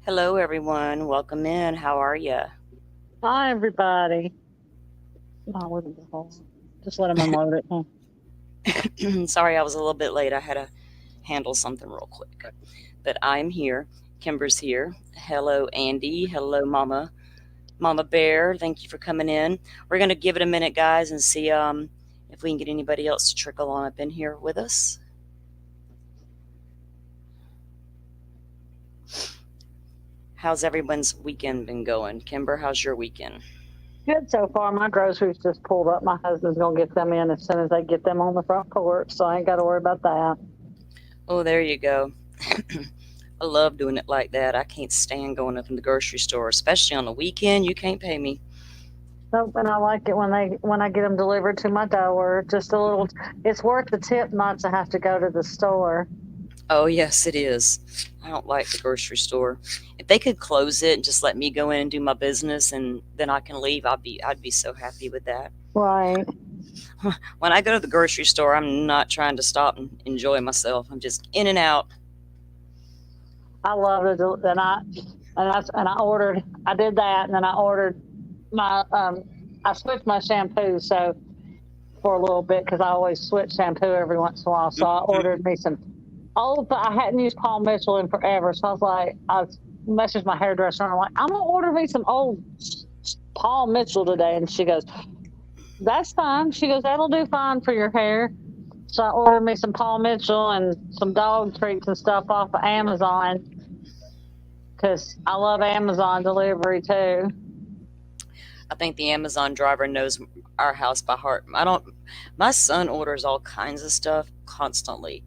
Hello, everyone. Welcome in. How are you? Hi, everybody. No, I wouldn't go home. Just let him unload it. Huh? Sorry, I was a little bit late. I had to handle something real quick. But I'm here. Kimber's here. Hello, Andy. Hello, Mama. Mama Bear. Thank you for coming in. We're going to give it a minute, guys, and see if we can get anybody else to trickle on up in here with us. How's everyone's weekend been going? Kimber, how's your weekend? Good so far. My groceries just pulled up. My husband's going to get them in as soon as they get them on the front porch, so I ain't got to worry about that. Oh, there you go. I love doing it like that. I can't stand going up in the grocery store, especially on the weekend. You can't pay me. Nope, and I like it when I get them delivered to my door. Just a little. It's worth the tip not to have to go to the store. Oh, yes, it is. I don't like the grocery store. If they could close it and just let me go in and do my business and then I can leave, I'd be so happy with that. Right. When I go to the grocery store, I'm not trying to stop and enjoy myself. I'm just in and out. I love it, and I ordered. I did that, and then I ordered my. I switched my shampoo so for a little bit because I always switch shampoo every once in a while. So I ordered me some old, but I hadn't used Paul Mitchell in forever. So I was like, I messaged my hairdresser and I'm like, I'm gonna order me some old Paul Mitchell today. And she goes, that's fine. She goes, that'll do fine for your hair. So I ordered me some Paul Mitchell and some dog treats and stuff off of Amazon because I love Amazon delivery too. I think the Amazon driver knows our house by heart. I don't. My son orders all kinds of stuff constantly.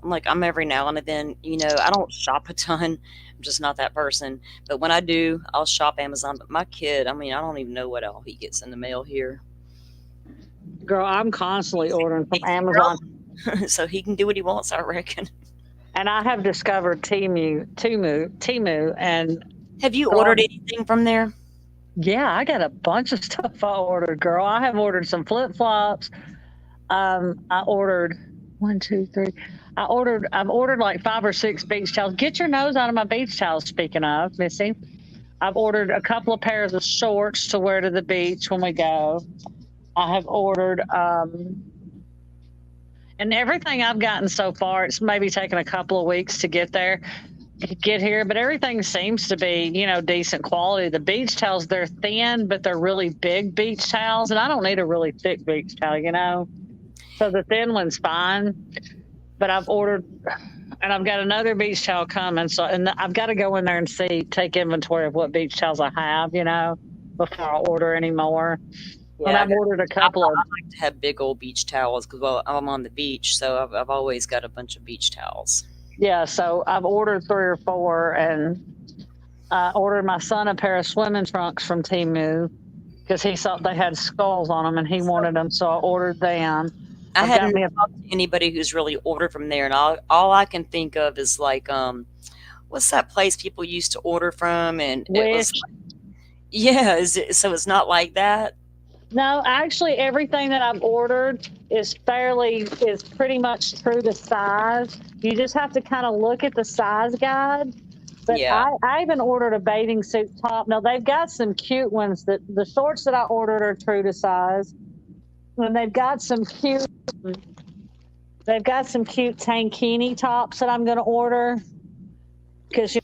I'm every now and then. I don't shop a ton. I'm just not that person. But when I do, I'll shop Amazon. But my kid, I don't even know what all he gets in the mail here. Girl, I'm constantly ordering from He's a Amazon. girl, so he can do what he wants, I reckon. And I have discovered Timu, and Have you girl, ordered anything from there? yeah, I got a bunch of stuff I ordered, girl. I have ordered some flip flops. I ordered one, two, three. I've ordered like five or six beach towels. Get your nose out of my beach towels, speaking of, Missy. I've ordered a couple of pairs of shorts to wear to the beach when we go. I have ordered, and everything I've gotten so far, it's maybe taken a couple of weeks to get here, but everything seems to be, decent quality. The beach towels, they're thin, but they're really big beach towels. And I don't need a really thick beach towel. So the thin one's fine. But I've ordered, and I've got another beach towel coming. So, and I've got to go in there and take inventory of what beach towels I have, before I order any more. And Yeah, I've ordered a I couple of, like to have big old beach towels because, well, I'm on the beach, so I've always got a bunch of beach towels. yeah. So I've ordered three or four, and I ordered my son a pair of swimming trunks from Timu because he thought they had skulls on them and he wanted them. So I ordered them. I I've got hadn't me a talked to anybody who's really ordered from there, and all I can think of is like, what's that place people used to order from? And it was, wish. yeah, so it's not like that? No, actually, everything that I've ordered is pretty much true to size. You just have to kind of look at the size guide. But Yeah. I even ordered a bathing suit top. Now they've got some cute ones that the shorts that I ordered are true to size. And they've got some cute tankini tops that I'm going to order because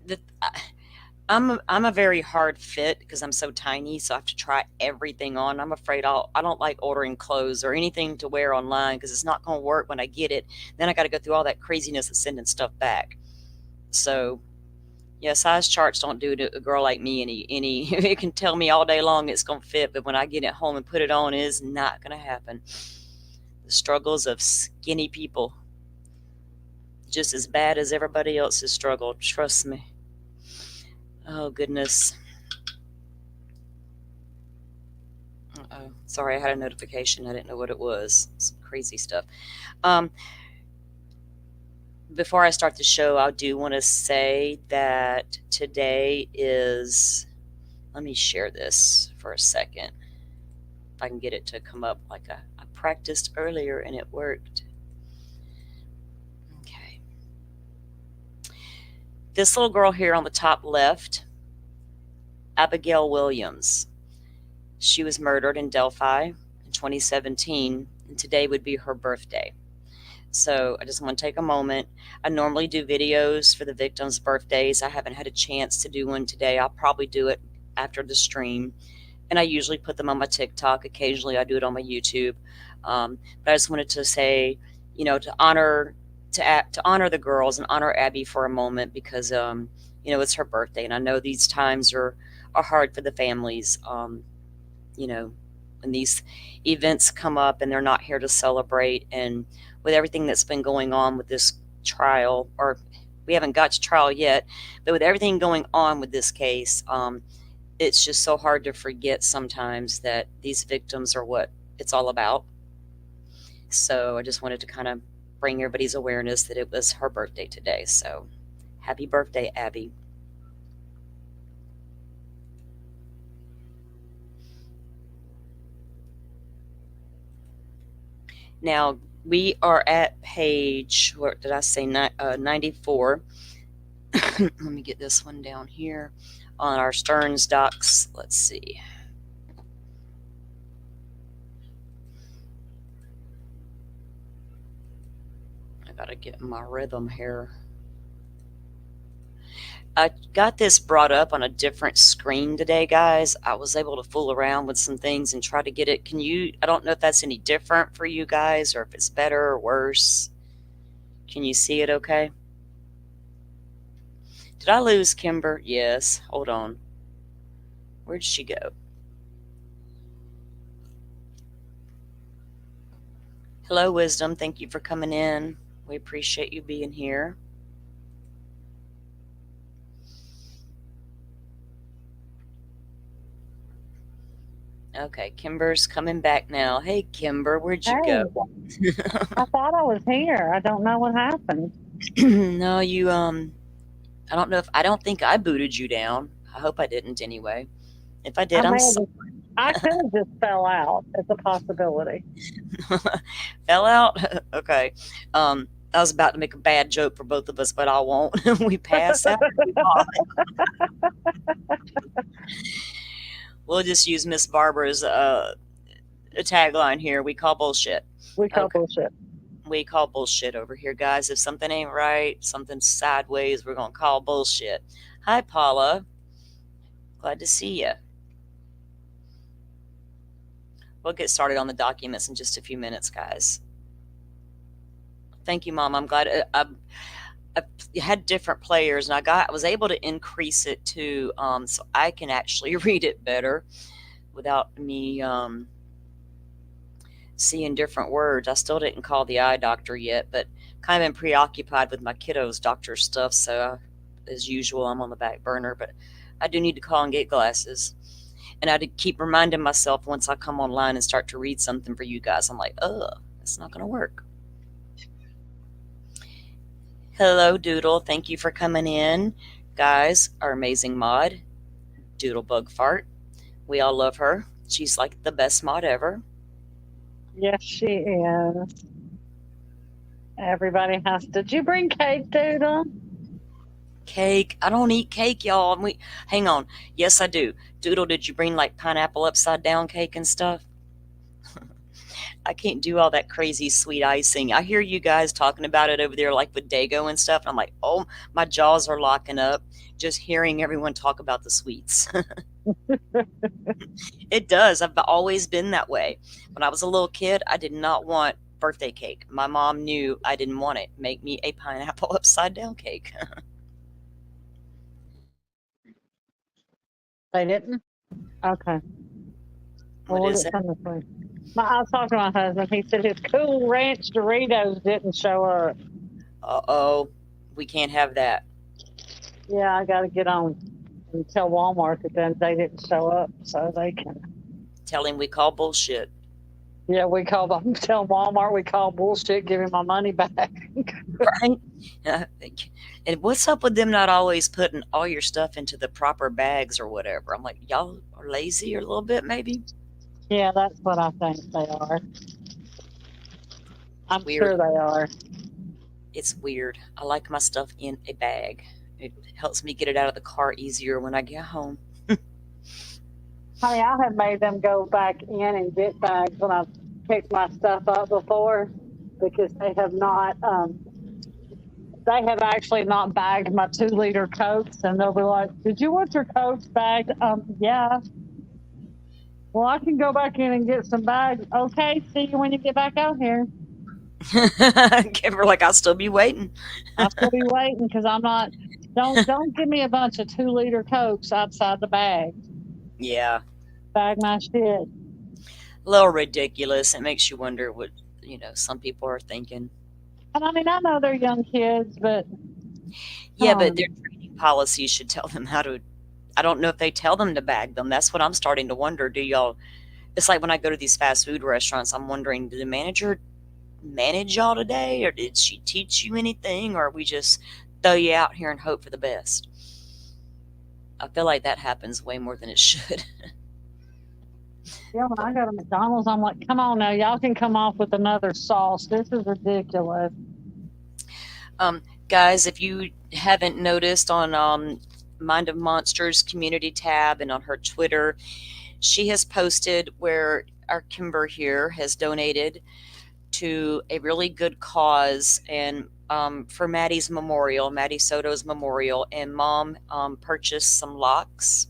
The, I'm a very hard fit because I'm so tiny, so I have to try everything on. I'm afraid I don't like ordering clothes or anything to wear online because it's not going to work when I get it. Then I got to go through all that craziness of sending stuff back. So yeah, size charts don't do to a girl like me any. It can tell me all day long it's gonna fit, but when I get it home and put it on, it is not gonna happen. The struggles of skinny people, just as bad as everybody else's struggle. Trust me. Oh goodness. Oh, sorry, I had a notification. I didn't know what it was. Some crazy stuff. Um, Before I start the show, I do want to say that today is. Let me share this for a second. If I can get it to come up like I practiced earlier and it worked. Okay. This little girl here on the top left, Abigail Williams, she was murdered in Delphi in 2017, and today would be her birthday. So I just want to take a moment. I normally do videos for the victims' birthdays. I haven't had a chance to do one today. I'll probably do it after the stream. And I usually put them on my TikTok. Occasionally I do it on my YouTube. But I just wanted to say, to honor the girls and honor Abby for a moment, because it's her birthday, and I know these times are hard for the families. When these events come up and they're not here to celebrate, and with everything that's been going on with this trial, or we haven't got to trial yet, but with everything going on with this case, it's just so hard to forget sometimes that these victims are what it's all about. So I just wanted to kind of bring everybody's awareness that it was her birthday today. So happy birthday, Abby. Now, we are at page, what did I say, 94. Let me get this one down here on our Stearns docs. Let's see. I gotta get my rhythm here. I got this brought up on a different screen today, guys. I was able to fool around with some things and try to get it. I don't know if that's any different for you guys, or if it's better or worse. Can you see it okay? Did I lose Kimber? Yes. Hold on. Where'd she go? Hello, Wisdom. Thank you for coming in. We appreciate you being here. Okay, Kimber's coming back now. Hey, Kimber, where'd you go? I thought I was here. I don't know what happened. No, you, I don't think I booted you down. I hope I didn't anyway. If I did, I'm sorry. I could have just fell out. It's a possibility. Fell out? Okay. I was about to make a bad joke for both of us, but I won't. We pass out. We'll just use Miss Barbara's a tagline here. We call bullshit. We call bullshit. We call bullshit over here, guys. If something ain't right, something's sideways, we're going to call bullshit. Hi, Paula. Glad to see you. We'll get started on the documents in just a few minutes, guys. Thank you, Mom. I'm glad. I had different players, and I was able to increase it too, so I can actually read it better without me seeing different words. I still didn't call the eye doctor yet, but kind of been preoccupied with my kiddos' doctor stuff, so as usual, I'm on the back burner, but I do need to call and get glasses. And I had to keep reminding myself once I come online and start to read something for you guys. I'm like, it's not going to work. Hello, Doodle. Thank you for coming in. Guys, our amazing mod, Doodle Bug Fart. We all love her. She's like the best mod ever. Yes, she is. Everybody has. Did you bring cake, Doodle? Cake? I don't eat cake, y'all. Hang on. Yes, I do. Doodle, did you bring like pineapple upside down cake and stuff? I can't do all that crazy sweet icing. I hear you guys talking about it over there, like with Dago and stuff. And I'm like, oh, my jaws are locking up just hearing everyone talk about the sweets. It does. I've always been that way. When I was a little kid, I did not want birthday cake. My mom knew I didn't want it. Make me a pineapple upside down cake. They didn't? Okay. What is it? I was talking to my husband. He said his Cool Ranch Doritos didn't show up. Uh-oh. We can't have that. Yeah, I got to get on and tell Walmart that they didn't show up so they can. Tell him we call bullshit. Yeah, tell Walmart we call bullshit, give him my money back. Right? And what's up with them not always putting all your stuff into the proper bags or whatever? I'm like, y'all are lazy a little bit, maybe? Yeah, that's what I think they are. I'm Weird. sure they are. It's weird. I like my stuff in a bag. It helps me get it out of the car easier when I get home. Honey, I have made them go back in and get bags when I've picked my stuff up before because they have actually not bagged my 2 liter Cokes, and they'll be like, "Did you want your Cokes bagged?" Yeah. Well, I can go back in and get some bags. Okay, see you when you get back out here. Kimber, like, I'll still be waiting. I'll still be waiting because I'm not. Don't give me a bunch of 2 liter Cokes outside the bag. Yeah, Bag my shit. a little ridiculous. It makes you wonder what, some people are thinking. And I mean, I know they're young kids, but Yeah, but um, their training policies should tell them how to. I don't know if they tell them to bag them. That's what I'm starting to wonder. Do y'all? It's like when I go to these fast food restaurants, I'm wondering, did the manager manage y'all today, or did she teach you anything, or we just throw you out here and hope for the best? I feel like that happens way more than it should. yeah, when I go to McDonald's, I'm like, come on now, y'all can come off with another sauce. This is ridiculous. Guys, if you haven't noticed on Mind of Monsters community tab and on her Twitter, she has posted where our Kimber here has donated to a really good cause and for Maddie's memorial, Maddie Soto's memorial, and Mom purchased some locks,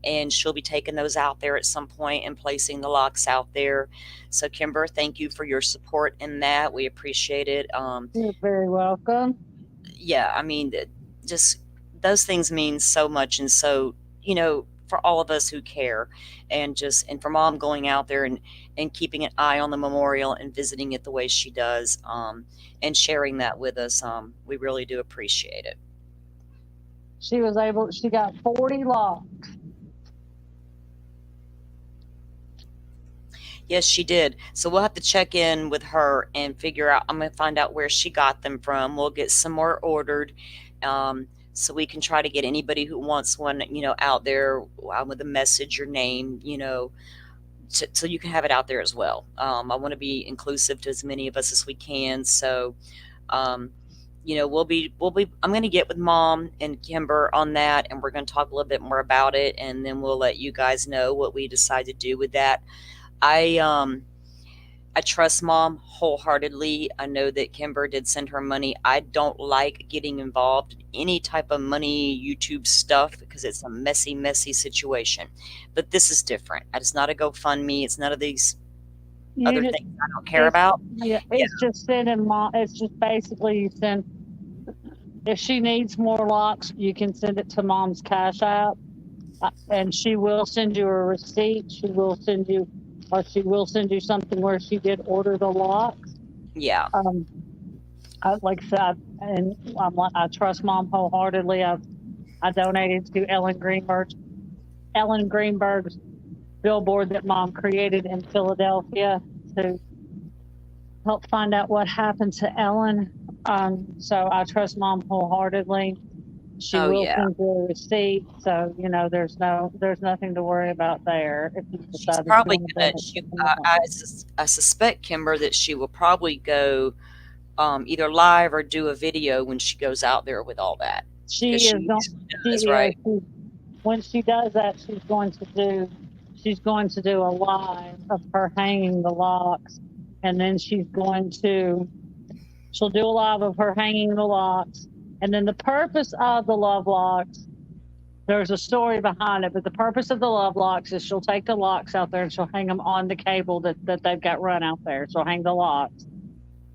and she'll be taking those out there at some point and placing the locks out there. So, Kimber, thank you for your support in that. We appreciate it. You're very welcome. Yeah, I mean, just those things mean so much, and so for all of us who care, and for Mom going out there and keeping an eye on the memorial and visiting it the way she does, and sharing that with us, we really do appreciate it. She got 40 locks. Yes, she did. So we'll have to check in with her and figure out. I'm going to find out where she got them from. We'll get some more ordered, so we can try to get anybody who wants one, out there with a message, your name, so you can have it out there as well. I want to be inclusive to as many of us as we can. So, we'll be. I'm going to get with Mom and Kimber on that, and we're going to talk a little bit more about it, and then we'll let you guys know what we decide to do with that. I trust Mom wholeheartedly. I know that Kimber did send her money. I don't like getting involved in any type of money YouTube stuff because it's a messy, messy situation. But this is different. It's not a GoFundMe. It's none of these other You things I don't care it's about. yeah, it's just sending Mom. It's just basically you send. If she needs more locks, you can send it to Mom's Cash App, and she will send you a receipt. She will send you something where she did order the locks. Yeah. Like I said, and I trust Mom wholeheartedly. I donated to Ellen Greenberg's billboard that Mom created in Philadelphia to help find out what happened to Ellen. So I trust Mom wholeheartedly. She Oh, will yeah. send you a receipt, so there's nothing to worry about there. If you She's decide that you probably want to gonna. donate to I suspect, Kimber, that she will probably go either live or do a video when she goes out there with all that. she Because is she going. usually She does, is. right? When she does that, she's going to do a live of her hanging the locks, and then she'll do a live of her hanging the locks, and then the purpose of the love locks. There's a story behind it, but the purpose of the love locks is she'll take the locks out there and she'll hang them on the cable that they've got run out there. She'll hang the locks.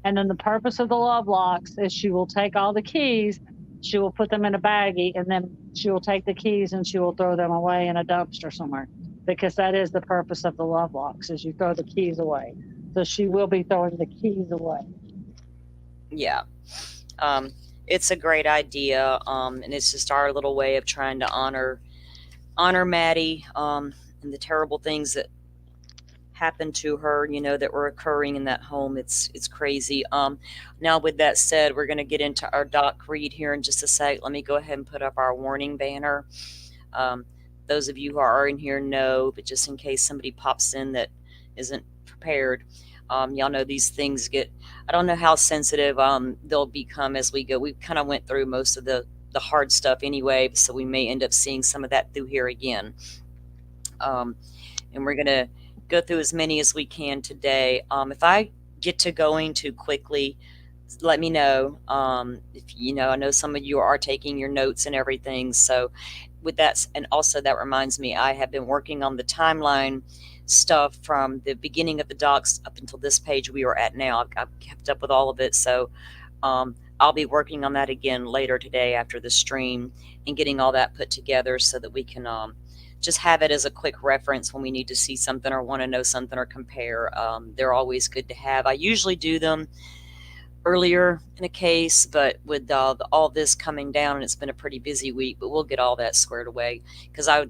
And then the purpose of the love locks is she will take all the keys, she will put them in a baggie, and then she will take the keys and she will throw them away in a dumpster somewhere. Because that is the purpose of the love locks, is you throw the keys away. So she will be throwing the keys away. Yeah. It's a great idea, and it's just our little way of trying to honor Maddie, and the terrible things that happened to her, that were occurring in that home. It's crazy. Now, with that said, we're going to get into our doc read here in just a sec. Let me go ahead and put up our warning banner. Those of you who are in here know, but just in case somebody pops in that isn't prepared, y'all know these things I don't know how sensitive they'll become as we go. We kind of went through most of the the hard stuff anyway, so we may end up seeing some of that through here again. And we're going to go through as many as we can today. If I get to going too quickly, let me know. If I know some of you are taking your notes and everything. So with that, and also that reminds me, I have been working on the timeline stuff from the beginning of the docs up until this page we are at now. I've kept up with all of it. So I'll be working on that again later today after the stream and getting all that put together so that we can just have it as a quick reference when we need to see something or want to know something or compare. They're always good to have. I usually do them earlier in a case, but with all this coming down, and it's been a pretty busy week, but we'll get all that squared away, because I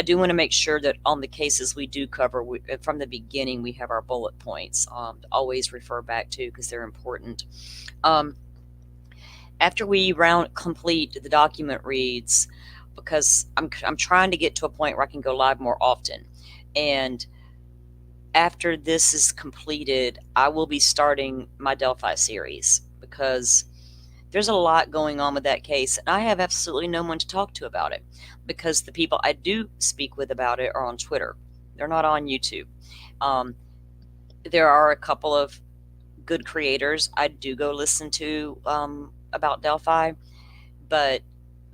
do want to make sure that on the cases we do cover, from the beginning, we have our bullet points to always refer back to, because they're important. After we complete the document reads, because I'm trying to get to a point where I can go live more often, and after this is completed, I will be starting my Delphi series, because there's a lot going on with that case, and I have absolutely no one to talk to about it, because the people I do speak with about it are on Twitter. They're not on YouTube. There are a couple of good creators I do go listen to about Delphi, but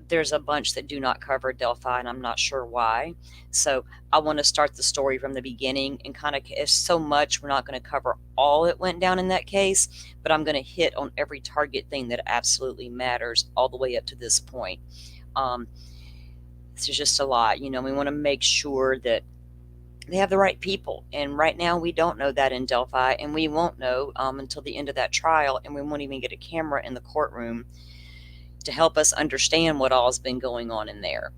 there's a bunch that do not cover Delphi, and I'm not sure why. So I want to start the story from the beginning, and kind of, if so much, we're not going to cover all that went down in that case, but I'm going to hit on every target thing that absolutely matters all the way up to this point. This is just a lot. We want to make sure that they have the right people, and right now we don't know that in Delphi, and we won't know until the end of that trial, and we won't even get a camera in the courtroom to help us understand what all has been going on in there.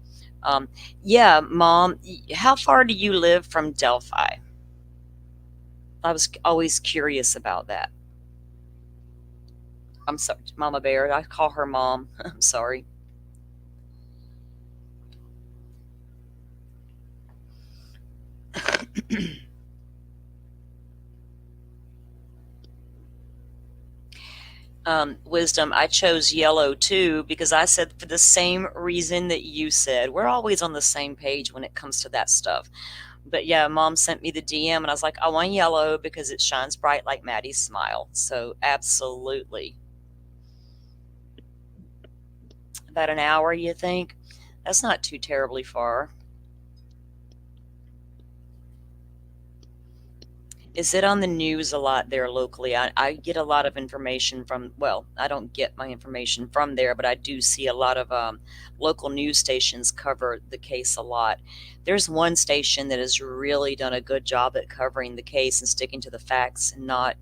Yeah, Mom, how far do you live from Delphi? I was always curious about that. I'm sorry, Mama Bear. I call her Mom. I'm sorry. Wisdom, I chose yellow too, because I said for the same reason that you said. We're always on the same page when it comes to that stuff. But yeah, Mom sent me the DM, and I was like, I want yellow because it shines bright like Maddie's smile. So absolutely. About an hour, you think? That's not too terribly far. Is it on the news a lot there locally? I get a lot of information from, well, I don't get my information from there, but I do see a lot of local news stations cover the case a lot. There's one station that has really done a good job at covering the case and sticking to the facts, and not,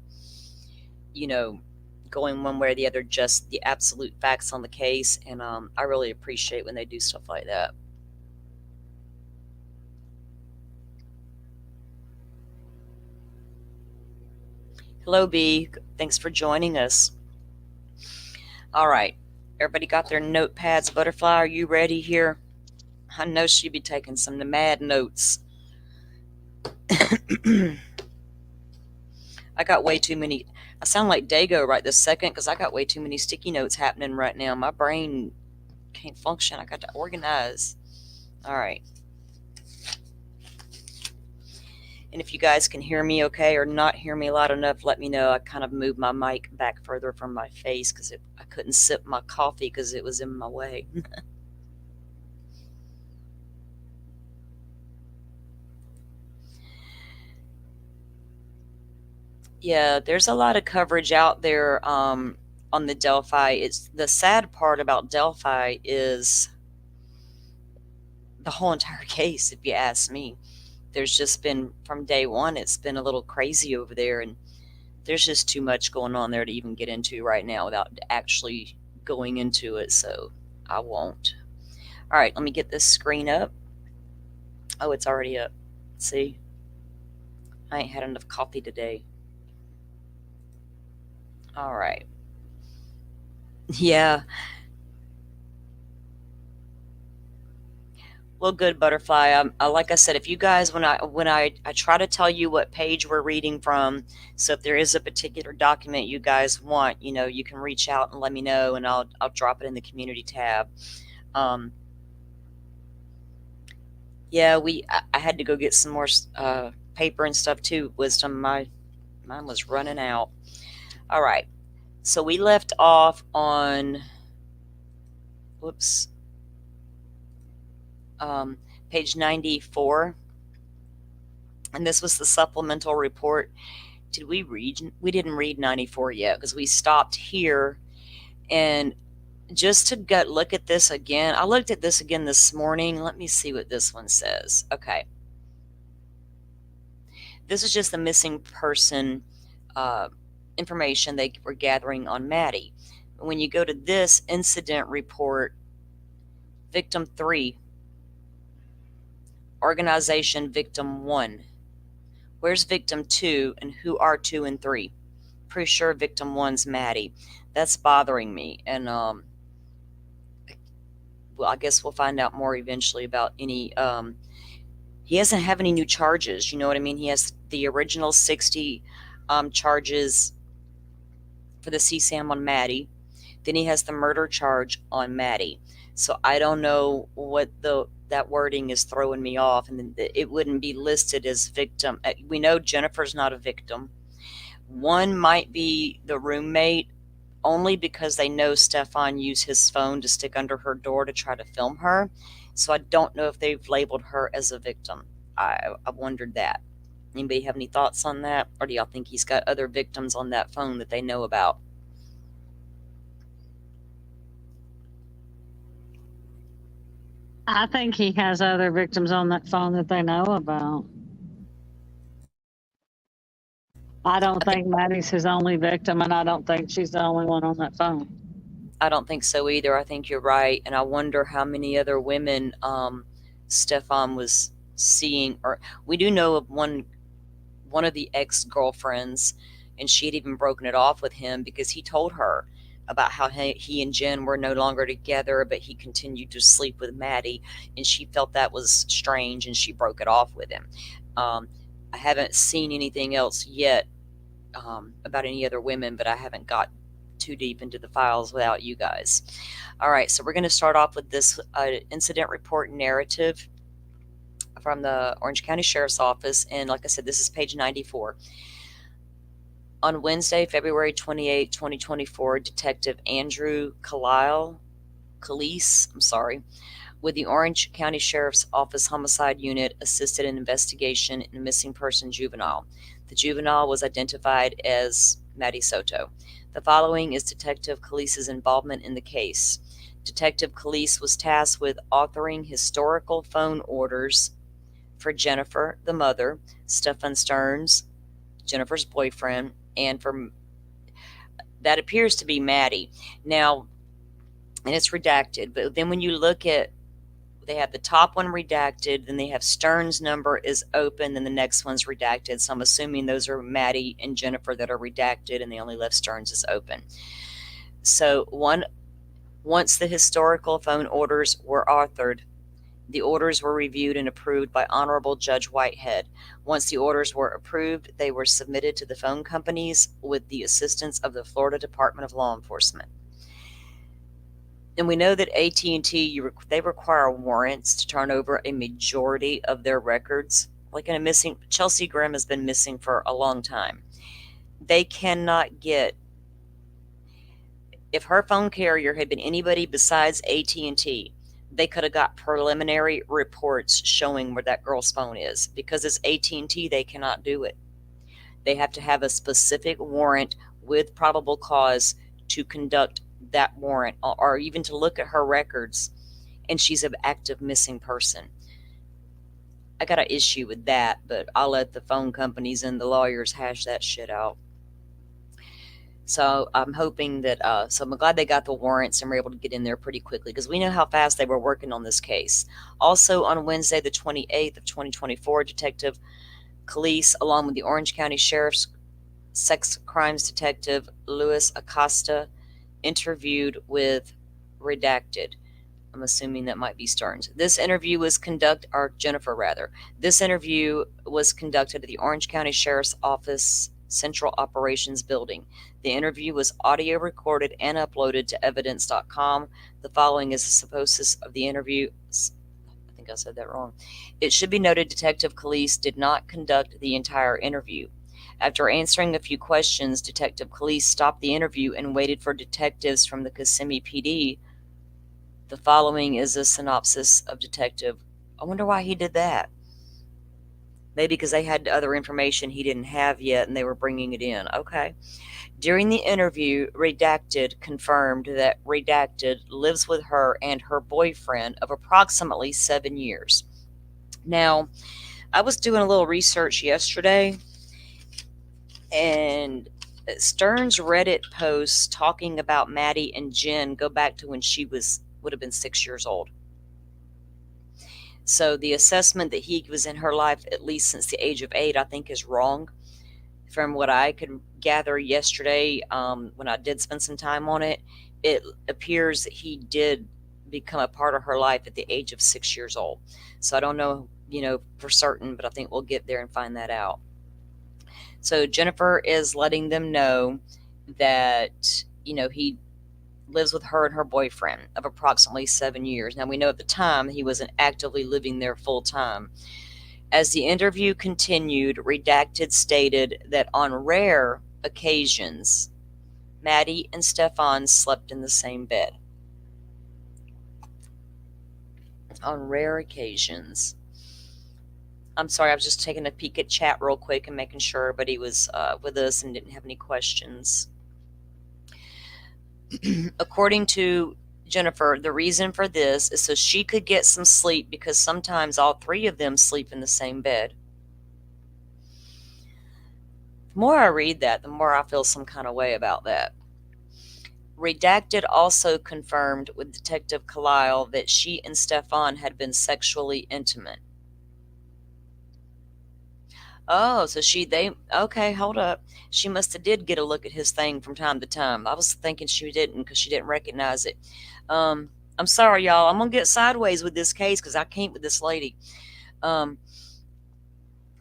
going one way or the other, just the absolute facts on the case. And I really appreciate when they do stuff like that. Hello, B. Thanks for joining us. All right. Everybody got their notepads? Butterfly, are you ready here? I know she'd be taking some mad notes. I got way too many. I sound like Dago right this second, because I got way too many sticky notes happening right now. My brain can't function. I got to organize. All right. And if you guys can hear me okay or not hear me loud enough, let me know. I kind of moved my mic back further from my face because I couldn't sip my coffee because it was in my way. Yeah, there's a lot of coverage out there on the Delphi. It's the sad part about Delphi is the whole entire case, if you ask me. There's just been, from day one, it's been a little crazy over there, and there's just too much going on there to even get into right now without actually going into it, so I won't. All right, let me get this screen up. Oh, it's already up. See? I ain't had enough coffee today. All right. Yeah. Well, good, Butterfly. Like I said, if you guys, when I try to tell you what page we're reading from, so if there is a particular document you guys want, you can reach out and let me know, and I'll drop it in the community tab. Um, yeah, I had to go get some more paper and stuff too. Wisdom, mine was running out. All right, so we left off on, whoops, um, page 94, and this was the supplemental report. Did we read? We didn't read 94 yet because we stopped here. And just to look at this again, I looked at this again this morning. Let me see what this one says. Okay. This is just the missing person information they were gathering on Maddie. When you go to this incident report, victim 3, organization victim 1. Where's victim 2 and who are 2 and 3? Pretty sure victim 1's Maddie. That's bothering me. And well, I guess we'll find out more eventually about any he doesn't have any new charges, you know what I mean? He has the original 60 charges for the CSAM on Maddie. Then he has the murder charge on Maddie. So I don't know what that wording is throwing me off, and it wouldn't be listed as victim. We know Jennifer's not a victim. One might be the roommate, only because they know Stefan used his phone to stick under her door to try to film her. So I don't know if they've labeled her as a victim. I wondered that. Anybody have any thoughts on that? Or do y'all think he's got other victims on that phone that they know about? I think he has other victims on that phone that they know about. I don't think Maddie's his only victim, and I don't think she's the only one on that phone. I don't think so either. I think you're right. And I wonder how many other women Stefan was seeing. Or we do know of one of the ex-girlfriends, and she had even broken it off with him because he told her about how he and Jen were no longer together, but he continued to sleep with Maddie, and she felt that was strange, and she broke it off with him. I haven't seen anything else yet about any other women, but I haven't got too deep into the files without you guys. All right, so we're going to start off with this incident report narrative from the Orange County Sheriff's Office, and like I said, this is page 94. On Wednesday, February 28, 2024, Detective Andrew Calise, with the Orange County Sheriff's Office Homicide Unit, assisted an investigation in a missing person juvenile. The juvenile was identified as Maddie Soto. The following is Detective Calise's involvement in the case. Detective Calise was tasked with authoring historical phone orders for Jennifer, the mother, Stefan Stearns, Jennifer's boyfriend, and for that appears to be Maddie. Now, and it's redacted, but then when you look at, they have the top one redacted, then they have Stearns' number is open, then the next one's redacted. So I'm assuming those are Maddie and Jennifer that are redacted, and they only left Stearns as open. So once the historical phone orders were authored, the orders were reviewed and approved by Honorable Judge Whitehead. Once the orders were approved, they were submitted to the phone companies with the assistance of the Florida Department of Law Enforcement. And we know that AT&T, they require warrants to turn over a majority of their records. Like in a missing, Chelsea Grimm has been missing for a long time. They cannot get, if her phone carrier had been anybody besides AT&T, they could have got preliminary reports showing where that girl's phone is. Because it's AT&T, they cannot do it. They have to have a specific warrant with probable cause to conduct that warrant, or even to look at her records, and she's an active missing person. I got an issue with that, but I'll let the phone companies and the lawyers hash that shit out. So I'm hoping that, so I'm glad they got the warrants and were able to get in there pretty quickly, because we know how fast they were working on this case. Also on Wednesday, the 28th of 2024, Detective Calise, along with the Orange County Sheriff's Sex Crimes Detective Luis Acosta, interviewed with redacted I'm assuming that might be Stearns. This interview was conducted, or Jennifer rather. This interview was conducted at the Orange County Sheriff's Office Central Operations Building. The interview was audio recorded and uploaded to evidence.com. The following is the synopsis of the interview. I think I said that wrong. It should be noted Detective Calise did not conduct the entire interview. After answering a few questions, Detective Calise stopped the interview and waited for detectives from the Kissimmee PD. The following is a synopsis of Detective. I wonder why he did that. Maybe because they had other information he didn't have yet and they were bringing it in. Okay. During the interview, Redacted confirmed that Redacted lives with her and her boyfriend of approximately 7 years. Now, I was doing a little research yesterday, and Stern's Reddit posts talking about Maddie and Jen go back to when she would have been 6 years old. So the assessment that he was in her life at least since the age of 8, I think, is wrong. From what I could gather yesterday, when I did spend some time on it, it appears that he did become a part of her life at the age of 6 years old. So I don't know, for certain, but I think we'll get there and find that out. So Jennifer is letting them know that, he lives with her and her boyfriend of approximately 7 years. Now, we know at the time he wasn't actively living there full time. As the interview continued, Redacted stated that on rare occasions, Maddie and Stefan slept in the same bed. On rare occasions. I'm sorry, I was just taking a peek at chat real quick and making sure everybody was with us and didn't have any questions. According to Jennifer, the reason for this is so she could get some sleep because sometimes all three of them sleep in the same bed. The more I read that, the more I feel some kind of way about that. Redacted also confirmed with Detective Kalile that she and Stefan had been sexually intimate. Oh, so okay, hold up. She must have did get a look at his thing from time to time. I was thinking she didn't because she didn't recognize it. I'm sorry, y'all. I'm gonna get sideways with this case because I can't with this lady. I'm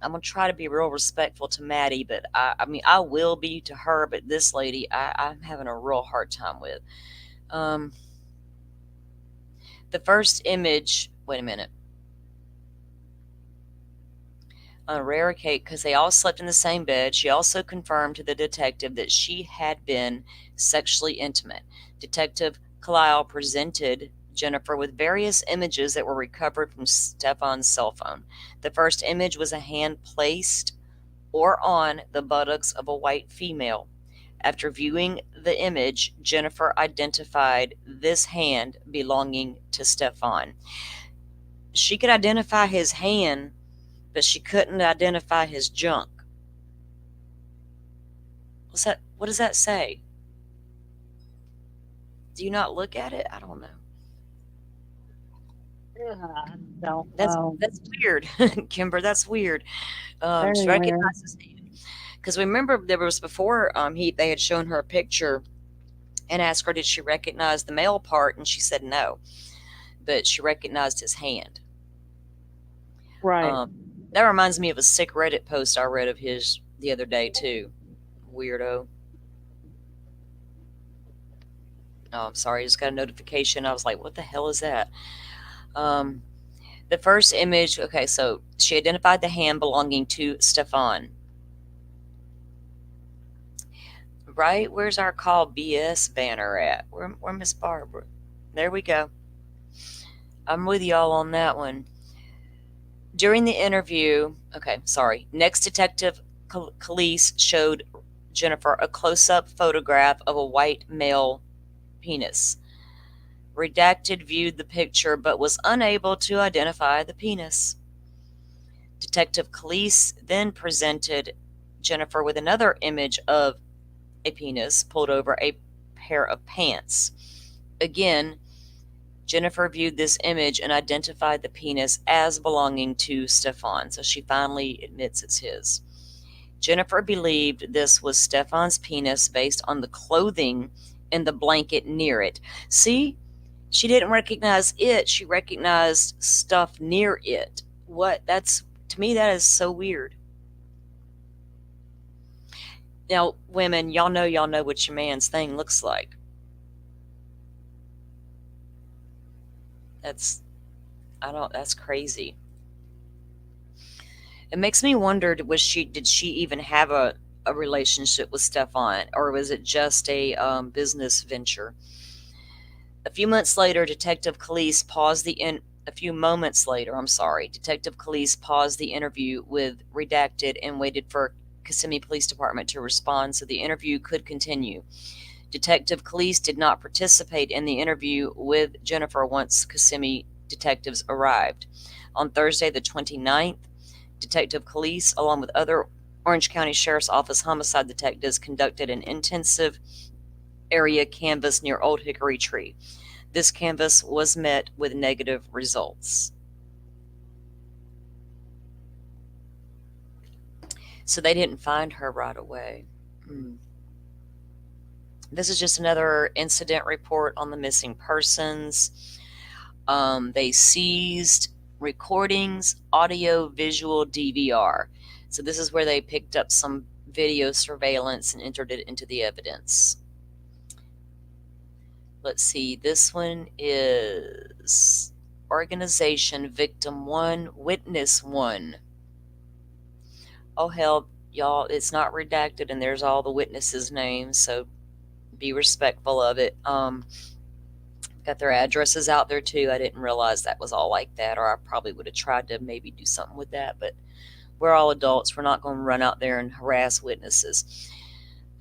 gonna try to be real respectful to Maddie, but I mean I will be to her, but this lady I'm having a real hard time with. The first image. Wait a minute. On a rare occasion, because they all slept in the same bed, she also confirmed to the detective that she had been sexually intimate. Detective Kalile presented Jennifer with various images that were recovered from Stefan's cell phone. The first image was a hand placed or on the buttocks of a white female. After viewing the image, Jennifer identified this hand belonging to Stefan. She could identify his hand, but she couldn't identify his junk. What does that say? Do you not look at it? I don't know. I don't know. That's weird, Kimber. That's weird. Very She weird. recognized his hand because remember there was before they had shown her a picture and asked her did she recognize the male part, and she said no, but she recognized his hand. Right. That reminds me of a sick Reddit post I read of his the other day too. Weirdo. Oh, I'm sorry. I just got a notification. I was like, what the hell is that? The first image, okay, so she identified the hand belonging to Stefan. Right? Where's our call BS banner at? Where Miss Barbara? There we go. I'm with y'all on that one. During the interview, next Detective Calise showed Jennifer a close-up photograph of a white male penis. Redacted viewed the picture but was unable to identify the penis. Detective Calise then presented Jennifer with another image of a penis pulled over a pair of pants. Again, Jennifer viewed this image and identified the penis as belonging to Stefan, so she finally admits it's his. Jennifer believed this was Stefan's penis based on the clothing and the blanket near it. See, She didn't recognize it. She recognized stuff near it. What? That's, to me, that is so weird. Now, women, y'all know what your man's thing looks like. That's, I don't, that's crazy. It makes me wonder, did she even have a relationship with Stefan, or was it just a business venture? A few months later, Detective Calise paused the in. A few moments later, I'm sorry, Detective Calise paused the interview with Redacted and waited for Kissimmee Police Department to respond so the interview could continue. Detective Calise did not participate in the interview with Jennifer once Kissimmee detectives arrived. On Thursday, the 29th, Detective Calise, along with other Orange County Sheriff's Office homicide detectives, conducted an intensive area canvass near Old Hickory Tree. This canvass was met with negative results. So they didn't find her right away. This is just another incident report on the missing persons. They seized recordings, audio, visual, DVR. So this is where they picked up some video surveillance and entered it into the evidence. Let's see, this one is Organization Victim 1, Witness 1. Oh hell, y'all, it's not redacted and there's all the witnesses' names, so be respectful of it. Got their addresses out there too. I didn't realize that was all like that, or I probably would have tried to maybe do something with that, but we're all adults. We're not going to run out there and harass witnesses.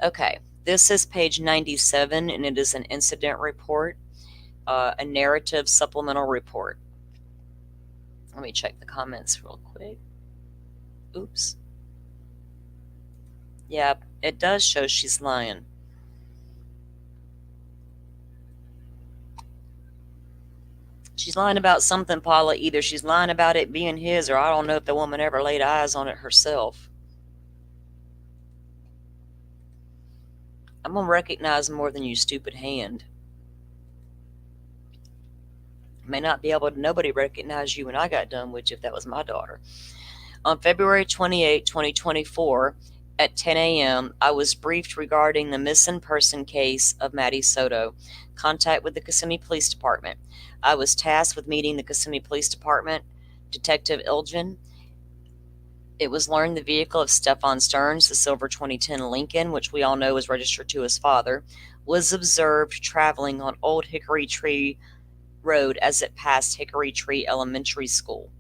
Okay, this is page 97, and it is an incident report, a narrative supplemental report. Let me check the comments real quick. Oops. Yeah, it does show she's lying. She's lying about something, Paula. Either she's lying about it being his, or I don't know if the woman ever laid eyes on it herself. I'm going to recognize more than you stupid hand. May not be able to, nobody recognized you when I got done with you if that was my daughter. On February 28, 2024, at 10 a.m., I was briefed regarding the missing person case of Maddie Soto. Contact with the Kissimmee Police Department. I was tasked with meeting the Kissimmee Police Department, Detective Ilgen. It was learned the vehicle of Stefan Stearns, the silver 2010 Lincoln, which we all know is registered to his father, was observed traveling on Old Hickory Tree Road as it passed Hickory Tree Elementary School.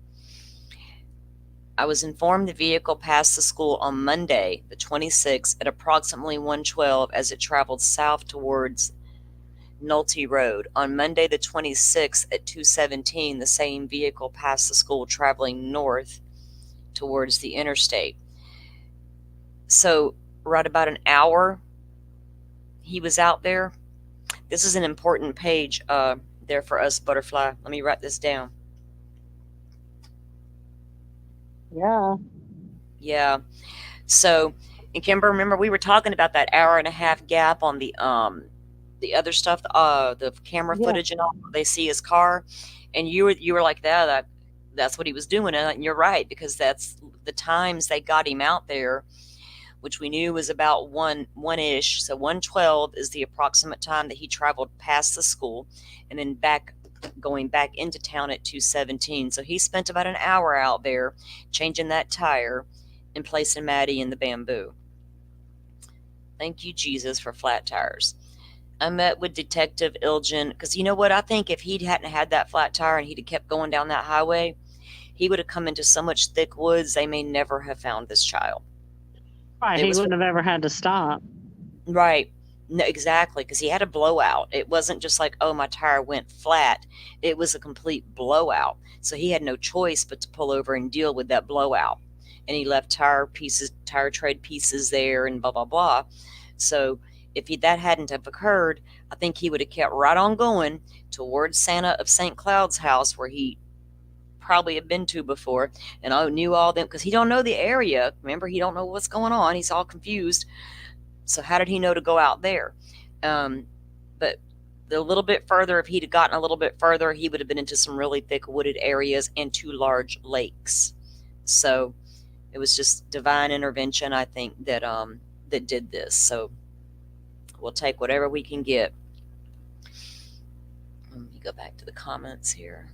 I was informed the vehicle passed the school on Monday, the 26th, at approximately 1:12 as it traveled south towards Nolte Road. On Monday, the 26th, at 2:17, the same vehicle passed the school traveling north towards the interstate. So, right about an hour he was out there. This is an important page there for us, Butterfly. Let me write this down. Yeah. Yeah. So, and Kimber, remember we were talking about that hour and a half gap on the other stuff, the camera footage and all. They see his car, and you were like that's what he was doing, and you're right, because that's the times they got him out there, which we knew was about one-ish. So 1:12 is the approximate time that he traveled past the school, and then going back into town at 2:17. So he spent about an hour out there changing that tire and placing Maddie in the bamboo. Thank you, Jesus, for flat tires. I met with Detective Ilgen because you know what? I think if he hadn't had that flat tire and he'd have kept going down that highway, he would have come into so much thick woods they may never have found this child. Right, he wouldn't have ever had to stop. Right. No, exactly, because he had a blowout. It wasn't just like, oh, my tire went flat. It was a complete blowout. So he had no choice but to pull over and deal with that blowout. And he left tire tread pieces there and blah, blah, blah. So if that hadn't have occurred, I think he would have kept right on going towards Santa of St. Cloud's house, where he probably had been to before, and I knew all them, because he don't know the area. Remember, he don't know what's going on. He's all confused. So how did he know to go out there? But a little bit further, if he'd have gotten a little bit further, he would have been into some really thick wooded areas and 2 large lakes. So it was just divine intervention, I think, that that did this. So we'll take whatever we can get. Let me go back to the comments here.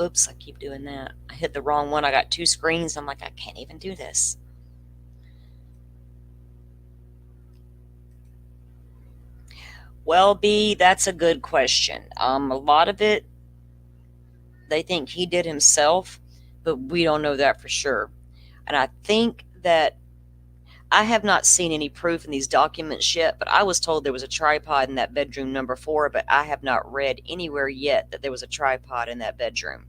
Oops, I keep doing that. I hit the wrong one. I got 2 screens. I'm like, I can't even do this. Well, B, that's a good question. A lot of it, they think he did himself, but we don't know that for sure. And I think that I have not seen any proof in these documents yet, but I was told there was a tripod in that bedroom number 4, but I have not read anywhere yet that there was a tripod in that bedroom.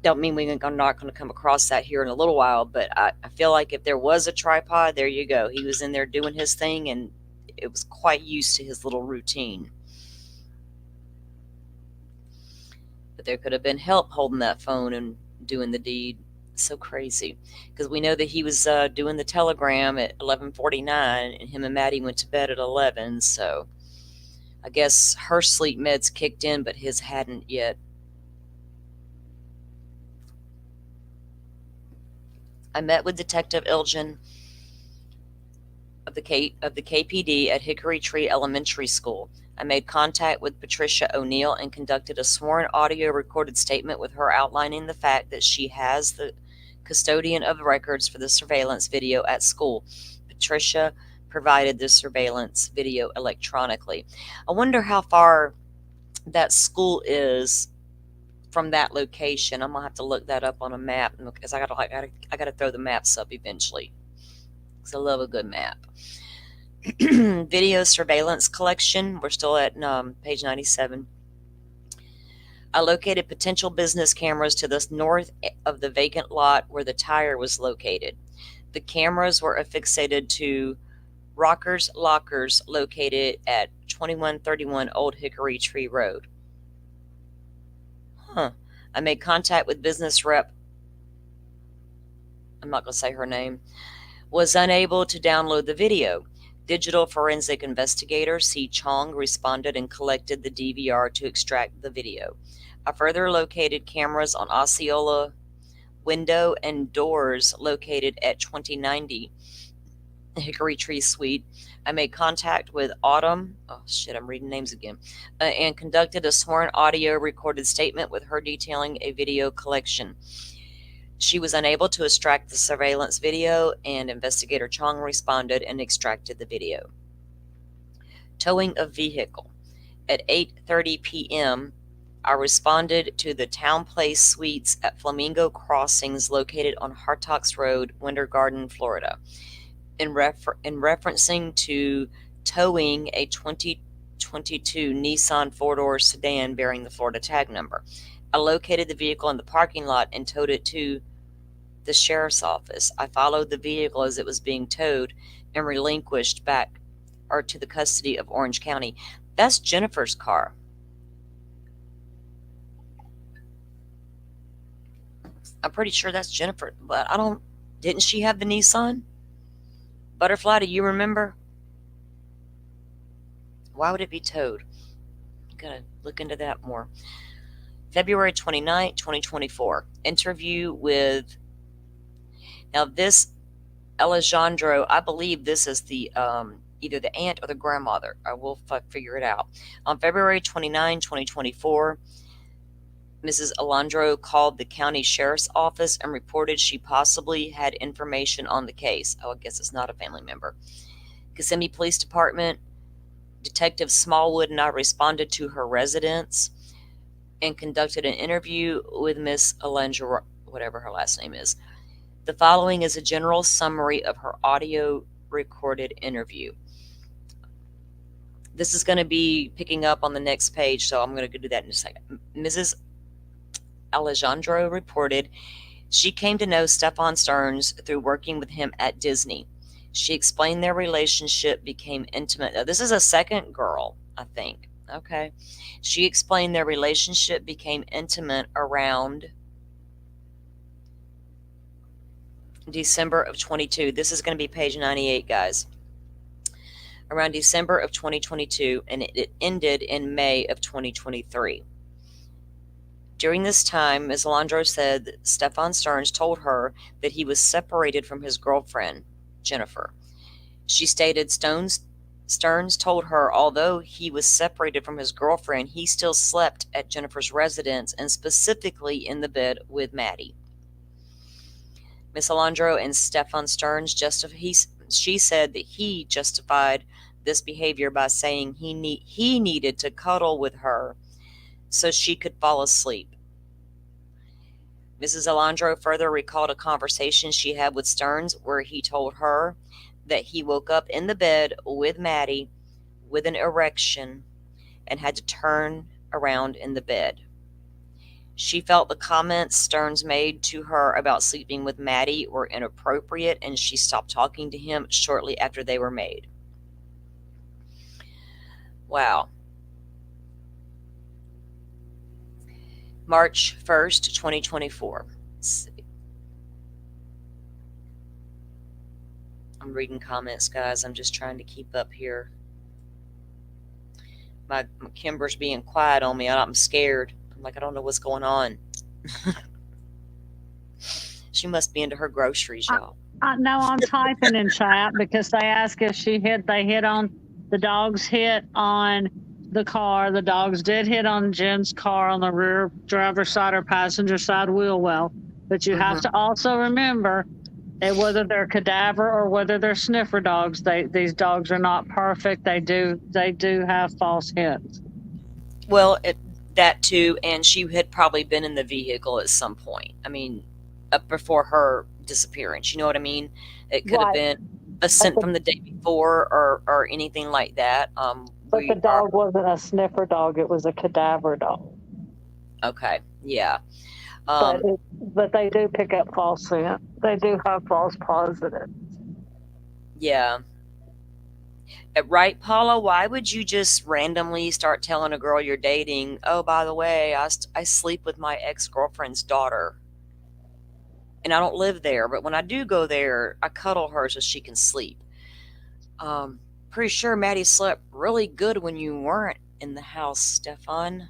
Don't mean I'm not going to come across that here in a little while, but I feel like if there was a tripod, there you go. He was in there doing his thing, and it was quite used to his little routine. But there could have been help holding that phone and doing the deed. So crazy, because we know that he was doing the telegram at 11:49, and him and Maddie went to bed at 11. So I guess her sleep meds kicked in, but his hadn't yet. I met with Detective Ilgen of the KPD at Hickory Tree Elementary School. I made contact with Patricia O'Neill and conducted a sworn audio recorded statement with her outlining the fact that she has the custodian of the records for the surveillance video at school. Patricia provided the surveillance video electronically. I wonder how far that school is from that location. I'm gonna have to look that up on a map, because I gotta throw the maps up eventually, because I love a good map. Video surveillance collection. We're still at page 97. I located potential business cameras to the north of the vacant lot where the tire was located. The cameras were affixated to Rockers Lockers located at 2131 Old Hickory Tree Road. I made contact with business rep, I'm not going to say her name, was unable to download the video. Digital forensic investigator C. Chong responded and collected the DVR to extract the video. I further located cameras on Osceola window and doors located at 2090 Hickory Tree Suite. I made contact with Autumn, I'm reading names again, and conducted a sworn audio recorded statement with her detailing a video collection. She was unable to extract the surveillance video, and Investigator Chong responded and extracted the video. Towing of vehicle. At 8:30 p.m., I responded to the Town Place Suites at Flamingo Crossings located on Hartox Road, Winter Garden, Florida. In referencing to towing a 2022 Nissan four-door sedan bearing the Florida tag number. I located the vehicle in the parking lot and towed it to the sheriff's office. I followed the vehicle as it was being towed and relinquished back to the custody of Orange County. That's Jennifer's car. I'm pretty sure that's Jennifer, but didn't she have the Nissan? Butterfly, do you remember? Why would it be towed? Gotta look into that more. February 29, 2024. Interview with, now this Alejandro, I believe this is the either the aunt or the grandmother. I will figure it out. On February 29, 2024, Mrs. Alejandro called the county sheriff's office and reported she possibly had information on the case. I guess it's not a family member. Kissimmee Police Department, Detective Smallwood and I responded to her residence and conducted an interview with Miss Alejandro, whatever her last name is. The following is a general summary of her audio recorded interview. This is going to be picking up on the next page, so I'm going to do that in a second. Mrs. Alejandro reported she came to know Stefan Stearns through working with him at Disney. She explained their relationship became intimate. Now, this is a second girl, I think. Okay. She explained their relationship became intimate around December of 22. This is going to be page 98, guys. around December of 2022, and it ended in May of 2023. During this time, Ms. Alondro said that Stefan Stearns told her that he was separated from his girlfriend, Jennifer. She stated Stearns told her although he was separated from his girlfriend, he still slept at Jennifer's residence and specifically in the bed with Maddie. Ms. Alondro and Stefan Stearns she said that he justified this behavior by saying he needed to cuddle with her so she could fall asleep. Mrs. Alondro further recalled a conversation she had with Stearns where he told her that he woke up in the bed with Maddie with an erection and had to turn around in the bed. She felt the comments Stearns made to her about sleeping with Maddie were inappropriate, and she stopped talking to him shortly after they were made. Wow. March 1st, 2024. Let's see. I'm reading comments, guys. I'm just trying to keep up here. My Kimber's being quiet on me. I'm scared. I'm like, I don't know what's going on. She must be into her groceries, y'all. No, I'm typing in chat because they asked if the dogs hit on the car. The dogs did hit on Jen's car on the rear driver's side or passenger side wheel well. But you have to also remember that whether they're cadaver or whether they're sniffer dogs, these dogs are not perfect. They do have false hits. Well, that too, and she had probably been in the vehicle at some point. I mean, before her disappearance. You know what I mean? It could have been a scent from the day before or anything like that. But the dog wasn't a sniffer dog; it was a cadaver dog. Okay, yeah. But they do pick up false scent. They do have false positives. Yeah. Right, Paula? Why would you just randomly start telling a girl you're dating, oh, by the way, I sleep with my ex-girlfriend's daughter. And I don't live there, but when I do go there, I cuddle her so she can sleep. Pretty sure Maddie slept really good when you weren't in the house, Stefan.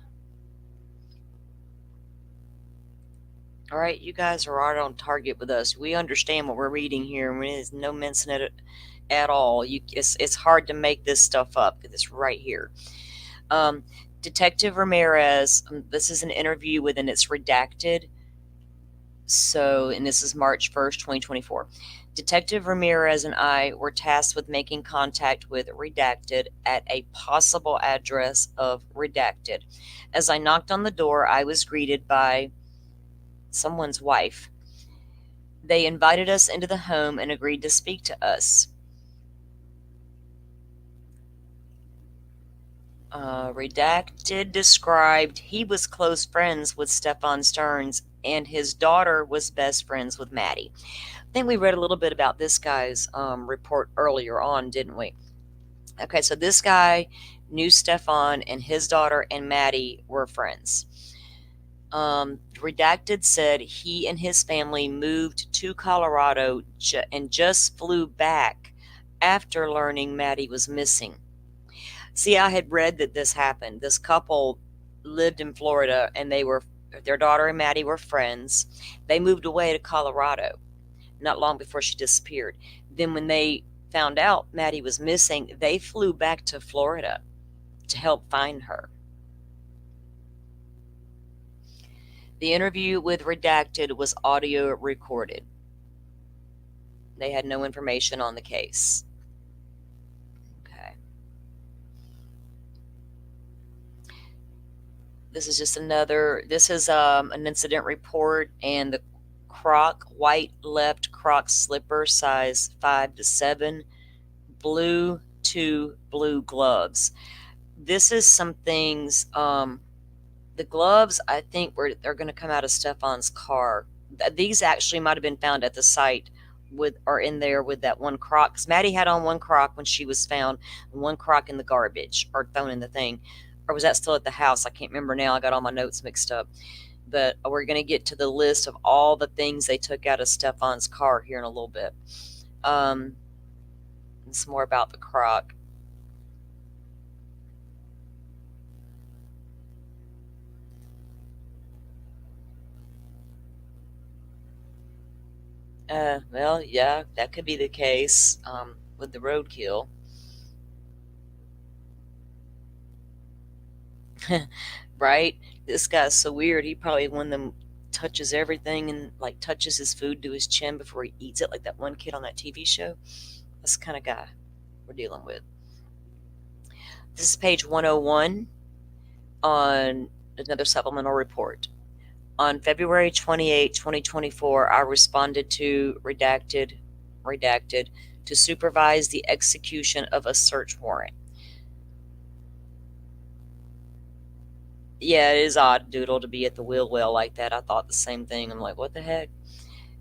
All right, you guys are right on target with us. We understand what we're reading here, and there's no mincing it at all. It's hard to make this stuff up because it's right here. Detective Ramirez, this is an interview and it's redacted. And this is March 1st, 2024. Detective Ramirez and I were tasked with making contact with Redacted at a possible address of Redacted. As I knocked on the door, I was greeted by someone's wife. They invited us into the home and agreed to speak to us. Redacted described he was close friends with Stefan Stearns and his daughter was best friends with Maddie. I think we read a little bit about this guy's report earlier on, didn't we? Okay, so this guy knew Stefan and his daughter and Maddie were friends. Redacted said he and his family moved to Colorado and just flew back after learning Maddie was missing. See, I had read that this happened. This couple lived in Florida and their daughter and Maddie were friends. They moved away to Colorado not long before she disappeared. Then when they found out Maddie was missing, they flew back to Florida to help find her. The interview with Redacted was audio recorded. They had no information on the case. Okay. This is just an incident report, and the white left Croc slipper, size 5 to 7, blue gloves. This is some things, the gloves, I think they're going to come out of Stefan's car. These actually might have been found at the site in there with that one Croc. Because Maddie had on one Croc when she was found, and one Croc in the garbage or thrown in the thing. Or was that still at the house? I can't remember now. I got all my notes mixed up. But we're going to get to the list of all the things they took out of Stefan's car here in a little bit. It's more about the Croc. Well, yeah, that could be the case with the roadkill. Right? This guy's so weird. He probably one of them touches everything and like touches his food to his chin before he eats it, like that one kid on that TV show. That's the kind of guy we're dealing with. This is page 101 on another supplemental report. On February 28, 2024, I responded to redacted to supervise the execution of a search warrant. Yeah, it is odd, Doodle, to be at the wheel well like that. I thought the same thing. I'm like, what the heck?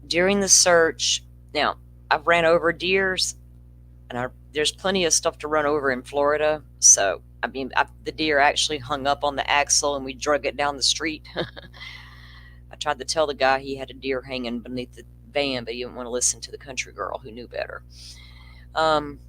During the search, now I've ran over deers, and there's plenty of stuff to run over in Florida. So I mean, the deer actually hung up on the axle, and we drug it down the street. I tried to tell the guy he had a deer hanging beneath the van, but he didn't want to listen to the country girl who knew better. Um,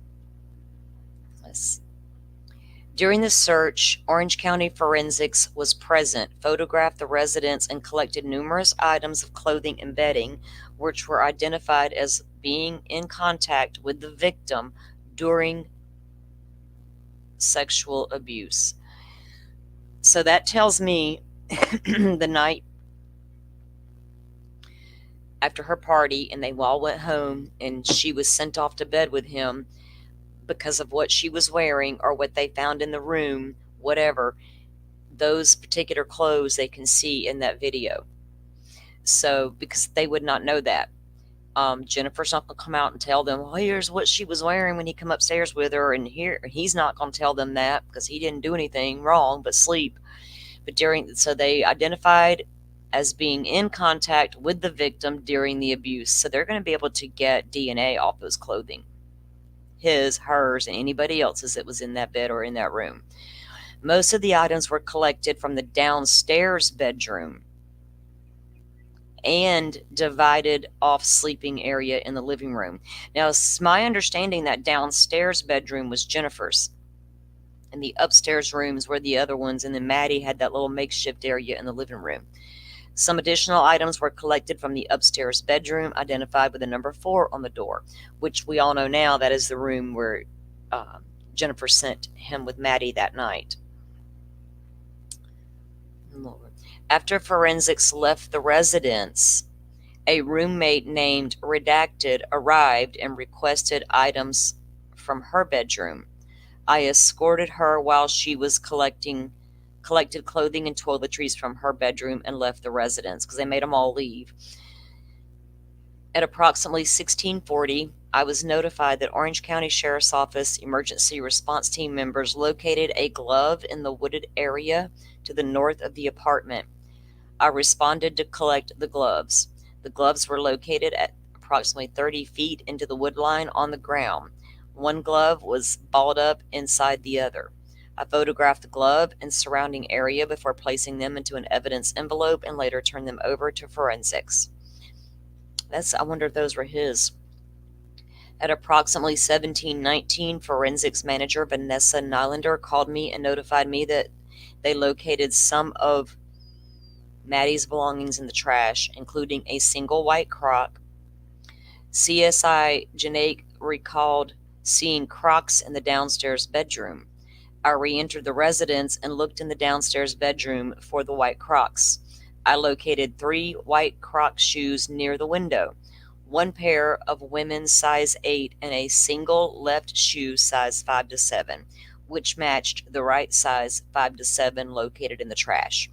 During the search, Orange County Forensics was present, photographed the residence, and collected numerous items of clothing and bedding, which were identified as being in contact with the victim during sexual abuse. So that tells me the night after her party and they all went home and she was sent off to bed with him because of what she was wearing or what they found in the room, whatever, those particular clothes they can see in that video. So, because they would not know that. Jennifer's not going to come out and tell them, well, here's what she was wearing when he come upstairs with her, and here he's not going to tell them that because he didn't do anything wrong but sleep. But so they identified as being in contact with the victim during the abuse. So they're going to be able to get DNA off those clothing. His, hers, and anybody else's that was in that bed or in that room. Most of the items were collected from the downstairs bedroom and divided off sleeping area in the living room. Now, it's my understanding that downstairs bedroom was Jennifer's, and the upstairs rooms were the other ones, and then Maddie had that little makeshift area in the living room. Some additional items were collected from the upstairs bedroom, identified with the number 4 on the door, which we all know now that is the room where Jennifer sent him with Maddie that night. After forensics left the residence, a roommate named Redacted arrived and requested items from her bedroom. I escorted her while she was collected clothing and toiletries from her bedroom and left the residence because they made them all leave. At approximately 1640, I was notified that Orange County Sheriff's Office emergency response team members located a glove in the wooded area to the north of the apartment. I responded to collect the gloves. The gloves were located at approximately 30 feet into the wood line on the ground. One glove was balled up inside the other. I photographed the glove and surrounding area before placing them into an evidence envelope and later turned them over to forensics. I wonder if those were his. At approximately 1719, forensics manager Vanessa Nylander called me and notified me that they located some of Maddie's belongings in the trash, including a single white Croc. CSI Janaik recalled seeing Crocs in the downstairs bedroom. I re-entered the residence and looked in the downstairs bedroom for the white Crocs. I located 3 white Croc shoes near the window, 1 pair of women's size 8 and a single left shoe size 5 to 7, which matched the right size 5 to 7 located in the trash.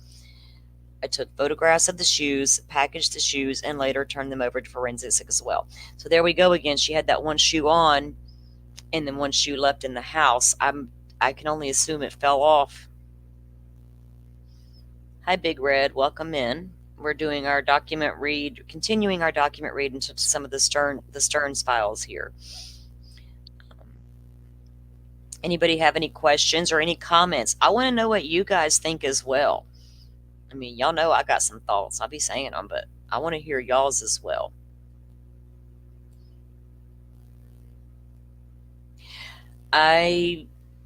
I took photographs of the shoes, packaged the shoes, and later turned them over to forensics as well. So there we go again. She had that one shoe on and then one shoe left in the house. I can only assume it fell off. Hi, Big Red. Welcome in. We're doing our document read, continuing our document read into some of the Stearns files here. Anybody have any questions or any comments? I want to know what you guys think as well. I mean, y'all know I got some thoughts. I'll be saying them, but I want to hear y'all's as well.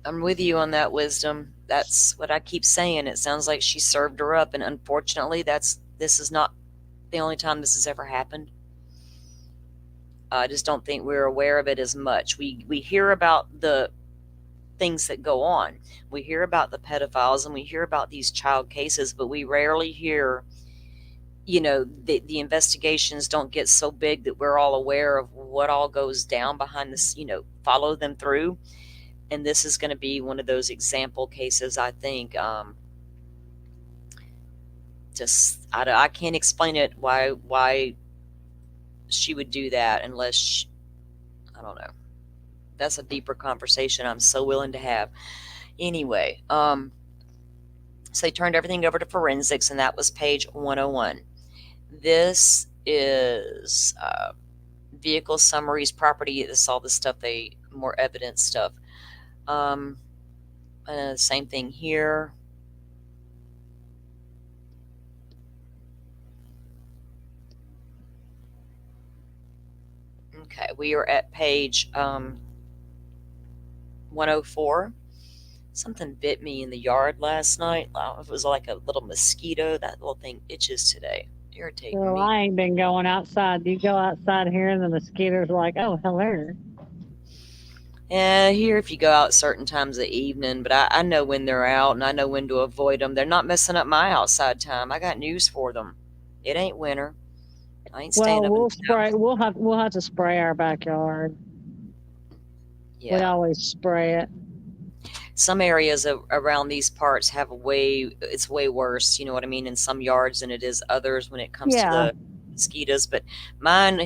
I'm with you on that, Wisdom. That's what I keep saying. It sounds like she served her up, and unfortunately, this is not the only time this has ever happened. I just don't think we're aware of it as much. We hear about the things that go on. We hear about the pedophiles and we hear about these child cases, but we rarely hear, the investigations don't get so big that we're all aware of what all goes down behind this, follow them through. And this is going to be one of those example cases, I think. I can't explain it why she would do that unless I don't know. That's a deeper conversation I'm so willing to have. Anyway, so they turned everything over to forensics, and that was page 101. This is vehicle summaries, property. This is all the stuff more evidence stuff. Same thing here. Okay, we are at page 104. Something bit me in the yard last night. It was like a little mosquito. That little thing itches today. Irritating Well, me. I ain't been going outside. You go outside here and the mosquitoes are like, oh, hello. Yeah, here if you go out certain times of the evening, but I know when they're out and I know when to avoid them. They're not messing up my outside time. I got news for them. It ain't winter. I ain't staying Well, up we'll in the spray. house. We'll have to spray our backyard. We Yeah. always spray it. Some areas around these parts have it's way worse, you know what I mean, in some yards than it is others when it comes to Yeah. the mosquitoes. But mine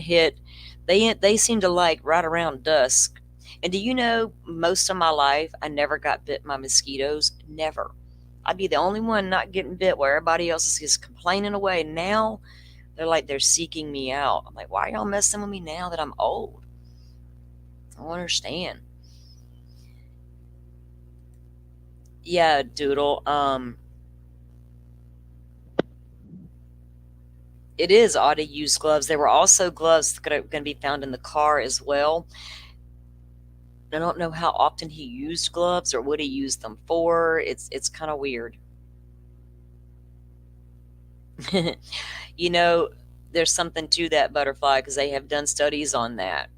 they seem to like right around dusk. And do you know, most of my life, I never got bit by mosquitoes. Never. I'd be the only one not getting bit where everybody else is just complaining away. Now, they're seeking me out. I'm like, why are y'all messing with me now that I'm old? I don't understand. Yeah, Doodle. It is odd to use gloves. There were also gloves going to be found in the car as well. I don't know how often he used gloves or what he used them for. It's kind of weird. There's something to that, Butterfly, because they have done studies on that.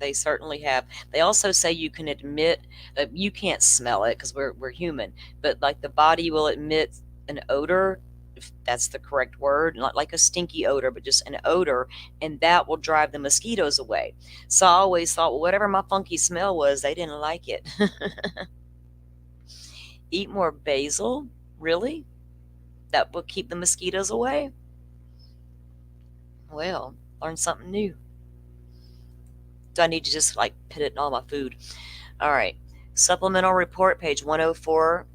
They certainly have. They also say you can admit that you can't smell it because we're human, but like the body will emit an odor, if that's the correct word, not like a stinky odor, but just an odor, and that will drive the mosquitoes away. So I always thought, well, whatever my funky smell was, they didn't like it. Eat more basil? Really? That will keep the mosquitoes away? Well, learn something new. Do I need to just like put it in all my food? All right. Supplemental report, page 104.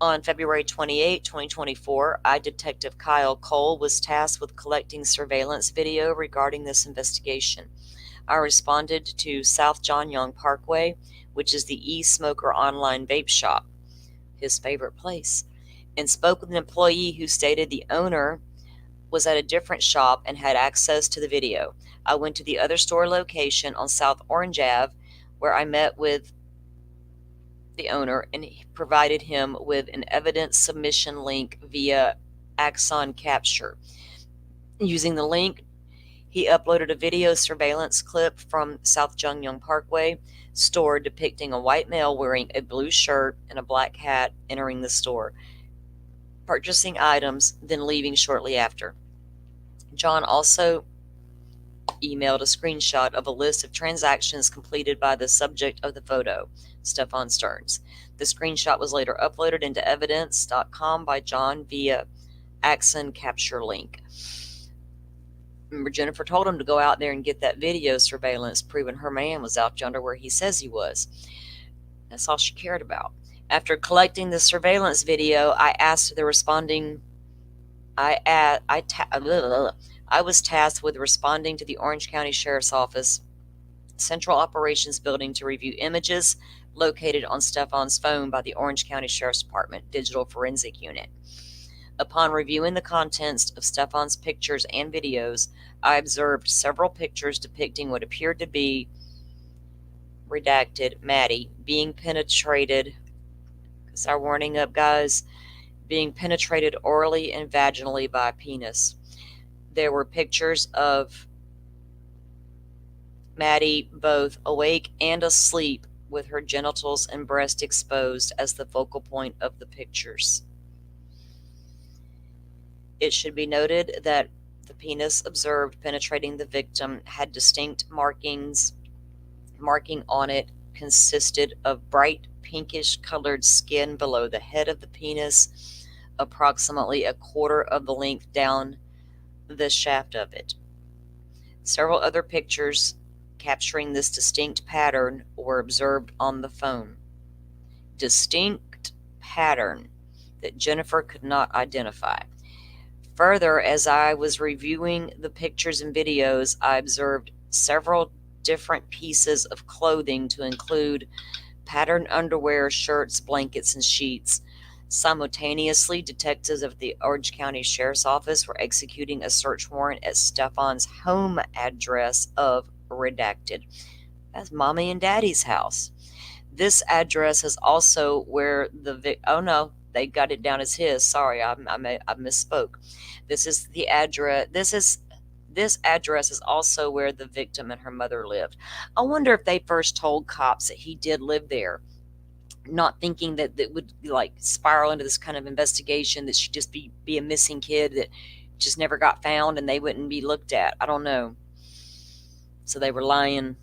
On February 28, 2024, I Detective Kyle Cole was tasked with collecting surveillance video regarding this investigation. I responded to South John Young Parkway, which is the e-smoker online vape shop, his favorite place, and spoke with an employee who stated the owner was at a different shop and had access to the video. I went to the other store location on South Orange Ave, where I met with the owner and provided him with an evidence submission link via Axon Capture. Using the link, he uploaded a video surveillance clip from South John Young Parkway store depicting a white male wearing a blue shirt and a black hat entering the store, purchasing items, then leaving shortly after. John also emailed a screenshot of a list of transactions completed by the subject of the photo, Stefan Stearns. The screenshot was later uploaded into evidence.com by John via Axon Capture link. Remember, Jennifer told him to go out there and get that video surveillance proving her man was out yonder where he says he was. That's all she cared about. After collecting the surveillance video, I was tasked with responding to the Orange County Sheriff's Office Central Operations Building to review images located on Stefan's phone by the Orange County Sheriff's Department Digital Forensic Unit. Upon reviewing the contents of Stefan's pictures and videos, I observed several pictures depicting what appeared to be redacted Maddie being penetrated. Is our warning up, guys? Being penetrated orally and vaginally by a penis. There were pictures of Maddie both awake and asleep with her genitals and breast exposed as the focal point of the pictures. It should be noted that the penis observed penetrating the victim had distinct markings. Marking on it consisted of bright pinkish colored skin below the head of the penis, approximately a quarter of the length down the shaft of it. Several other pictures capturing this distinct pattern were observed on the phone. Distinct pattern that Jennifer could not identify. Further, as I was reviewing the pictures and videos, I observed several different pieces of clothing to include patterned underwear, shirts, blankets, and sheets. Simultaneously, detectives of the Orange County Sheriff's Office were executing a search warrant at Stefan's home address of redacted. That's Mommy and Daddy's house. This address is also where oh no, they got it down as his. Sorry, I misspoke. This is the address. This address is also where the victim and her mother lived. I wonder if they first told cops that he did live there, not thinking that it would like spiral into this kind of investigation that should just be a missing kid that just never got found and they wouldn't be looked at. I don't know. So they were lying.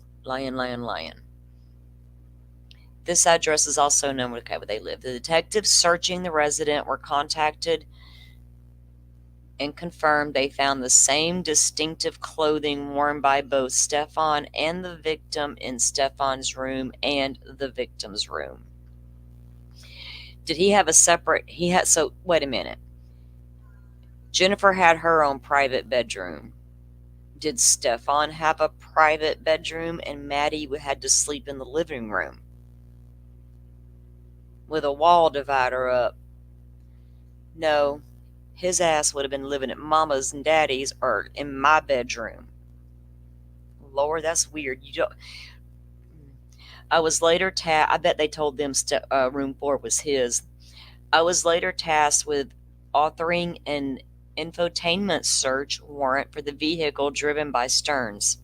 This address is also known where they live. The detectives searching the resident were contacted and confirmed they found the same distinctive clothing worn by both Stefan and the victim in Stefan's room and the victim's room. Did he have a separate, so wait a minute. Jennifer had her own private bedroom. Did Stefan have a private bedroom and Maddie had to sleep in the living room with a wall divider up? No, his ass would have been living at Mama's and Daddy's or in my bedroom. Lord, that's weird. You don't. I was later I bet they told them room 4 was his. I was later tasked with authoring an infotainment search warrant for the vehicle driven by Stearns.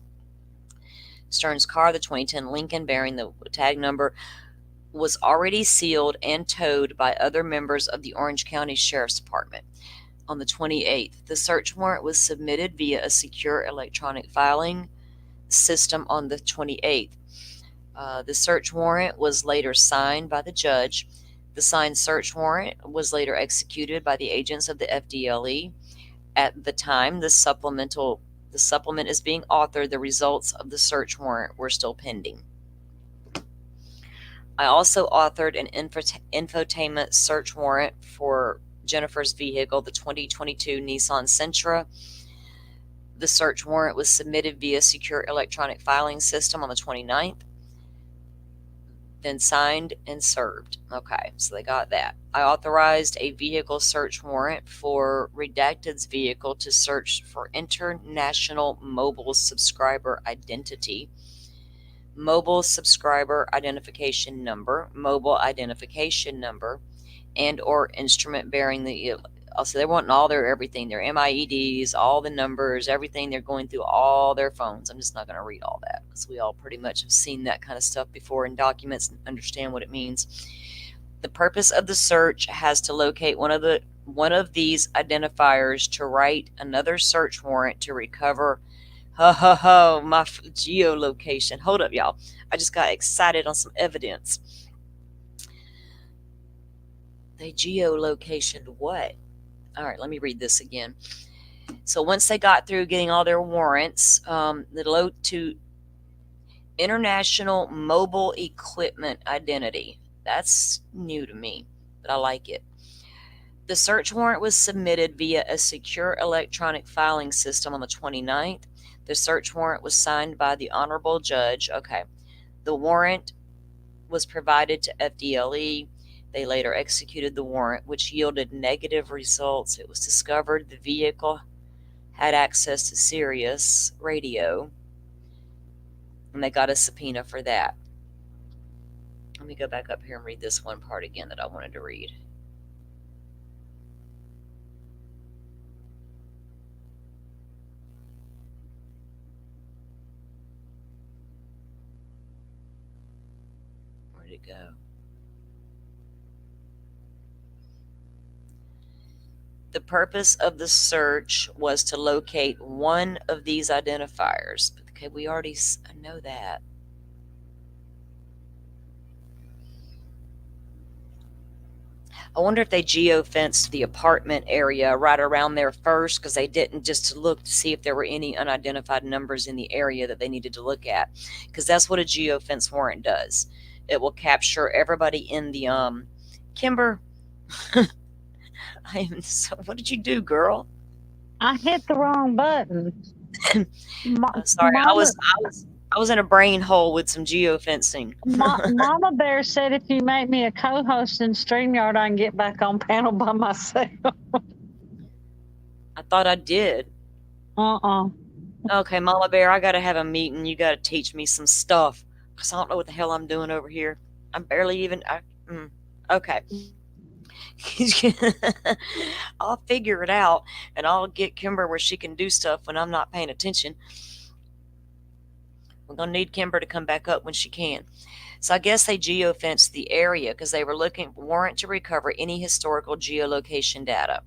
Stearns' car, the 2010 Lincoln bearing the tag number, was already sealed and towed by other members of the Orange County Sheriff's Department. On the 28th, the search warrant was submitted via a secure electronic filing system on the 28th. The search warrant was later signed by the judge. The signed search warrant was later executed by the agents of the FDLE. At the time the supplement is being authored, the results of the search warrant were still pending. I also authored an infotainment search warrant for Jennifer's vehicle, the 2022 Nissan Sentra. The search warrant was submitted via secure electronic filing system on the 29th, then signed and served. Okay, so they got that. I authorized a vehicle search warrant for Redacted's vehicle to search for international mobile subscriber identity, mobile subscriber identification number, and or instrument bearing the, so they're wanting all their everything, their MIEDs, all the numbers, everything. They're going through all their phones. I'm just not going to read all that because we all pretty much have seen that kind of stuff before in documents and understand what it means. The purpose of the search has to locate one of these identifiers to write another search warrant to recover my geolocation. Hold up, y'all. I just got excited on some evidence. They geolocated what? All right, let me read this again. So once they got through getting all their warrants, the load to international mobile equipment identity. That's new to me, but I like it. The search warrant was submitted via a secure electronic filing system on the 29th. The search warrant was signed by the Honorable Judge. Okay. The warrant was provided to FDLE. They later executed the warrant, which yielded negative results. It was discovered the vehicle had access to Sirius radio, and they got a subpoena for that. Let me go back up here and read this one part again that I wanted to read. it go? The purpose of the search was to locate one of these identifiers. Okay, we already I know that. I wonder if they geofenced the apartment area right around there first because they didn't just look to see if there were any unidentified numbers in the area that they needed to look at, because that's what a geofence warrant does. It will capture everybody in the Kimber. What did you do, girl? I hit the wrong button. Sorry, Mama, I was in a brain hole with some geofencing. Mama Bear said if you make me a co-host in StreamYard, I can get back on panel by myself. I thought I did. Uh-uh. Okay, Mama Bear, I gotta have a meeting. You gotta teach me some stuff because I don't know what the hell I'm doing over here. I'm barely even. Okay. I'll figure it out and I'll get Kimber where she can do stuff when I'm not paying attention. We're going to need Kimber to come back up when she can. So I guess they geofenced the area because they were looking warrant to recover any historical geolocation data.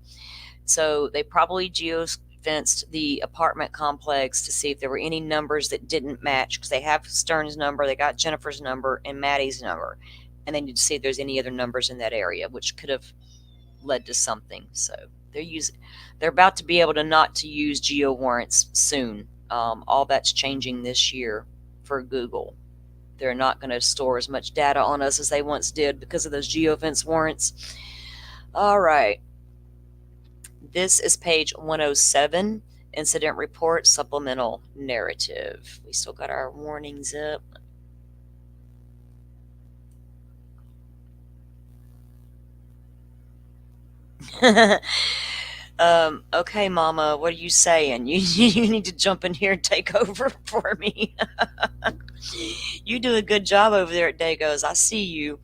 So they probably geofenced the apartment complex to see if there were any numbers that didn't match, because they have Stern's number, they got Jennifer's number and Maddie's number, and they need to see if there's any other numbers in that area, which could have led to something. So they're about to be able to not to use geo warrants soon. All that's changing this year for Google. They're not going to store as much data on us as they once did because of those geofence warrants. All right. This is page 107, Incident Report Supplemental Narrative. We still got our warnings up. Okay, Mama, what are you saying? You need to jump in here and take over for me. You do a good job over there at Dagos. I see you.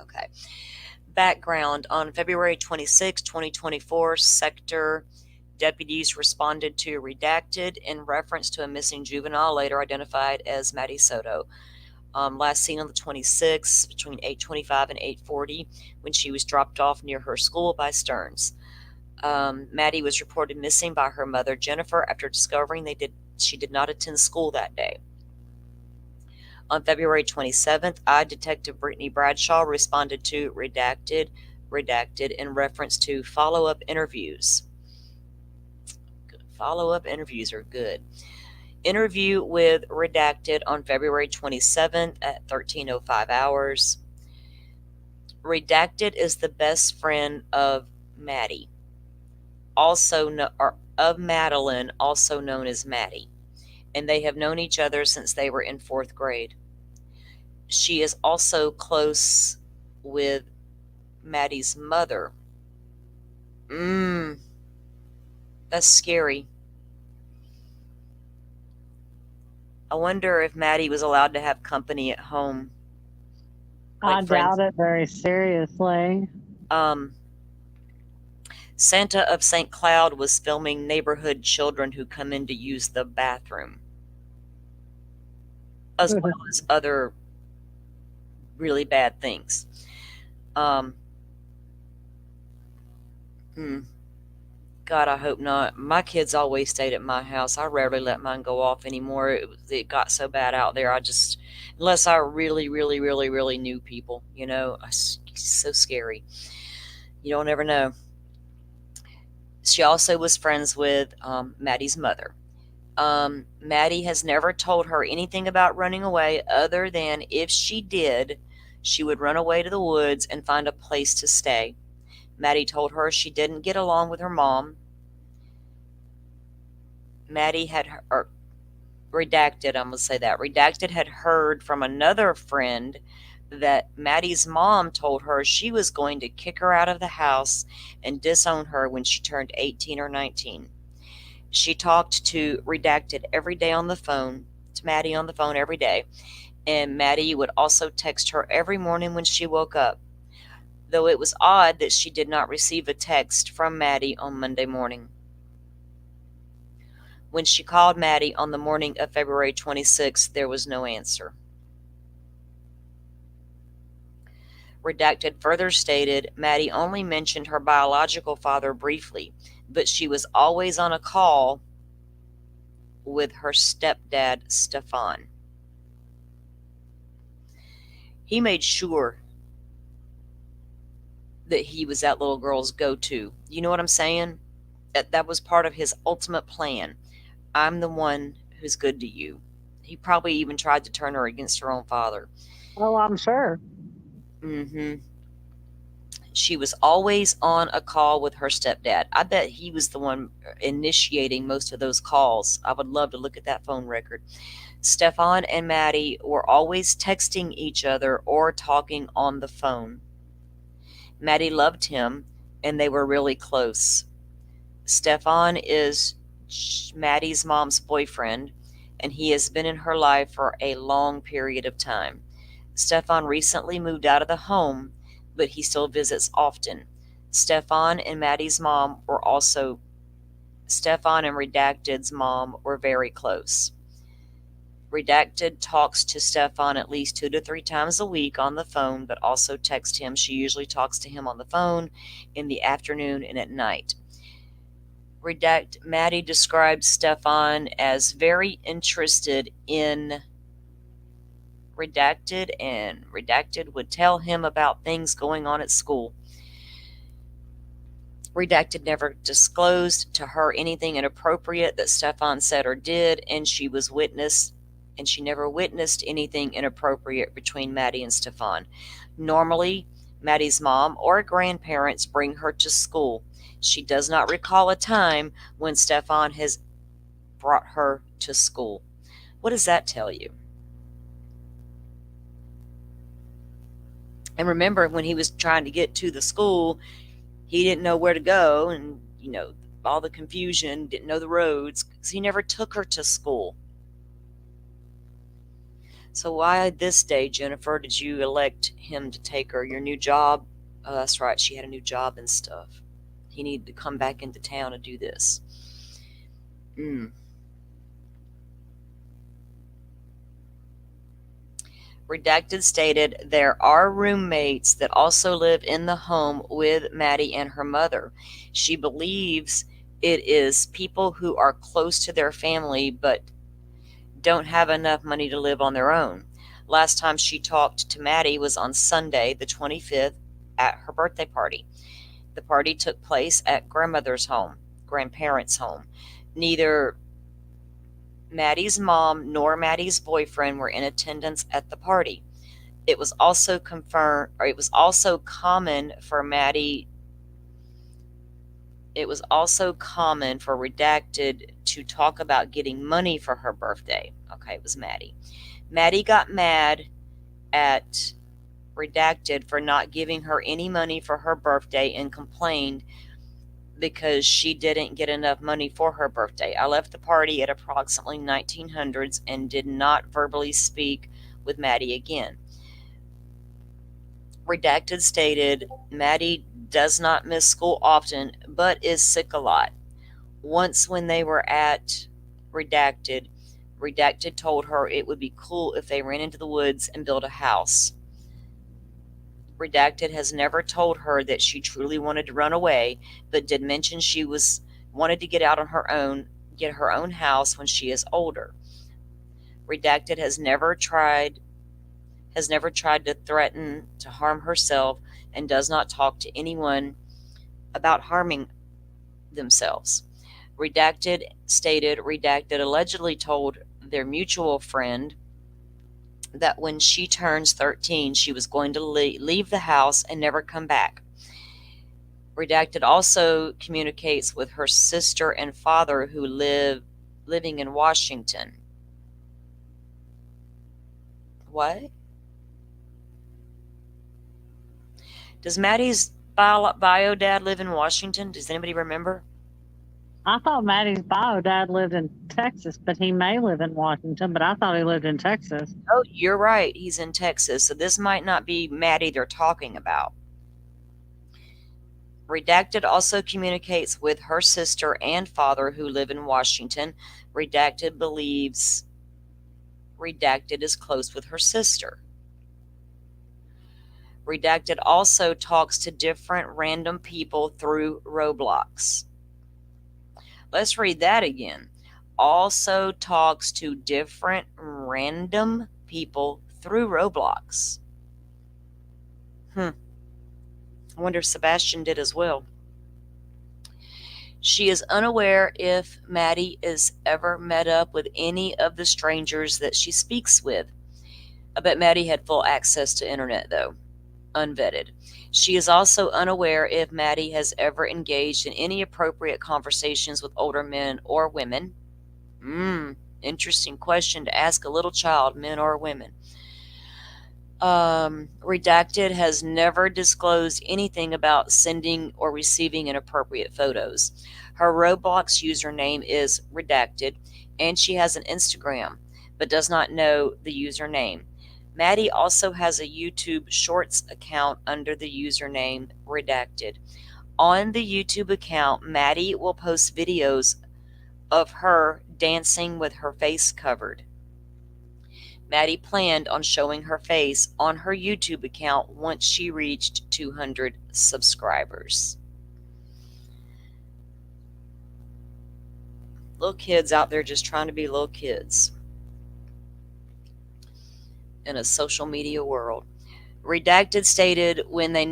Okay. Background: on February 26, 2024, sector deputies responded to redacted in reference to a missing juvenile later identified as Maddie Soto. Last seen on the 26th between 8:25 and 8:40 when she was dropped off near her school by Stearns. Maddie was reported missing by her mother, Jennifer, after discovering she did not attend school that day. On February 27th, Detective Brittany Bradshaw responded to redacted in reference to follow-up interviews. Follow-up interviews are good. Interview with redacted on February 27th at 13:05 hours. Redacted is the best friend of Maddie, of Madeline, also known as Maddie, and they have known each other since they were in 4th grade. She is also close with Maddie's mother. That's scary. I wonder if Maddie was allowed to have company at home. I doubt it very seriously. Santa of St. Cloud was filming neighborhood children who come in to use the bathroom, as well as other really bad things. God, I hope not. My kids always stayed at my house. I rarely let mine go off anymore. It got so bad out there. Unless I really, really, really, really knew people, it's so scary. You don't ever know. She also was friends with Maddie's mother. Maddie has never told her anything about running away, other than if she did, she would run away to the woods and find a place to stay. Maddie told her she didn't get along with her mom. Maddie had redacted, I'm going to say that. Redacted had heard from another friend that Maddie's mom told her she was going to kick her out of the house and disown her when she turned 18 or 19. She talked to redacted every day on the phone, to Maddie on the phone every day, and Maddie would also text her every morning when she woke up, though it was odd that she did not receive a text from Maddie on Monday morning. When she called Maddie on the morning of February 26th, there was no answer. Redacted further stated Maddie only mentioned her biological father briefly, but she was always on a call with her stepdad, Stefan. He made sure that he was that little girl's go-to. You know what I'm saying? That was part of his ultimate plan. I'm the one who's good to you. He probably even tried to turn her against her own father. Oh, I'm sure. Hmm. She was always on a call with her stepdad. I bet he was the one initiating most of those calls. I would love to look at that phone record. Stefan and Maddie were always texting each other or talking on the phone. Maddie loved him, and they were really close. Stefan is Maddie's mom's boyfriend, and he has been in her life for a long period of time. Stefan recently moved out of the home, but he still visits often. Stefan and Maddie's mom were also Stefan and Redacted's mom were very close. Redacted talks to Stefan at least 2 to 3 times a week on the phone, but also texts him. She usually talks to him on the phone in the afternoon and at night. Maddie described Stefan as very interested in Redacted, and Redacted would tell him about things going on at school. Redacted never disclosed to her anything inappropriate that Stefan said or did, and she never witnessed anything inappropriate between Maddie and Stefan. Normally, Maddie's mom or grandparents bring her to school. She does not recall a time when Stefan has brought her to school. What does that tell you? And remember, when he was trying to get to the school, he didn't know where to go, and all the confusion, didn't know the roads, because he never took her to school. So why this day, Jennifer, did you elect him to take her? Your new job? Oh, that's right, she had a new job and stuff. He needed to come back into town to do this. Redacted stated there are roommates that also live in the home with Maddie and her mother. She believes it is people who are close to their family but don't have enough money to live on their own. Last time she talked to Maddie was on Sunday, the 25th, at her birthday party. The party took place at grandparents' home. Neither Maddie's mom nor Maddie's boyfriend were in attendance at the party. It was also common for Redacted to talk about getting money for her birthday. Okay, it was Maddie. Maddie got mad at Redacted for not giving her any money for her birthday and complained because she didn't get enough money for her birthday. I left the party at approximately 1900s and did not verbally speak with Maddie again. Redacted stated Maddie does not miss school often, but is sick a lot. Once when they were at Redacted told her it would be cool if they ran into the woods and built a house. Redacted has never told her that she truly wanted to run away, but did mention she wanted to get out on her own, get her own house when she is older. Redacted has never tried to threaten to harm herself and does not talk to anyone about harming themselves. Redacted stated Redacted allegedly told their mutual friend that when she turns 13, she was going to leave the house and never come back. Redacted also communicates with her sister and father who living in Washington. What? Does Maddie's bio dad live in Washington? Does anybody remember? I thought Maddie's bio dad lived in Texas, but he may live in Washington, but I thought he lived in Texas. Oh, you're right. He's in Texas. So this might not be Maddie they're talking about. Redacted also communicates with her sister and father who live in Washington. Redacted believes Redacted is close with her sister. Redacted also talks to different random people through Roblox. Let's read that again. Also talks to different random people through Roblox. I wonder if Sebastian did as well. She is unaware if Maddie is ever met up with any of the strangers that she speaks with. I bet Maddie had full access to internet, though. Unvetted. She is also unaware if Maddie has ever engaged in any appropriate conversations with older men or women. Interesting question to ask a little child, men or women. Redacted has never disclosed anything about sending or receiving inappropriate photos. Her Roblox username is Redacted, and she has an Instagram, but does not know the username. Maddie also has a YouTube Shorts account under the username Redacted. On the YouTube account, Maddie will post videos of her dancing with her face covered. Maddie planned on showing her face on her YouTube account once she reached 200 subscribers. Little kids out there just trying to be little kids in a social media world. Redacted stated when they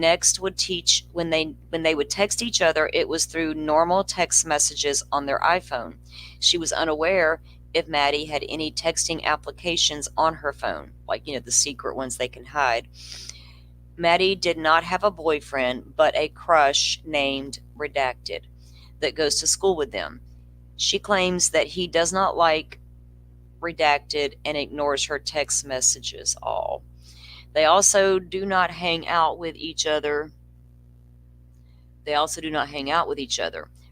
would text each other, it was through normal text messages on their iPhone. She was unaware if Maddie had any texting applications on her phone, like the secret ones they can hide. Maddie did not have a boyfriend, but a crush named Redacted that goes to school with them. She claims that he does not like Redacted and ignores her text messages all. They also do not hang out with each other.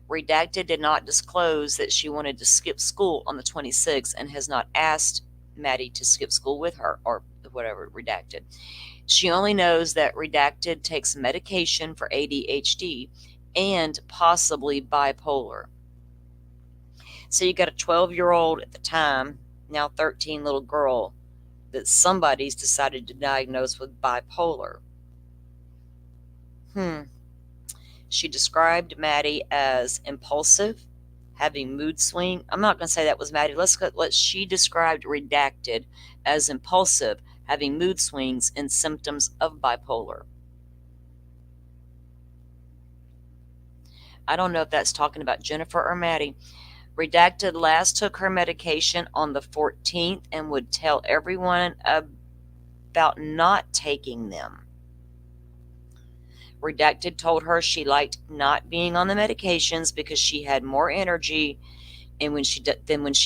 Redacted did not disclose that she wanted to skip school on the 26th and has not asked Maddie to skip school with her or whatever, Redacted. She only knows that Redacted takes medication for ADHD and possibly bipolar. So you got a 12-year-old at the time, now 13 little girl that somebody's decided to diagnose with bipolar. She described Maddie as impulsive, having mood swing. I'm not going to say that was Maddie. She described Redacted as impulsive, having mood swings and symptoms of bipolar. I don't know if that's talking about Jennifer or Maddie. Redacted last took her medication on the 14th and would tell everyone about not taking them. Redacted told her she liked not being on the medications because she had more energy than when she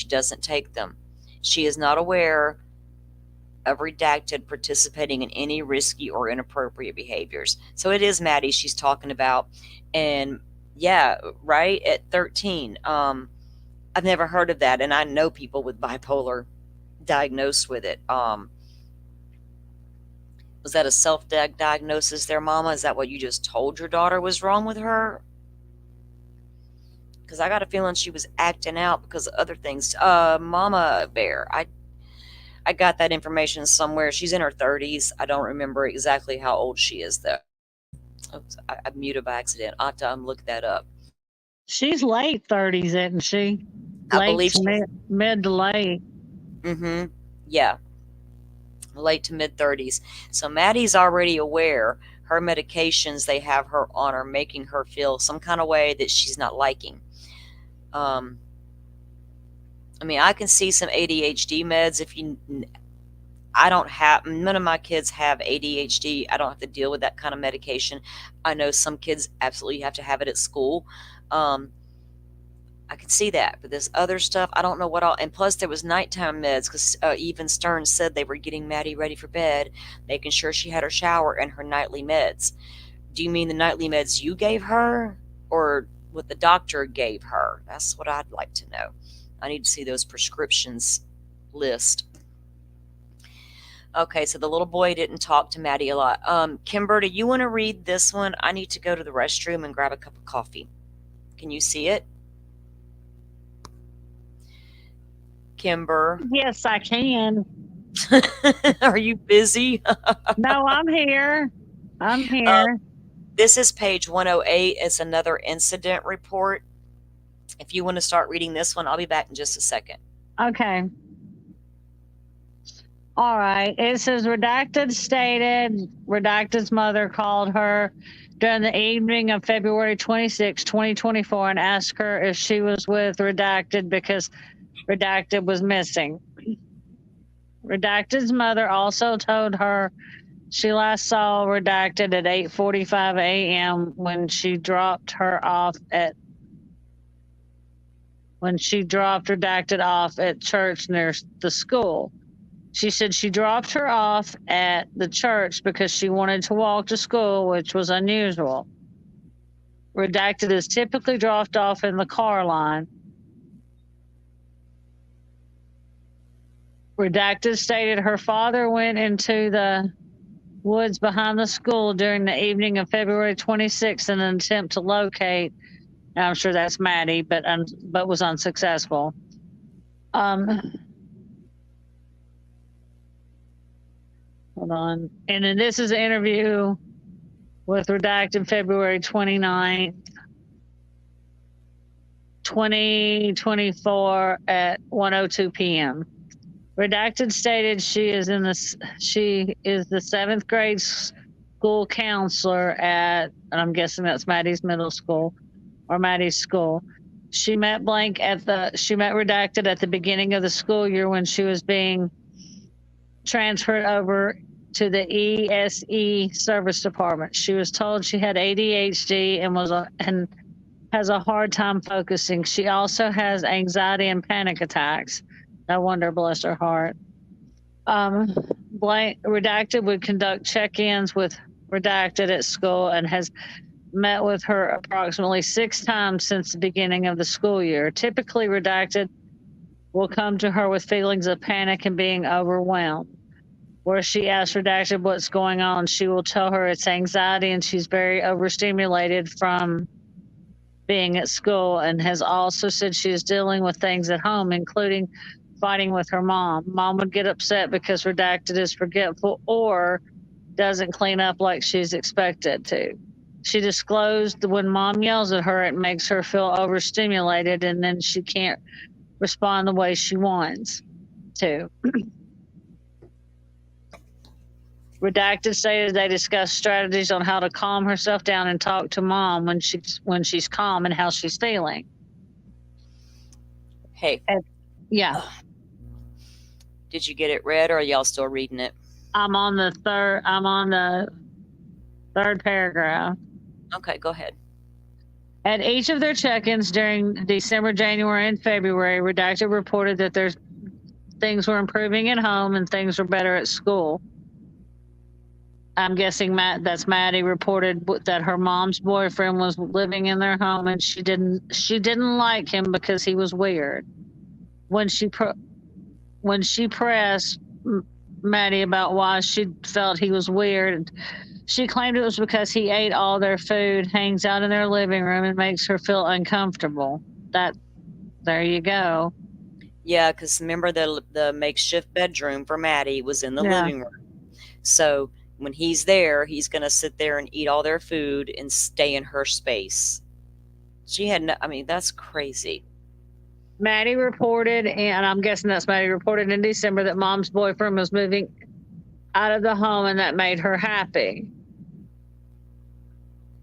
doesn't take them. She is not aware of Redacted participating in any risky or inappropriate behaviors. So it is Maddie she's talking about. And yeah, right at 13. I've never heard of that, and I know people with bipolar diagnosed with it. Was that a self-diagnosis there, Mama? Is that what you just told your daughter was wrong with her? Because I got a feeling she was acting out because of other things. Mama Bear, I got that information somewhere. She's in her 30s. I don't remember exactly how old she is, though. Oops, I muted by accident. I'll have to look that up. She's late 30s, isn't she? I believe mid to late. Yeah. Late to mid 30s. So Maddie's already aware her medications they have her on are making her feel some kind of way that she's not liking. I can see some ADHD meds none of my kids have ADHD. I don't have to deal with that kind of medication. I know some kids absolutely have to have it at school. I can see that, but this other stuff, I don't know what all. And plus, there was nighttime meds because even Stern said they were getting Maddie ready for bed, making sure she had her shower and her nightly meds. Do you mean the nightly meds you gave her, or what the doctor gave her? That's what I'd like to know. I need to see those prescriptions list. Okay, so the little boy didn't talk to Maddie a lot. Kimber, do you want to read this one? I need to go to the restroom and grab a cup of coffee. Can you see it? Kimber. Yes, I can. Are you busy? No, I'm here. I'm Um, here. this is page 108. It's another incident report. If you want to start reading this one, I'll be back in just a second. Okay. All right. It says redacted stated redacted's mother called her during the evening of February 26, 2024, and asked her if she was with redacted because redacted was missing. Redacted's mother also told her she last saw redacted at 8:45 a.m. when she dropped redacted off at church near the school. She said she dropped her off at the church because she wanted to walk to school, which was unusual. Redacted is typically dropped off in the car line. Redacted stated her father went into the woods behind the school during the evening of February 26th in an attempt to locate. I'm sure that's Maddie, but was unsuccessful. Hold on. And then this is an interview with redacted February 29th, 2024 at 1:02 p.m. Redacted stated she is the 7th grade school counselor at, and I'm guessing that's Maddie's middle school or Maddie's school. She met redacted at the beginning of the school year when she was being transferred over to the ESE service department. She was told she had ADHD and has a hard time focusing. She also has anxiety and panic attacks. No wonder, bless her heart. Redacted would conduct check-ins with redacted at school and has met with her approximately 6 times since the beginning of the school year. Typically, redacted will come to her with feelings of panic and being overwhelmed. Where she asks redacted what's going on, she will tell her it's anxiety and she's very overstimulated from being at school, and has also said she is dealing with things at home, including fighting with her mom. Mom would get upset because redacted is forgetful or doesn't clean up like she's expected to. She disclosed when mom yells at her, it makes her feel overstimulated and then she can't respond the way she wants to. Redacted stated they discussed strategies on how to calm herself down and talk to mom when she's calm and how she's feeling. Hey. Yeah. Did you get it read, or are y'all still reading it? I'm on the third paragraph. Okay, go ahead. At each of their check-ins during December, January, and February, redacted reported that things were improving at home and things were better at school. I'm guessing that's Maddie reported that her mom's boyfriend was living in their home and she didn't like him because he was weird. When she pressed Maddie about why she felt he was weird, she claimed it was because he ate all their food, hangs out in their living room, and makes her feel uncomfortable. There you go. Yeah, because remember the makeshift bedroom for Maddie was in the living room. So when he's there, he's going to sit there and eat all their food and stay in her space. That's crazy. Maddie reported, and I'm guessing that's Maddie reported in December, that mom's boyfriend was moving out of the home and that made her happy.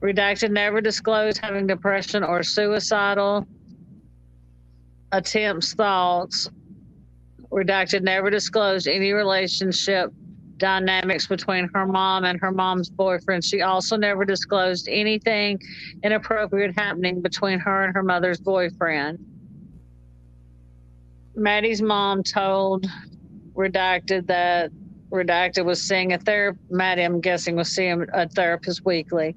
Redacted never disclosed having depression or suicidal attempts, thoughts. Redacted never disclosed any relationship dynamics between her mom and her mom's boyfriend. She also never disclosed anything inappropriate happening between her and her mother's boyfriend. Maddie's mom told Redacted that Redacted was seeing a therapist. Maddie, I'm guessing, was seeing a therapist weekly.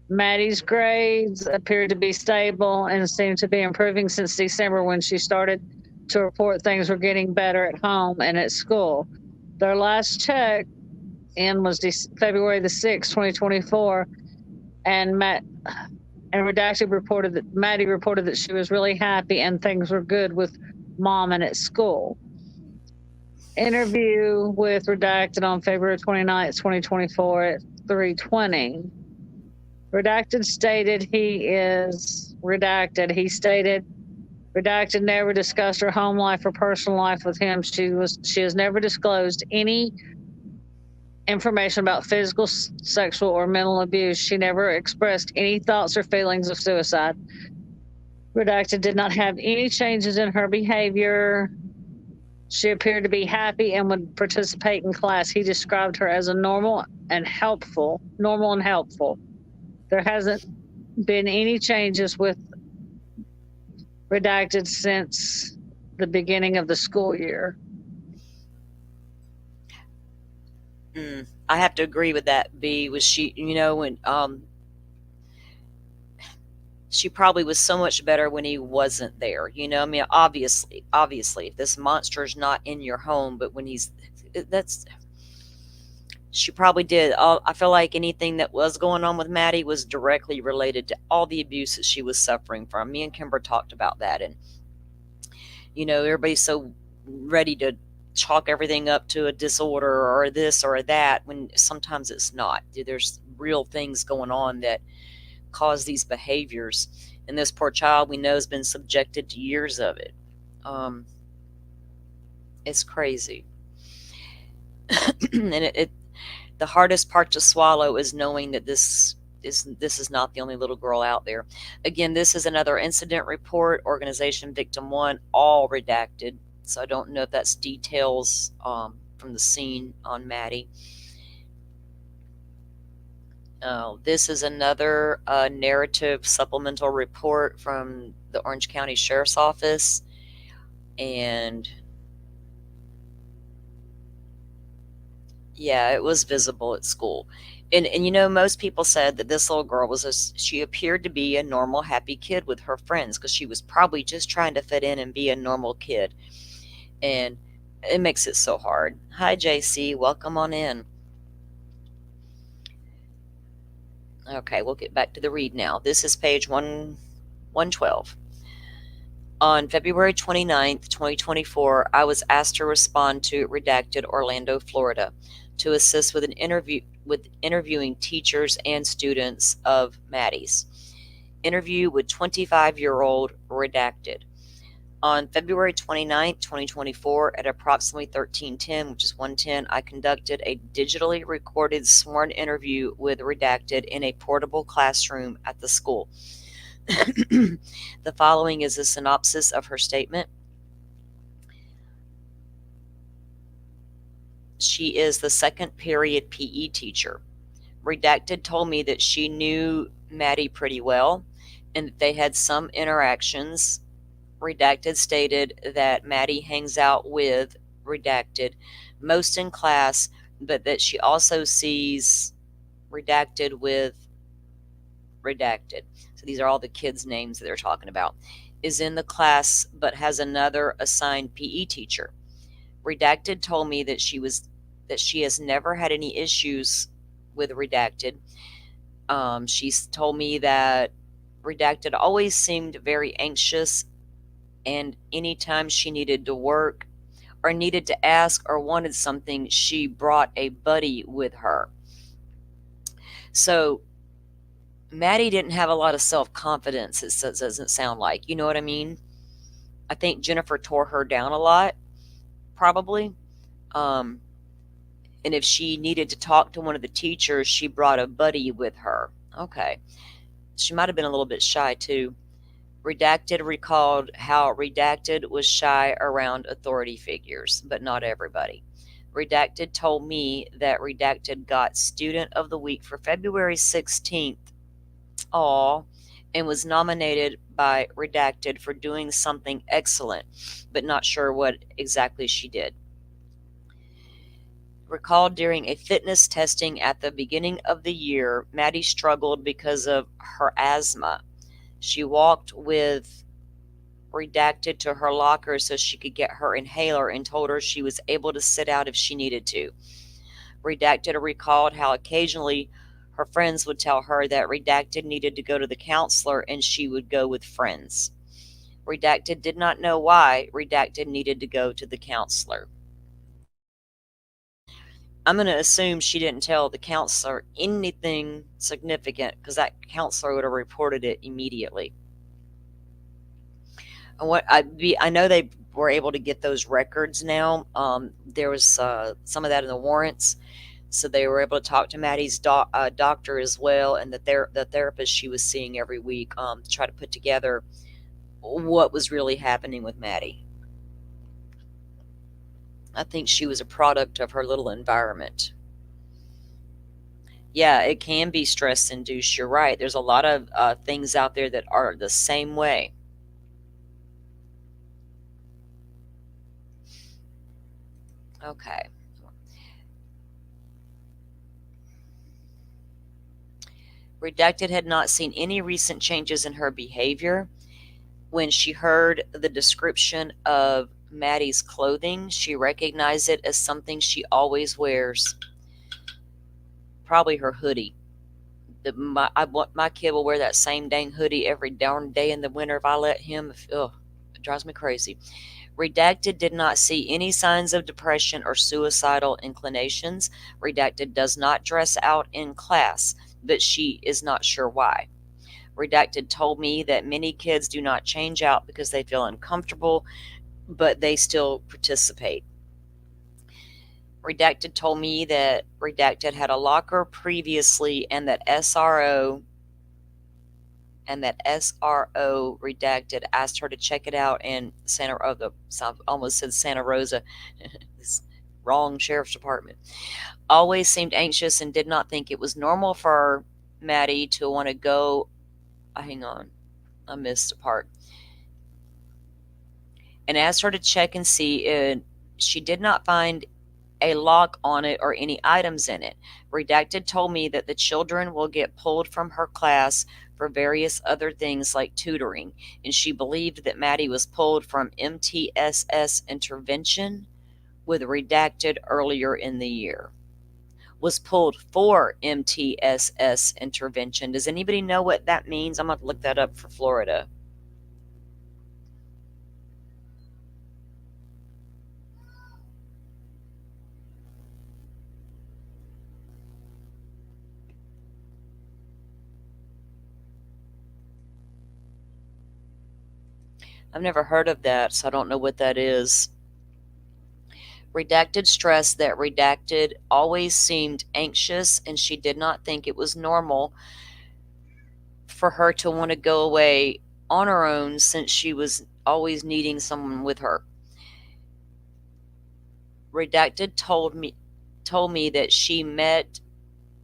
Maddie's grades appeared to be stable and seemed to be improving since December, when she started to report things were getting better at home and at school. Their last check in was February the 6th, 2024, and Redacted reported that Maddie reported that she was really happy and things were good with mom and at school. Interview with Redacted on February 29th, 2024 at 3:20. Redacted stated he stated Redacted never discussed her home life or personal life with him. She has never disclosed any information about physical, sexual, or mental abuse. She never expressed any thoughts or feelings of suicide. Redacted did not have any changes in her behavior. She appeared to be happy and would participate in class. He described her as a normal and helpful. There hasn't been any changes with Redacted since the beginning of the school year. I have to agree with that. B was she, when she probably was so much better when he wasn't there. I mean, obviously, if this monster is not in your home, but when she probably did. I feel like anything that was going on with Maddie was directly related to all the abuse that she was suffering from. Me and Kimber talked about that, and everybody's so ready to chalk everything up to a disorder or this or that when sometimes it's not. There's real things going on that cause these behaviors, and this poor child we know has been subjected to years of it. It's crazy. And the hardest part to swallow is knowing that this is not the only little girl out there. Again, this is another incident report, organization victim 1, all redacted, so I don't know if that's details from the scene on Maddie. This is another narrative supplemental report from the Orange County Sheriff's Office, and yeah, it was visible at school. And most people said that this little girl she appeared to be a normal, happy kid with her friends because she was probably just trying to fit in and be a normal kid. And it makes it so hard. Hi, JC. Welcome on in. Okay, we'll get back to the read now. This is page 112. On February 29th, 2024, I was asked to respond to Redacted Orlando, Florida, to assist with interviewing teachers and students of Maddie's. Interview with 25-year-old Redacted. On February 29th, 2024, at approximately 13:10, which is 1:10, I conducted a digitally recorded sworn interview with Redacted in a portable classroom at the school. The following is a synopsis of her statement. She is the second period PE teacher. Redacted told me that she knew Maddie pretty well and that they had some interactions. Redacted stated that Maddie hangs out with Redacted most in class, but that she also sees Redacted with Redacted. So these are all the kids' names that they're talking about. Is in the class, but has another assigned PE teacher. Redacted told me that she has never had any issues with Redacted. She's told me that Redacted always seemed very anxious, and anytime she needed to work or needed to ask or wanted something, she brought a buddy with her. So Maddie didn't have a lot of self-confidence, it doesn't sound like. You know what I mean? I think Jennifer tore her down a lot, probably. And if she needed to talk to one of the teachers, she brought a buddy with her. Okay. She might have been a little bit shy, too. Redacted recalled how Redacted was shy around authority figures, but not everybody. Redacted told me that Redacted got Student of the Week for February 16th. And was nominated by Redacted for doing something excellent, but not sure what exactly she did. Recalled during a fitness testing at the beginning of the year, Maddie struggled because of her asthma. She walked with Redacted to her locker so she could get her inhaler and told her she was able to sit out if she needed to. Redacted recalled how occasionally her friends would tell her that Redacted needed to go to the counselor and she would go with friends. Redacted did not know why Redacted needed to go to the counselor. I'm going to assume she didn't tell the counselor anything significant because that counselor would have reported it immediately. I know they were able to get those records now. There was some of that in the warrants, so they were able to talk to Maddie's doctor as well, and the therapist she was seeing every week to try to put together what was really happening with Maddie. I think she was a product of her little environment. Yeah, it can be stress induced. You're right. There's a lot of things out there that are the same way. Okay. Redacted had not seen any recent changes in her behavior. When she heard the description of Maddie's clothing, she recognized it as something she always wears. Probably her hoodie. My kid will wear that same dang hoodie every darn day in the winter if I let him. It drives me crazy. Redacted did not see any signs of depression or suicidal inclinations. Redacted does not dress out in class, but she is not sure why. Redacted told me that many kids do not change out because they feel uncomfortable, but they still participate. Redacted told me that Redacted had a locker previously and that SRO Redacted asked her to check it out in I almost said Santa Rosa, wrong sheriff's department. Always seemed anxious and did not think it was normal for Maddie to want to go. Hang on, I missed a part. And asked her to check and see, and she did not find a lock on it or any items in it. Redacted told me that the children will get pulled from her class for various other things like tutoring, and she believed that Maddie was pulled from MTSS intervention with Redacted earlier in the year. Was pulled for MTSS intervention. Does anybody know what that means? I'm going to look that up for Florida. I've never heard of that, so I don't know what that is. Redacted stressed that Redacted always seemed anxious and she did not think it was normal for her to want to go away on her own since she was always needing someone with her. Redacted told me that she met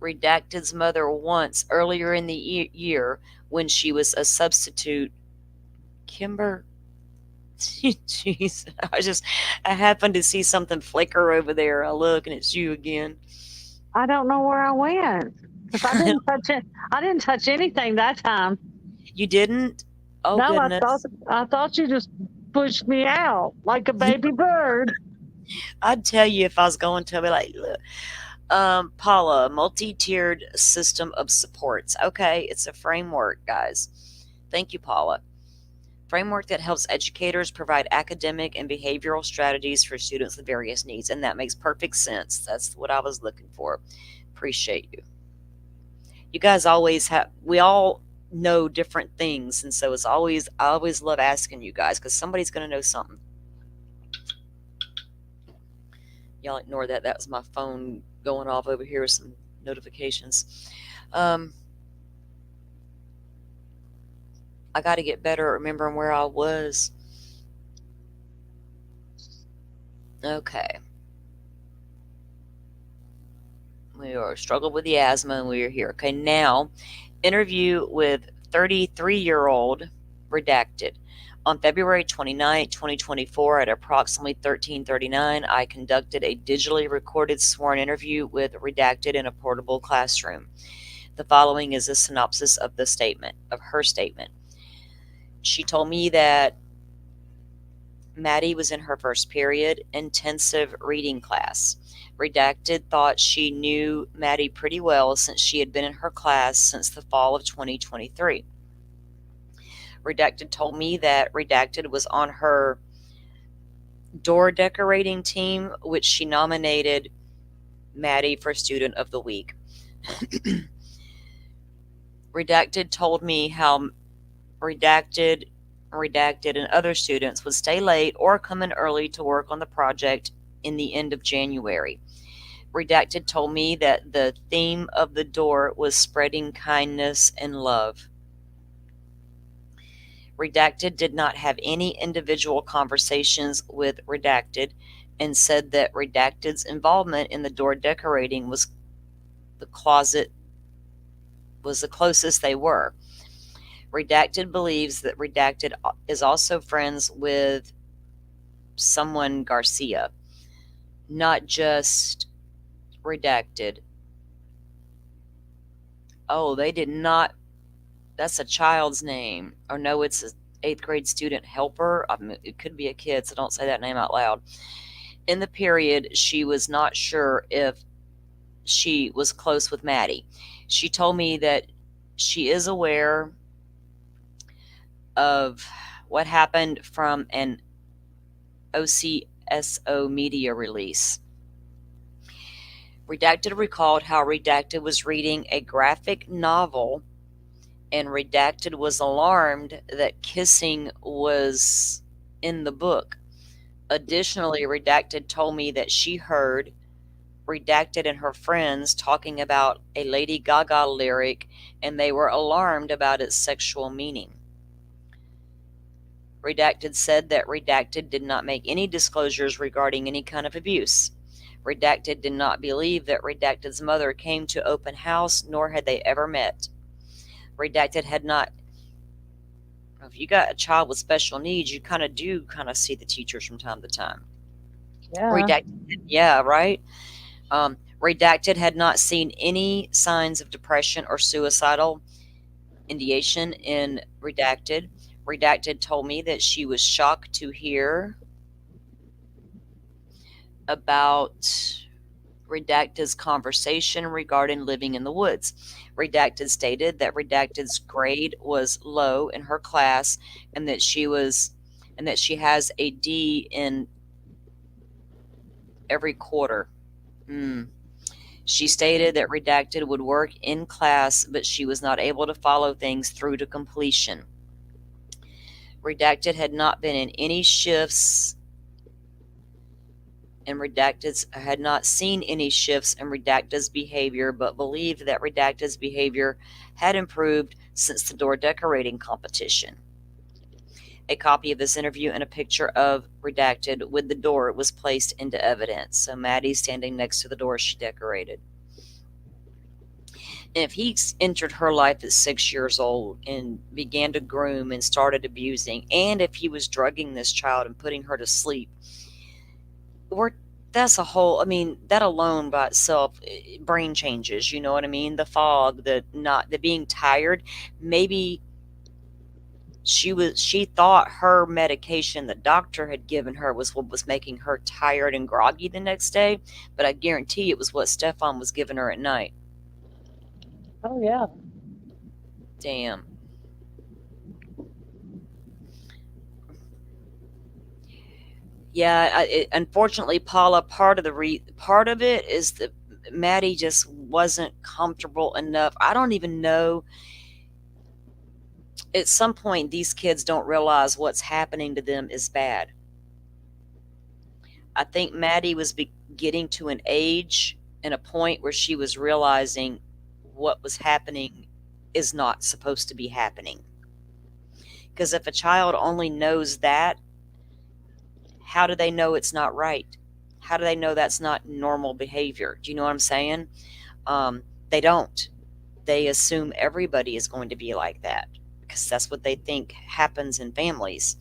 Redacted's mother once earlier in the year when she was a substitute. Kimber, jeez, I happened to see something flicker over there. I look and it's you again. I don't know where I went because I didn't touch it. I didn't touch anything that time. You didn't? Oh, No, goodness. I thought you just pushed me out like a baby bird. I'd tell you if I was going to be like, look. Paula, multi-tiered system of supports. Okay, it's a framework, guys. Thank you, Paula. Framework that helps educators provide academic and behavioral strategies for students with various needs. And that makes perfect sense. That's what I was looking for. Appreciate you. You guys we all know different things. And so I always love asking you guys because somebody's going to know something. Y'all ignore that. That was my phone going off over here with some notifications. I got to get better at remembering where I was. Okay. We are struggled with the asthma and we are here. Okay, now interview with 33-year-old Redacted. On February 29, 2024, at approximately 13:39, I conducted a digitally recorded sworn interview with Redacted in a portable classroom. The following is a synopsis of her statement. She told me that Maddie was in her first period intensive reading class. Redacted thought she knew Maddie pretty well since she had been in her class since the fall of 2023. Redacted told me that Redacted was on her door decorating team, which she nominated Maddie for Student of the Week. Redacted told me how Redacted, and other students would stay late or come in early to work on the project in the end of January. Redacted told me that the theme of the door was spreading kindness and love. Redacted did not have any individual conversations with Redacted and said that Redacted's involvement in the door decorating was the closest they were. Redacted believes that Redacted is also friends with someone Garcia, not just Redacted. Oh, they did not. That's a child's name. Or no, it's an 8th grade student helper. I mean, it could be a kid, so don't say that name out loud. In the period, she was not sure if she was close with Maddie. She told me that she is aware of what happened from an OCSO media release. Redacted recalled how Redacted was reading a graphic novel and Redacted was alarmed that kissing was in the book. Additionally, Redacted told me that she heard Redacted and her friends talking about a Lady Gaga lyric and they were alarmed about its sexual meaning. Redacted said that Redacted did not make any disclosures regarding any kind of abuse. Redacted did not believe that Redacted's mother came to open house, nor had they ever met. Redacted had not. If you got a child with special needs, you kind of see the teachers from time to time. Yeah. Redacted, yeah, right. Redacted had not seen any signs of depression or suicidal ideation in Redacted. Redacted told me that she was shocked to hear about Redacted's conversation regarding living in the woods. Redacted stated that Redacted's grade was low in her class and that she has a D in every quarter. She stated that Redacted would work in class, but she was not able to follow things through to completion. Redacted had not been in any shifts and Redacted's had not seen any shifts in Redacted's behavior, but believed that Redacted's behavior had improved since the door decorating competition. A copy of this interview and a picture of Redacted with the door was placed into evidence. So Maddie standing next to the door she decorated. And if he entered her life at 6 years old and began to groom and started abusing, and if he was drugging this child and putting her to sleep, that's a whole, I mean, that alone by itself, brain changes, you know what I mean? The fog, the being tired, maybe she thought her medication the doctor had given her was what was making her tired and groggy the next day, but I guarantee it was what Stefan was giving her at night. Oh, yeah. Damn. Yeah, unfortunately, Paula, part of it is that Maddie just wasn't comfortable enough. I don't even know. At some point, these kids don't realize what's happening to them is bad. I think Maddie was getting to an age and a point where she was realizing what was happening is not supposed to be happening. Because if a child only knows that, how do they know it's not right? How do they know that's not normal behavior? Do you know what I'm saying? They don't. They assume everybody is going to be like that because that's what they think happens in families.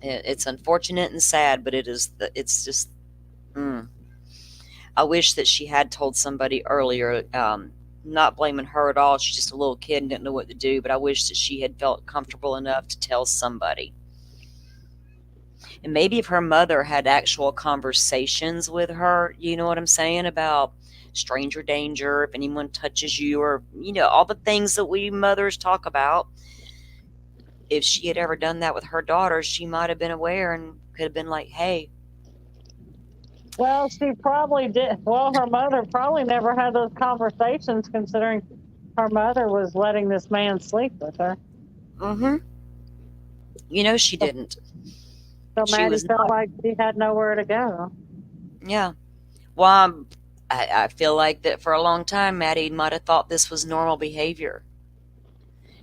It's unfortunate and sad, but it's just. I wish that she had told somebody earlier. Not blaming her at all. She's just a little kid and didn't know what to do. But I wish that she had felt comfortable enough to tell somebody. And maybe if her mother had actual conversations with her, you know what I'm saying, about stranger danger, if anyone touches you, or, all the things that we mothers talk about. If she had ever done that with her daughter, she might have been aware and could have been like, hey. Well, she probably did. Well, her mother probably never had those conversations, considering her mother was letting this man sleep with her. Mm-hmm. She didn't. So She Maddie was felt not. like she had nowhere to go. Yeah. Well, I feel like that for a long time, Maddie might have thought this was normal behavior.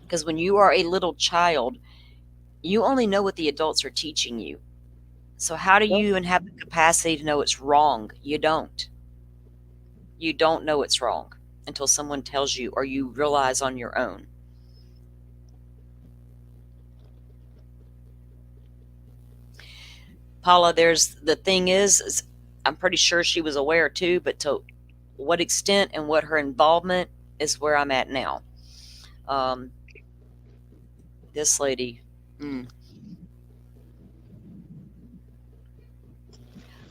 Because when you are a little child, you only know what the adults are teaching you. So how do you even have the capacity to know it's wrong? You don't. You don't know it's wrong until someone tells you or you realize on your own. Paula, there's the thing is I'm pretty sure she was aware too, but to what extent and what her involvement is where I'm at now. Um, this lady.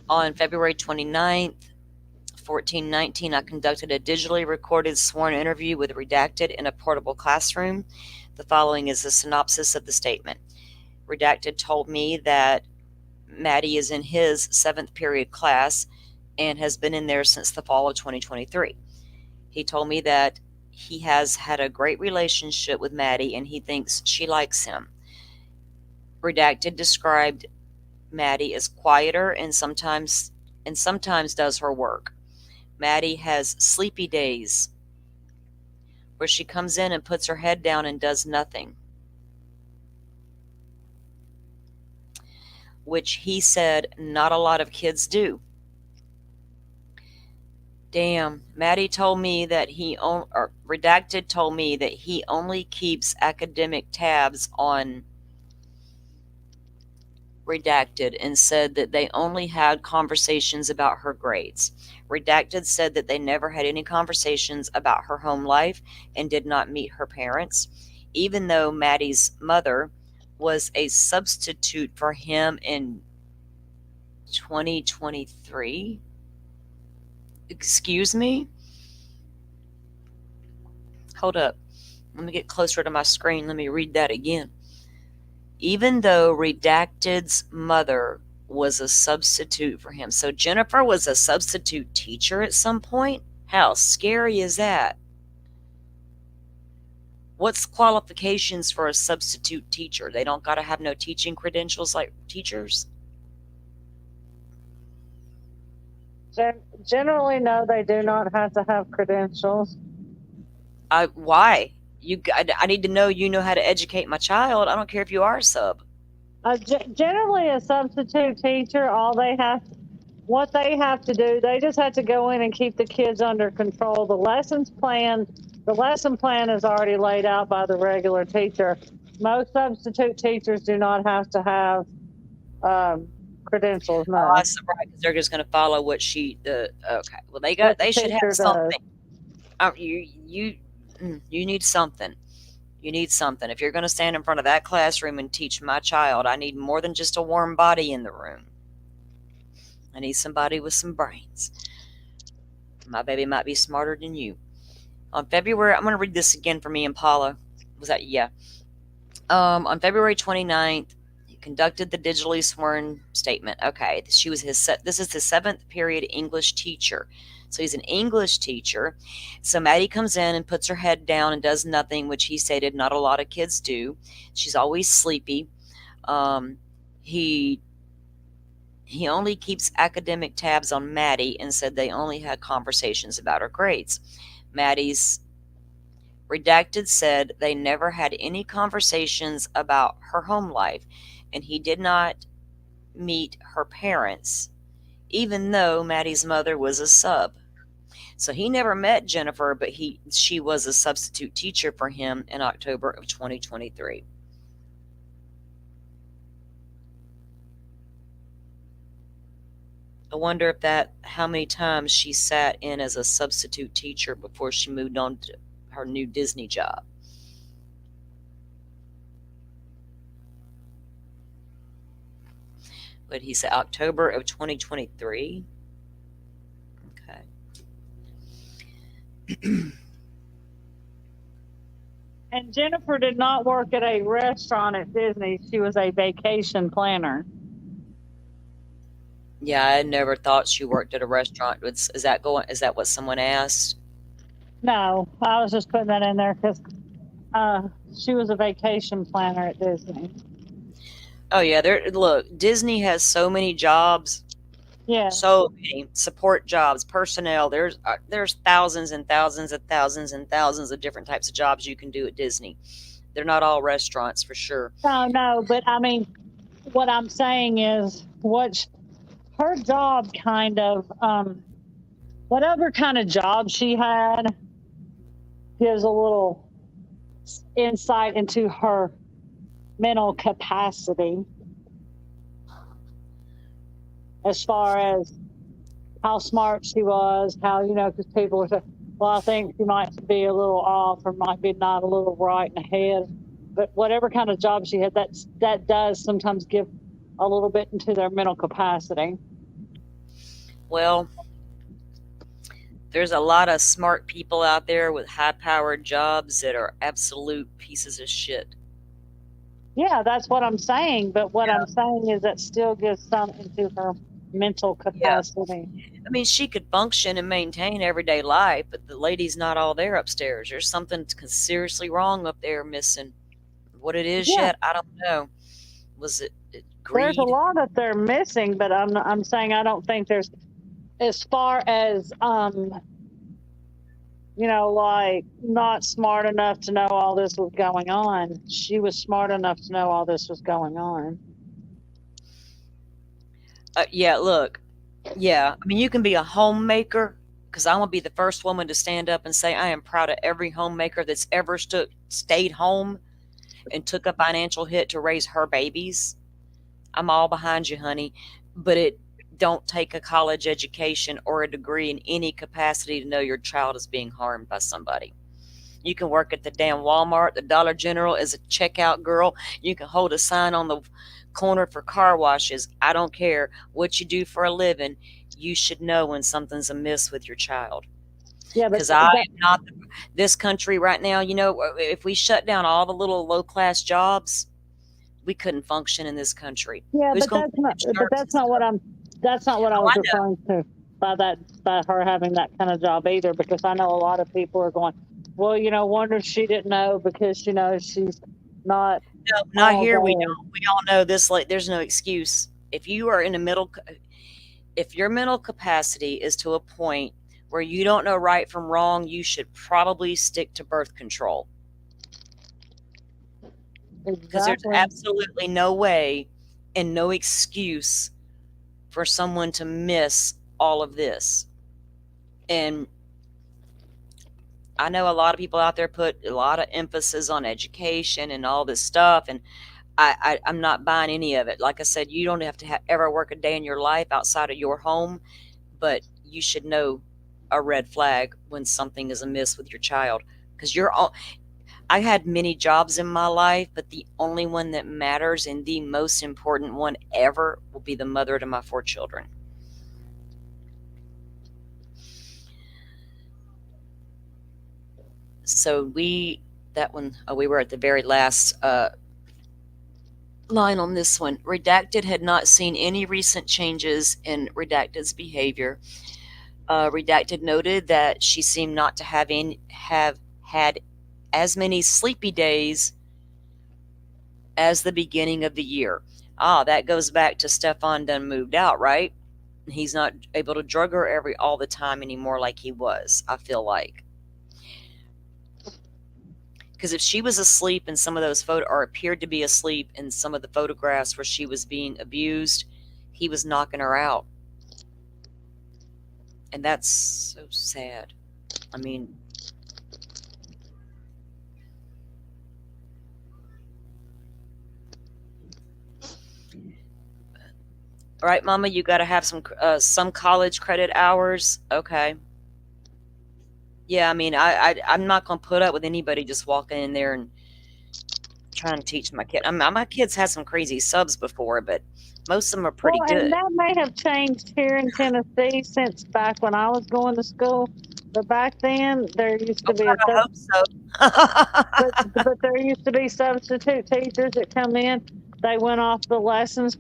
On February 29th, 1419, I conducted a digitally recorded sworn interview with Redacted in a portable classroom. The following is a synopsis of the statement. Redacted told me that Maddie is in his 7th period class and has been in there since the fall of 2023. He told me that he has had a great relationship with Maddie and he thinks she likes him. Redacted described Maddie as quieter and sometimes does her work. Maddie has sleepy days where she comes in and puts her head down and does nothing, which he said not a lot of kids do. Damn, Maddie told me that Redacted told me that he only keeps academic tabs on Redacted and said that they only had conversations about her grades. Redacted said that they never had any conversations about her home life and did not meet her parents, even though Maddie's mother was a substitute for him in 2023. Excuse me? Hold up. Let me get closer to my screen. Let me read that again. Even though Redacted's mother was a substitute for him. So Jennifer was a substitute teacher at some point? How scary is that? What's qualifications for a substitute teacher? They don't got to have no teaching credentials like teachers? Generally, no, they do not have to have credentials. Why? I need to know you know how to educate my child. I don't care if you are a sub. Generally, a substitute teacher, what they have to do, they just have to go in and keep the kids under control. The lesson plan is already laid out by the regular teacher. Most substitute teachers do not have to have credentials. No. Oh, that's right, because they're just going to follow what okay. Well, they should have teacher something. You need something. You need something. If you're going to stand in front of that classroom and teach my child, I need more than just a warm body in the room. I need somebody with some brains. My baby might be smarter than you. On February, I'm going to read this again for me and Paula. Was that, yeah. On February 29th, he conducted the digitally sworn statement. Okay, this is his 7th period English teacher. So he's an English teacher. So Maddie comes in and puts her head down and does nothing, which he stated not a lot of kids do. She's always sleepy. He only keeps academic tabs on Maddie and said they only had conversations about her grades. Maddie's Redacted said they never had any conversations about her home life, and he did not meet her parents, even though Maddie's mother was a sub. So he never met Jennifer, but she was a substitute teacher for him in October of 2023. I wonder how many times she sat in as a substitute teacher before she moved on to her new Disney job. What he said, October of 2023. Okay. And Jennifer did not work at a restaurant at Disney. She was a vacation planner. Yeah, I never thought she worked at a restaurant. Is that going? Is that what someone asked? No, I was just putting that in there because she was a vacation planner at Disney. Oh yeah, there. Look, Disney has so many jobs, Yeah. so many support jobs, personnel. There's thousands and thousands and thousands and thousands of different types of jobs you can do at Disney. They're not all restaurants for sure. No, but I mean, what I'm saying is, her job kind of, whatever kind of job she had, gives a little insight into her mental capacity as far as how smart she was, how, because people were saying, well, I think she might be a little off or might be not a little right in the head. But whatever kind of job she had, that does sometimes give a little bit into their mental capacity. Well, there's a lot of smart people out there with high-powered jobs that are absolute pieces of shit. Yeah, that's what I'm saying. But what I'm saying is that still gives some into her mental capacity. I mean, she could function and maintain everyday life, but the lady's not all there upstairs. There's something seriously wrong up there missing. What it is yet, I don't know. Was it greed? There's a lot that they're missing, but I'm saying I don't think there's, as far as like not smart enough to know all this was going on. She was smart enough to know all this was going on. Yeah, look. Yeah, I mean, you can be a homemaker, because I want to be the first woman to stand up and say I am proud of every homemaker that's ever stayed home and took a financial hit to raise her babies. I'm all behind you, honey. But it don't take a college education or a degree in any capacity to know your child is being harmed by somebody. You can work at the damn Walmart, the Dollar General as a checkout girl. You can hold a sign on the corner for car washes. I don't care what you do for a living. You should know when something's amiss with your child. Yeah, because I am not this country right now. If we shut down all the little low class jobs, we couldn't function in this country. Yeah, but that's not what I was referring to by her having that kind of job either, because I know a lot of people are going, well, wonder she didn't know because she's not. No, not here. We don't. We all know this. Like, there's no excuse. If you are in if your mental capacity is to a point where you don't know right from wrong, you should probably stick to birth control. Because there's absolutely no way and no excuse for someone to miss all of this. And I know a lot of people out there put a lot of emphasis on education and all this stuff, and I'm not buying any of it. Like I said, you don't have to ever work a day in your life outside of your home, but you should know a red flag when something is amiss with your child. Because I had many jobs in my life, but the only one that matters and the most important one ever will be the mother to my 4 children. So we were at the very last line on this one. Redacted had not seen any recent changes in Redacted's behavior. Redacted noted that she seemed not to have had as many sleepy days as the beginning of the year. That goes back to Stefan done moved out, right? He's not able to drug her all the time anymore like he was, I feel like. Because if she was asleep in some of those or appeared to be asleep in some of the photographs where she was being abused, he was knocking her out. And that's so sad. I mean, all right, Mama, you got to have some college credit hours. Okay. Yeah, I mean, I'm not going to put up with anybody just walking in there and trying to teach my kid. My kids had some crazy subs before, but Most of them are Well, pretty and good. that may have changed here in Tennessee since back when I was going to school. But back then, there used Oh, to be a God, I sub, hope so. but there used to be substitute teachers that come in. They went off the lesson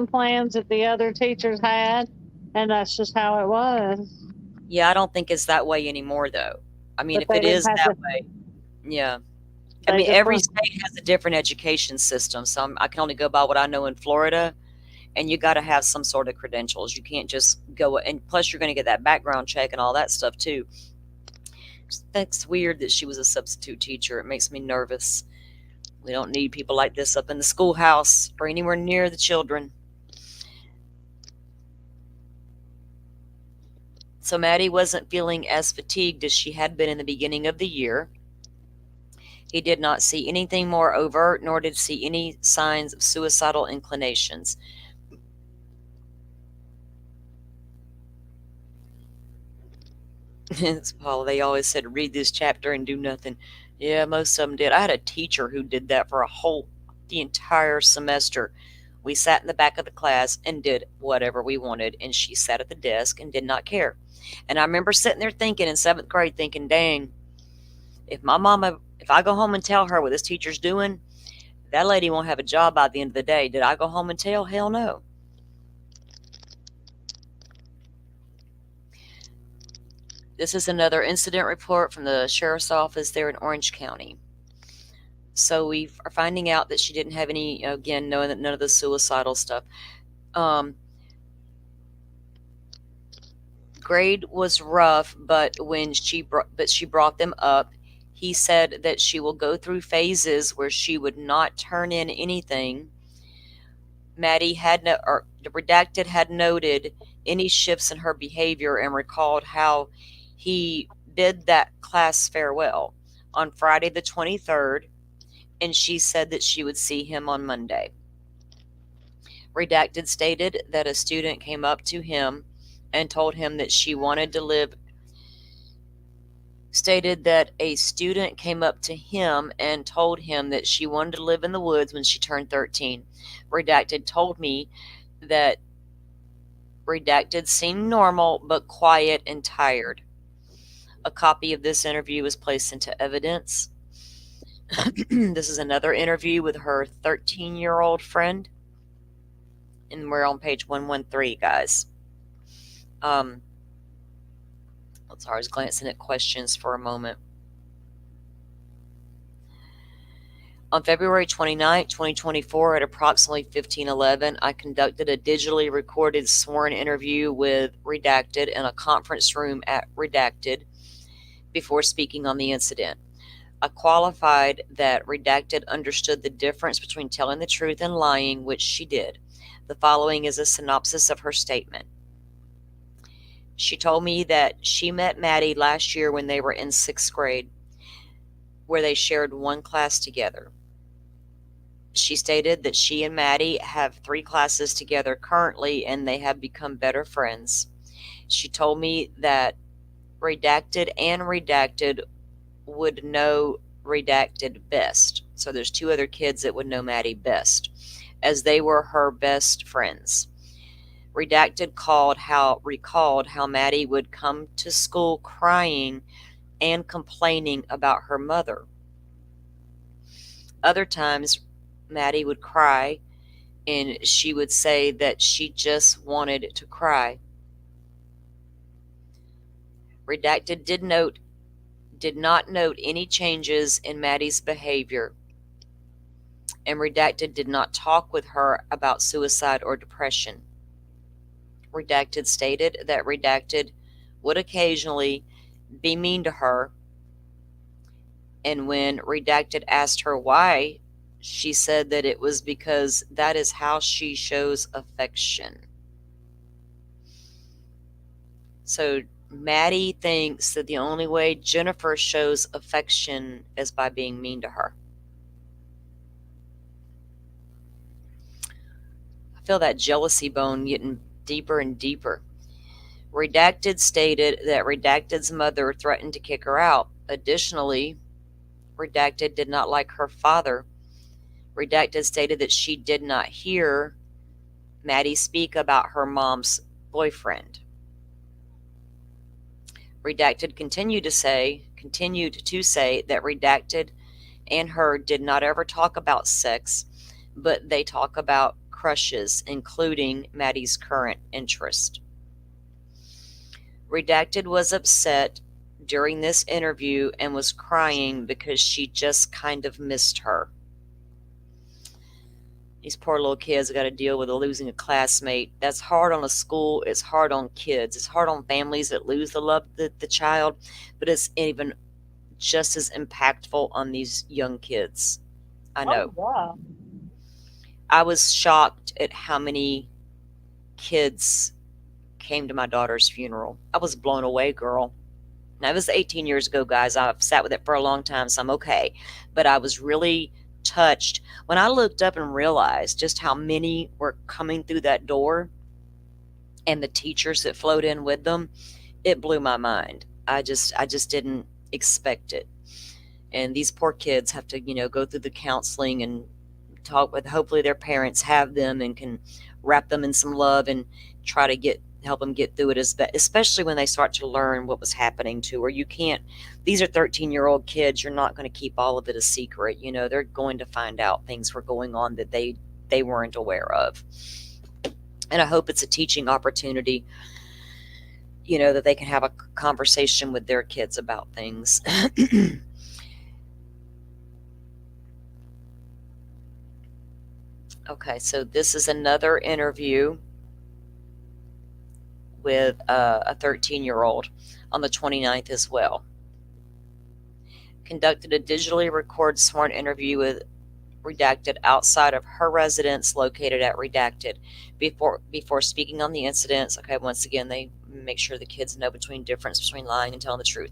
plans that the other teachers had, and that's just how it was. Yeah, I don't think it's that way anymore, though. I mean, But if they it didn't is have that to. way, yeah. I They mean, just every went. state has a different education system. So I can only go by what I know in Florida. And you got to have some sort of credentials. You can't just go, and plus you're going to get that background check and all that stuff too. That's weird that she was a substitute teacher. It makes me nervous. We don't need people like this up in the schoolhouse or anywhere near the children. So Maddie wasn't feeling as fatigued as she had been in the beginning of the year. He did not see anything more overt, nor did see any signs of suicidal inclinations. It's Paula. They always said, read this chapter and do nothing. Yeah, most of them did. I had a teacher who did that for the entire semester. We sat in the back of the class and did whatever we wanted, and she sat at the desk and did not care. And I remember sitting there thinking in seventh grade, thinking, dang, if I go home and tell her what this teacher's doing, that lady won't have a job by the end of the day. Did I go home and tell? Hell no. This is another incident report from the sheriff's office there in Orange County. So we are finding out that she didn't have any, again, knowing that none of the suicidal stuff. Grade was rough, but she brought them up. He said that she will go through phases where she would not turn in anything. Maddie the redacted had noted any shifts in her behavior and recalled how he bid that class farewell on Friday the 23rd, and she said that she would see him on Monday. Redacted stated that a student came up to him and told him that she wanted to live stated that a student came up to him and told him that she wanted to live in the woods when she turned 13. Redacted told me that Redacted seemed normal but quiet and tired. A copy of this interview was placed into evidence. This is another interview with her 13-year-old friend, and we're on page 113, guys. Sorry, I was glancing at questions for a moment. On February 29, 2024, at approximately 15:11, I conducted a digitally recorded sworn interview with Redacted in a conference room at Redacted before speaking on the incident. I qualified that Redacted understood the difference between telling the truth and lying, which she did. The following is a synopsis of her statement. She told me that she met Maddie last year when they were in 6th grade, where they shared one class together. She stated that she and Maddie have 3 classes together currently, and they have become better friends. She told me that Redacted and Redacted would know Redacted best. So there's 2 other kids that would know Maddie best, as they were her best friends. Redacted recalled how Maddie would come to school crying and complaining about her mother. Other times, Maddie would cry and she would say that she just wanted to cry. Redacted did not note any changes in Maddie's behavior, and Redacted did not talk with her about suicide or depression. Redacted stated that Redacted would occasionally be mean to her, and when Redacted asked her why, she said that it was because that is how she shows affection. So Maddie thinks that the only way Jennifer shows affection is by being mean to her. I feel that jealousy bone getting deeper and deeper. Redacted stated that Redacted's mother threatened to kick her out. Additionally, Redacted did not like her father. Redacted stated that she did not hear Maddie speak about her mom's boyfriend. Redacted continued to say that Redacted and her did not ever talk about sex, but they talk about crushes, including Maddie's current interest. Redacted was upset during this interview and was crying because she just kind of missed her. These poor little kids got to deal with losing a classmate. That's hard on a school. It's hard on kids. It's hard on families that lose the love of the child, but it's even just as impactful on these young kids. I know. Oh, I was shocked at how many kids came to my daughter's funeral. I was blown away, girl. Now, it was 18 years ago, guys. I've sat with it for a long time, so I'm okay. But I was really touched when I looked up and realized just how many were coming through that door and the teachers that flowed in with them. It blew my mind. I just didn't expect it. And these poor kids have to, go through the counseling and talk with, hopefully their parents have them and can wrap them in some love and try to help them get through it, especially when they start to learn what was happening to her. You can't, these are 13-year-old kids. You're not going to keep all of it a secret. They're going to find out things were going on that they weren't aware of. And I hope it's a teaching opportunity, that they can have a conversation with their kids about things. Okay, so this is another interview with a 13-year-old on the 29th as well. Conducted a digitally recorded sworn interview with Redacted outside of her residence located at Redacted before speaking on the incidents. Okay, once again, they make sure the kids know difference between lying and telling the truth.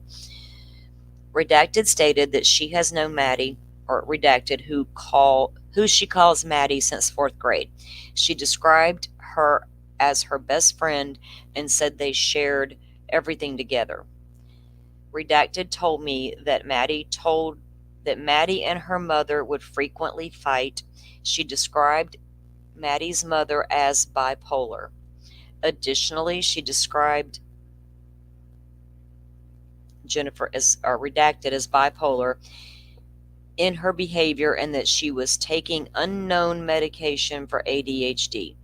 Redacted stated that she has known Maddie, or Redacted, who she calls Maddie, since 4th grade. She described her as her best friend and said they shared everything together. Redacted told me that Maddie and her mother would frequently fight. She described Maddie's mother as bipolar. Additionally, she described Jennifer Redacted as bipolar in her behavior and that she was taking unknown medication for ADHD.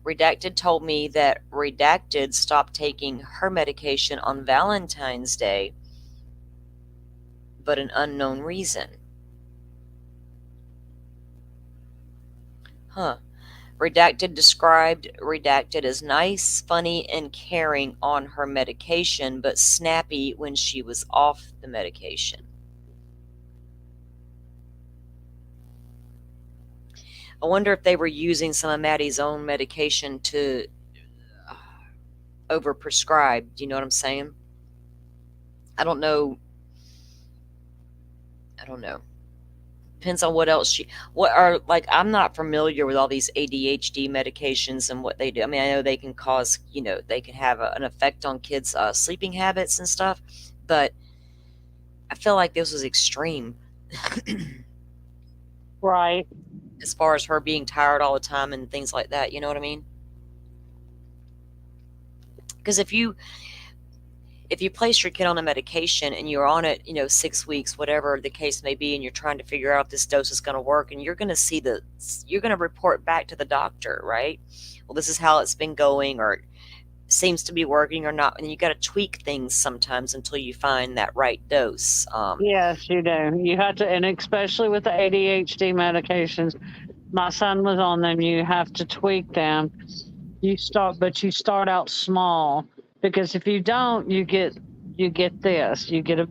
Redacted told me that Redacted stopped taking her medication on Valentine's Day, but an unknown reason. Redacted described Redacted as nice, funny, and caring on her medication, but snappy when she was off the medication. I wonder if they were using some of Maddie's own medication to overprescribe. Do you know what I'm saying? I don't know. Depends on what else I'm not familiar with all these ADHD medications and what they do. I mean, I know they can cause, they can have an effect on kids' sleeping habits and stuff, but I feel like this was extreme. right. As far as her being tired all the time and things like that, you know what I mean? Because if you place your kid on a medication and you're on it, 6 weeks, whatever the case may be, and you're trying to figure out if this dose is going to work, and you're going to report back to the doctor, right? Well, this is how it's been going, or seems to be working or not, and you got to tweak things sometimes until you find that right dose. Yes, you do. You have to, and especially with the ADHD medications, my son was on them. You have to tweak them. You start out small, because if you don't, you get this. You get a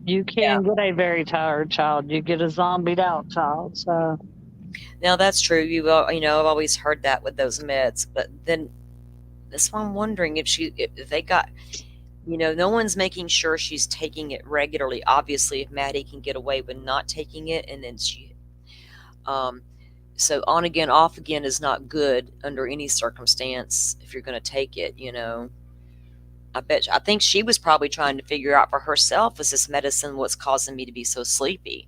very tired child. You get a zombied out child. So now that's true. I've always heard that with those meds, but then that's why I'm wondering if they got, no one's making sure she's taking it regularly. Obviously, if Maddie can get away with not taking it, and then so on again, off again is not good under any circumstance if you're going to take it, I think she was probably trying to figure out for herself, is this medicine what's causing me to be so sleepy?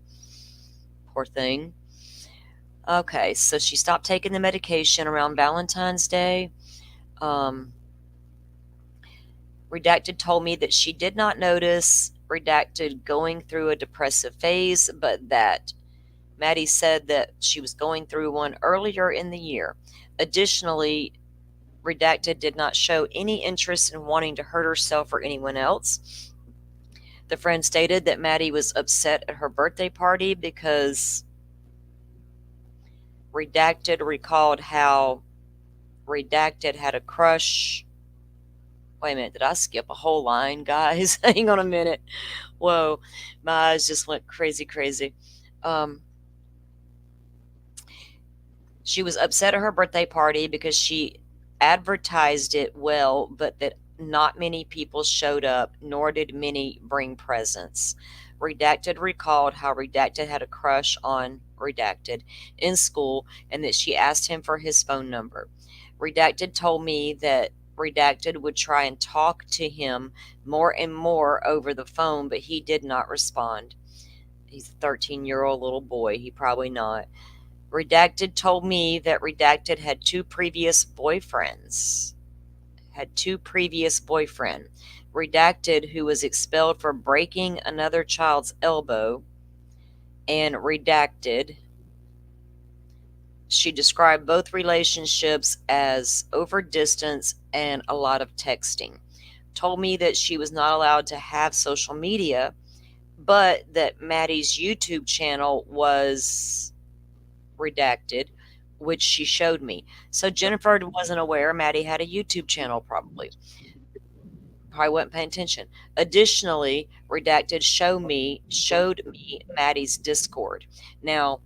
Poor thing. Okay, so she stopped taking the medication around Valentine's Day. Um, Redacted told me that she did not notice Redacted going through a depressive phase, but that Maddie said that she was going through one earlier in the year. Additionally, Redacted did not show any interest in wanting to hurt herself or anyone else. The friend stated that Maddie was upset at her birthday party because Redacted recalled how Redacted had a crush. Wait a minute, did I skip a whole line, guys? Hang on a minute. Whoa, my eyes just went crazy, crazy. Um, she was upset at her birthday party because she advertised it well, but that not many people showed up, nor did many bring presents. Redacted recalled how Redacted had a crush on Redacted in school and that she asked him for his phone number. Redacted told me that Redacted would try and talk to him more and more over the phone, but he did not respond. He's a 13-year-old little boy. He probably not. Redacted told me that Redacted had two previous boyfriends. Redacted, who was expelled for breaking another child's elbow, and Redacted. She described both relationships as over distance and a lot of texting. Told me that she was not allowed to have social media, but that Maddie's YouTube channel was Redacted, which she showed me. So Jennifer wasn't aware Maddie had a YouTube channel, probably wasn't paying attention. Additionally, Redacted showed me Maddie's Discord. Now,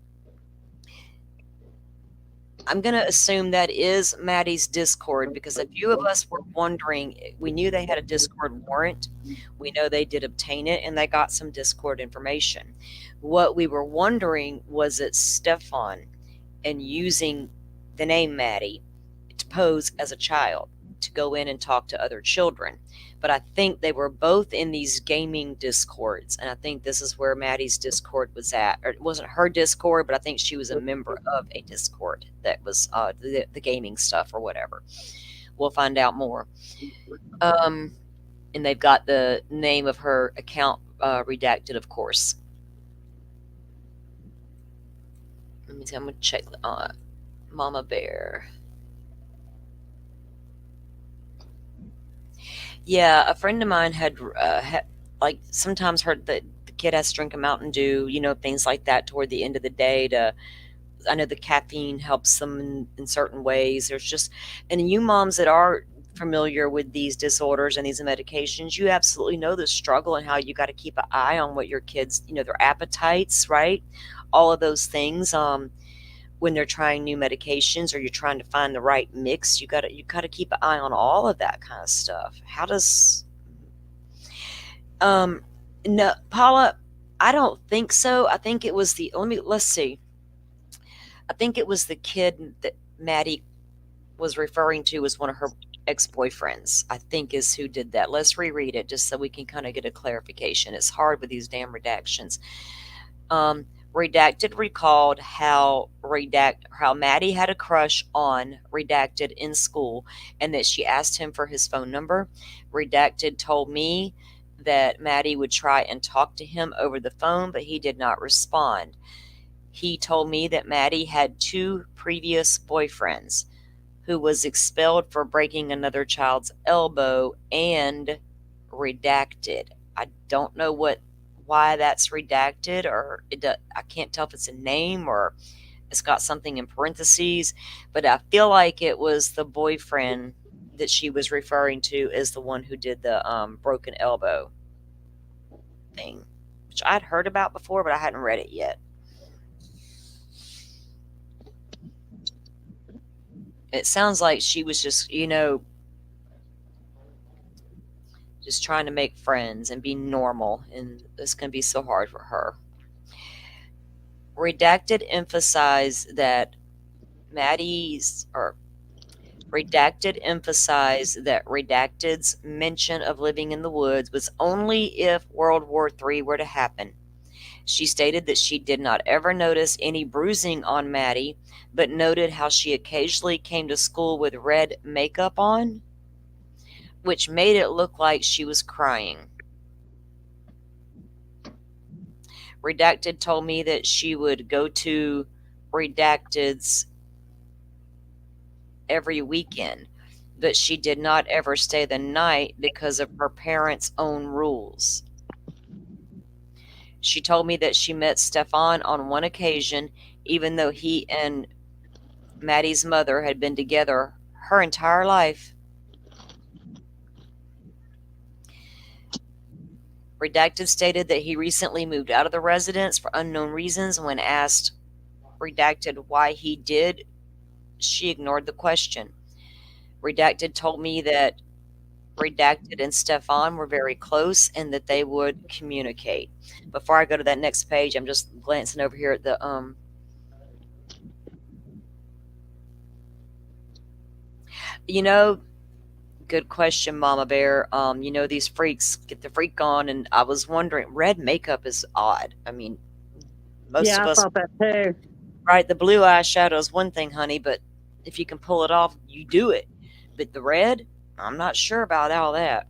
I'm going to assume that is Maddie's Discord because a few of us were wondering. We knew they had a Discord warrant. We know they did obtain it, and they got some Discord information. What we were wondering was it Stefan and using the name Maddie to pose as a child to go in and talk to other children. But I think they were both in these gaming Discords, and I think this is where Maddie's Discord was at. Or it wasn't her Discord, but I think she was a member of a Discord that was the gaming stuff or whatever. We'll find out more. And they've got the name of her account redacted, of course. Let me see. I'm going to check Mama Bear. Yeah, a friend of mine had like sometimes heard that the kid has to drink a Mountain Dew, things like that toward the end of the day I know the caffeine helps them in certain ways. There's just, and you moms that are familiar with these disorders and these medications, you absolutely know the struggle and how you got to keep an eye on what your kids, their appetites, right? All of those things. When they're trying new medications or you're trying to find the right mix, you gotta keep an eye on all of that kind of stuff. How does no, Paula, I don't think so. I think it was let's see. I think it was the kid that Maddie was referring to as one of her ex-boyfriends, I think is who did that. Let's reread it just so we can kind of get a clarification. It's hard with these damn redactions. Redacted recalled how Maddie had a crush on Redacted in school and that she asked him for his phone number. Redacted told me that Maddie would try and talk to him over the phone, but he did not respond. He told me that Maddie had two previous boyfriends, who was expelled for breaking another child's elbow, and Redacted. I don't know why that's redacted, or I can't tell if it's a name or it's got something in parentheses, but I feel like it was the boyfriend that she was referring to as the one who did the broken elbow thing, which I'd heard about before, but I hadn't read it yet. It sounds like she was just, just trying to make friends and be normal, and it's going to be so hard for her. Redacted emphasized that Redacted's mention of living in the woods was only if World War III were to happen. She stated that she did not ever notice any bruising on Maddie, but noted how she occasionally came to school with red makeup on, which made it look like she was crying. Redacted told me that she would go to Redacted's every weekend, but she did not ever stay the night because of her parents' own rules. She told me that she met Stefan on one occasion, even though he and Maddie's mother had been together her entire life. Redacted stated that he recently moved out of the residence for unknown reasons. When asked Redacted why he did, she ignored the question. Redacted told me that Redacted and Stefan were very close and that they would communicate. Before I go to that next page, I'm just glancing over here at the good question, Mama Bear. These freaks get the freak on, and I was wondering, red makeup is odd. I mean, most Yeah, of I us, thought that too. right? The blue eyeshadow is one thing, honey, but if you can pull it off, you do it. But the red, I'm not sure about all that.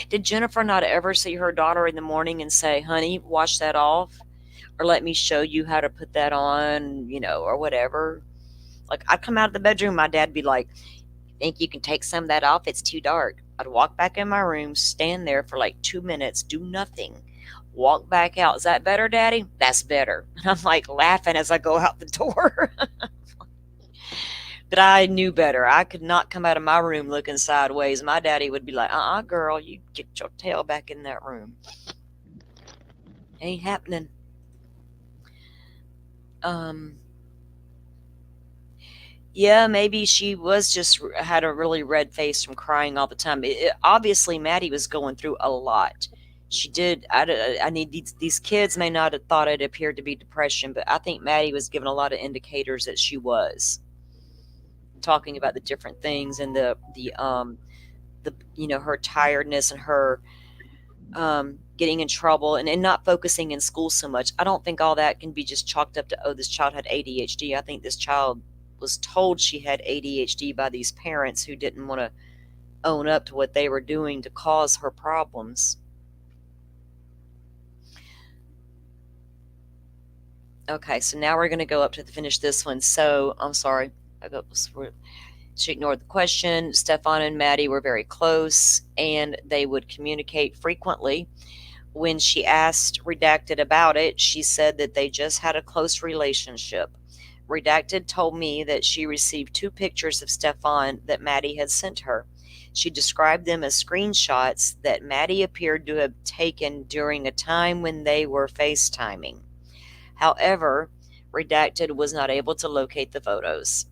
Did Jennifer not ever see her daughter in the morning and say, honey, wash that off? Or let me show you how to put that on, or whatever? Like, I'd come out of the bedroom, my dad'd be like, think you can take some of that off? It's too dark. I'd walk back in my room, stand there for like 2 minutes, do nothing, walk back out. Is that better, Daddy? That's better. And I'm like laughing as I go out the door. But I knew better. I could not come out of my room looking sideways. My daddy would be like, girl, you get your tail back in that room. Ain't happening. Yeah, maybe she was just had a really red face from crying all the time. Obviously, Maddie was going through a lot. She did. I need these kids may not have thought it appeared to be depression, but I think Maddie was given a lot of indicators that she was talking about the different things and the her tiredness and her getting in trouble and not focusing in school so much. I don't think all that can be just chalked up to, oh, this child had ADHD. I think this child was told she had ADHD by these parents who didn't want to own up to what they were doing to cause her problems. Okay, so now we're going to go up to finish this one. So, I'm sorry. She ignored the question. Stefan and Maddie were very close, and they would communicate frequently. When she asked Redacted about it, she said that they just had a close relationship. Redacted told me that she received 2 pictures of Stefan that Maddie had sent her. She described them as screenshots that Maddie appeared to have taken during a time when they were FaceTiming. However, Redacted was not able to locate the photos.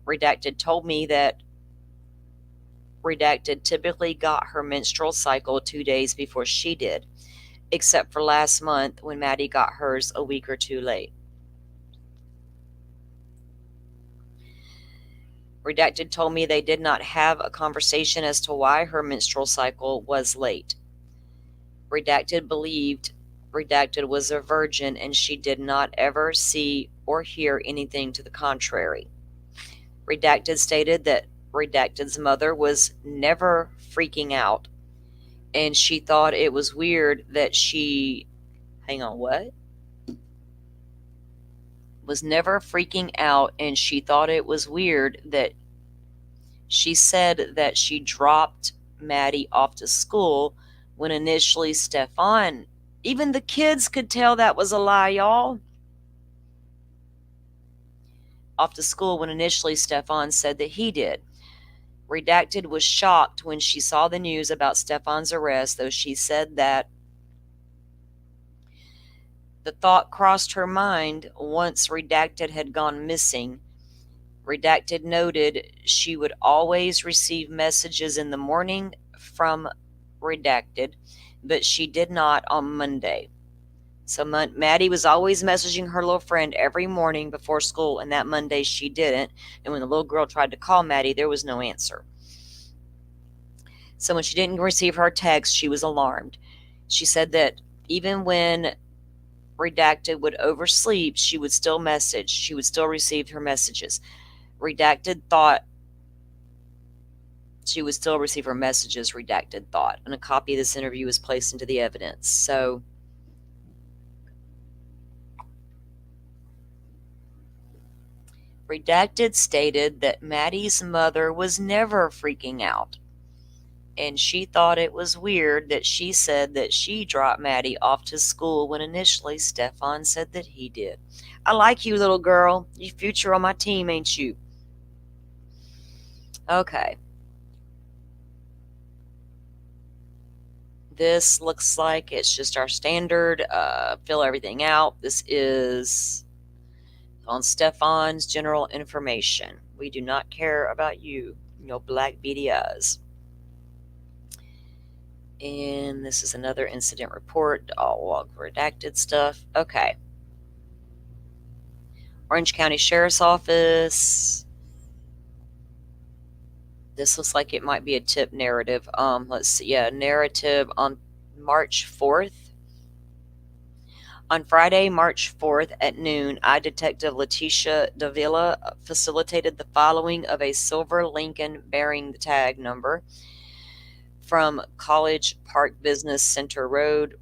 Redacted told me that Redacted typically got her menstrual cycle 2 days before she did, except for last month when Maddie got hers a week or 2 late. Redacted told me they did not have a conversation as to why her menstrual cycle was late. Redacted believed Redacted was a virgin and she did not ever see or hear anything to the contrary. Redacted stated that Redacted's mother was never freaking out, and she thought it was weird that she... Hang on, what? Was never freaking out, and she thought it was weird that she said that she dropped Maddie off to school when initially Stefan... Even the kids could tell that was a lie, y'all. Off to school when initially Stefan said that he did. Redacted was shocked when she saw the news about Stefan's arrest, though she said that the thought crossed her mind once Redacted had gone missing. Redacted noted she would always receive messages in the morning from Redacted, but she did not on Monday. So Maddie was always messaging her little friend every morning before school, and that Monday she didn't. And when the little girl tried to call Maddie, there was no answer. So when she didn't receive her text, she was alarmed. She said that even when Redacted would oversleep. She would still message. She would still receive her messages. Redacted thought she would still receive her messages. Redacted thought. And a copy of this interview was placed into the evidence. So Redacted stated that Maddie's mother was never freaking out. And she thought it was weird that she said that she dropped Maddie off to school when initially Stefan said that he did. I like you, little girl. You future on my team, ain't you? Okay. This looks like it's just our standard fill everything out. This is on Stefan's general information. We do not care about you, no black beady eyes. And this is another incident report, all log redacted stuff. Okay. Orange County Sheriff's Office. This looks like it might be a tip narrative. Let's see. Yeah, narrative on March 4th. On Friday, March 4th at noon, I Detective Letitia Davila facilitated the following of a silver Lincoln bearing the tag number from College Park Business Center Road,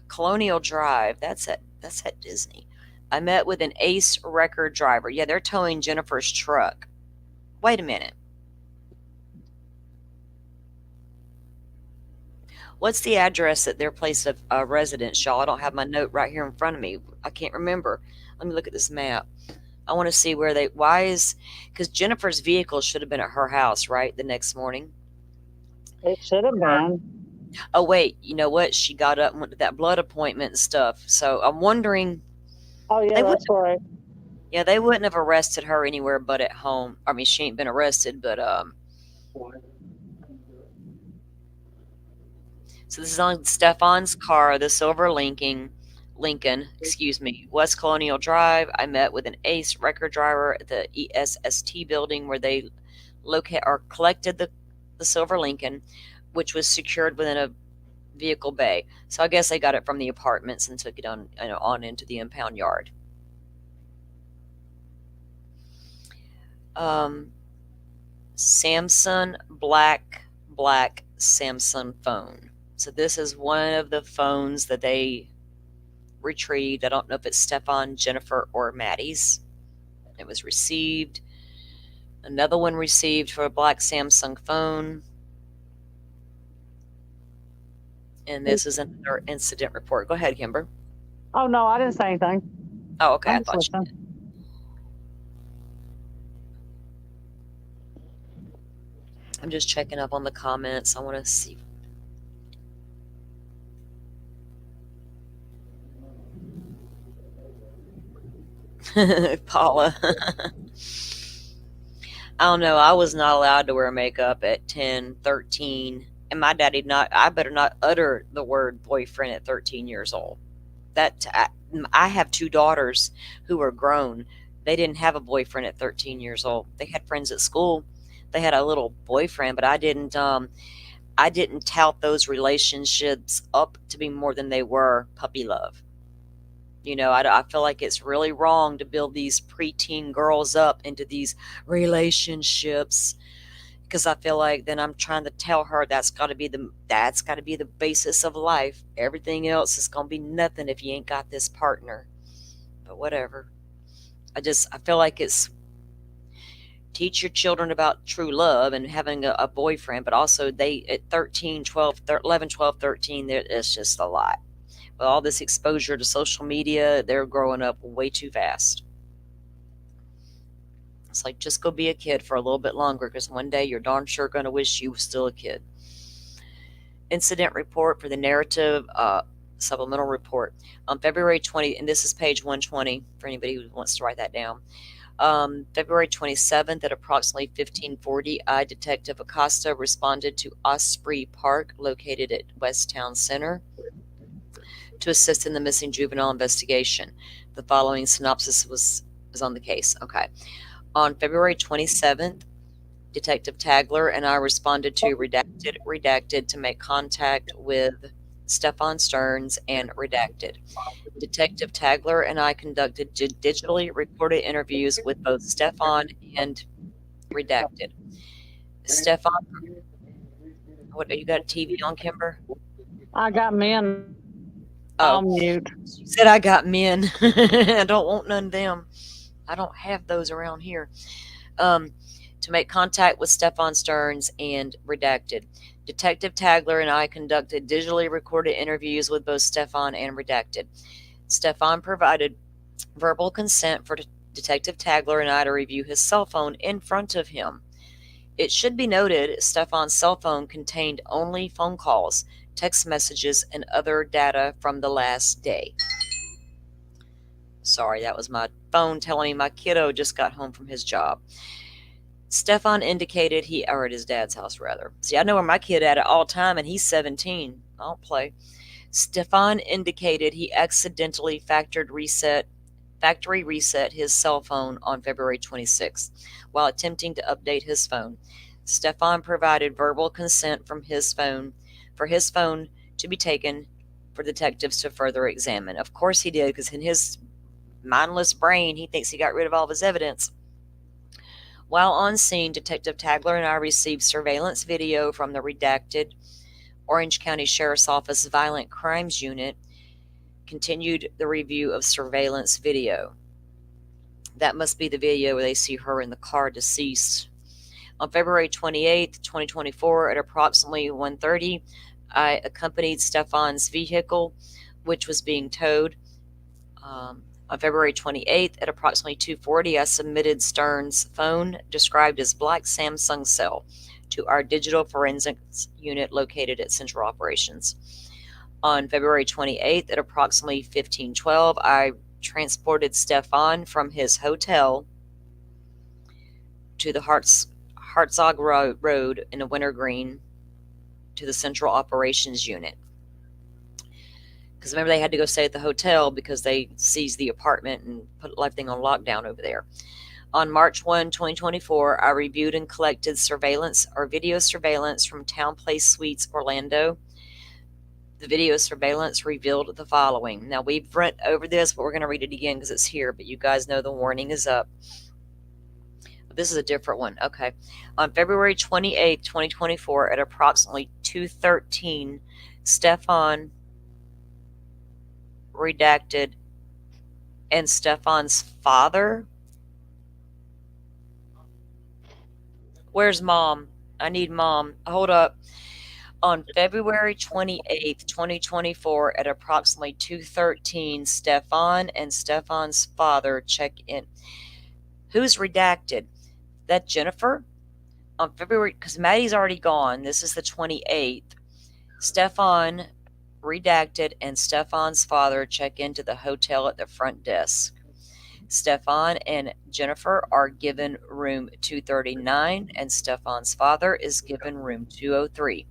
Colonial Drive. That's at Disney. I met with an Ace record driver. Yeah, they're towing Jennifer's truck. Wait a minute. What's the address at their place of residence, y'all? I don't have my note right here in front of me. I can't remember. Let me look at this map. I want to see where they, because Jennifer's vehicle should have been at her house, right, the next morning? It should have been. Oh, wait, you know what? She got up and went to that blood appointment and stuff. So I'm wondering. Oh, yeah, that's right. Yeah, they wouldn't have arrested her anywhere but at home. I mean, she ain't been arrested, but so this is on Stefan's car, the silver Lincoln, West Colonial Drive. I met with an Ace record driver at the ESST building where they collected the silver Lincoln, which was secured within a vehicle bay. So I guess they got it from the apartments and took it on into the impound yard. Samsung black Samsung phone. So this is one of the phones that they retrieved. I don't know if it's Stefan, Jennifer, or Maddie's. It was received. Another one received for a black Samsung phone. And this is another incident report. Go ahead, Kimber. Oh, no, I didn't say anything. Oh, okay. I thought you did. I'm just checking up on the comments. I want to see. Paula. I don't know. I was not allowed to wear makeup at 10, 13. And my daddy I better not utter the word boyfriend at 13 years old. I have two daughters who are grown. They didn't have a boyfriend at 13 years old. They had friends at school. They had a little boyfriend, but I didn't tout those relationships up to be more than they were puppy love. You know, I feel like it's really wrong to build these preteen girls up into these relationships, because I feel like then I'm trying to tell her that's got to be the basis of life. Everything else is going to be nothing if you ain't got this partner. But whatever. I feel like it's teach your children about true love and having a boyfriend, but also they at 13, 12, 11, 12, 13, it's just a lot. With all this exposure to social media, they're growing up way too fast. It's like, just go be a kid for a little bit longer, because one day you're darn sure going to wish you were still a kid. Incident report for the narrative supplemental report. On February 20, and this is page 120 for anybody who wants to write that down. February 27th at approximately 1540, I, Detective Acosta, responded to Osprey Park, located at West Town Center, to assist in the missing juvenile investigation. The following synopsis was on the case. Okay. On February 27th, Detective Tagler and I responded to redacted to make contact with Stefan Stearns, and redacted. Detective Tagler and I conducted digitally recorded interviews with both Stefan and redacted. Stefan, what you got? TV on, Kimber? I got men Oh, on mute. she said I got men. I don't want none of them. I don't have those around here. Um, to make contact with Stefan Stearns and redacted. Detective Tagler and I conducted digitally recorded interviews with both Stefan and redacted. Stefan provided verbal consent for Detective Tagler and I to review his cell phone in front of him. It should be noted Stefan's cell phone contained only phone calls, text messages, and other data from the last day. Sorry, that was my phone telling me my kiddo just got home from his job. Stefan indicated or at his dad's house, rather. See, I know where my kid at all time, and he's 17. I don't play. Stefan indicated he accidentally factory reset his cell phone on February 26th while attempting to update his phone. Stefan provided verbal consent for his phone to be taken for detectives to further examine. Of course he did, because in his mindless brain, he thinks he got rid of all of his evidence. While on scene, Detective Tagler and I received surveillance video from the redacted Orange County Sheriff's Office Violent Crimes Unit, continued the review of surveillance video. That must be the video where they see her in the car deceased. On February 28th, 2024, at approximately 1:30, I accompanied Stefan's vehicle, which was being towed. On February 28th, at approximately 2:40, I submitted Stearns' phone, described as black Samsung cell, to our digital forensics unit located at Central Operations. On February 28th, at approximately 15:12, I transported Stefan from his hotel to the Hartzog Road in a Wintergreen to the Central Operations Unit. Because remember, they had to go stay at the hotel because they seized the apartment and put everything on lockdown over there. On March 1, 2024, I reviewed and collected video surveillance from Town Place Suites, Orlando. The video surveillance revealed the following. Now, we've read over this, but we're going to read it again because it's here, but you guys know the warning is up. This is a different one. Okay. On February 28, 2024, at approximately 2:13, Stefan, redacted, and Stefan's father. Where's mom? I need mom. Hold up. On February 28th, 2024, at approximately 2:13, Stefan and Stefan's father check in. Who's redacted? That Jennifer? On February, because Maddie's already gone. This is the 28th. Stefan, redacted, and Stefan's father check into the hotel at the front desk. Stefan and Jennifer are given room 239, and Stefan's father is given room 203.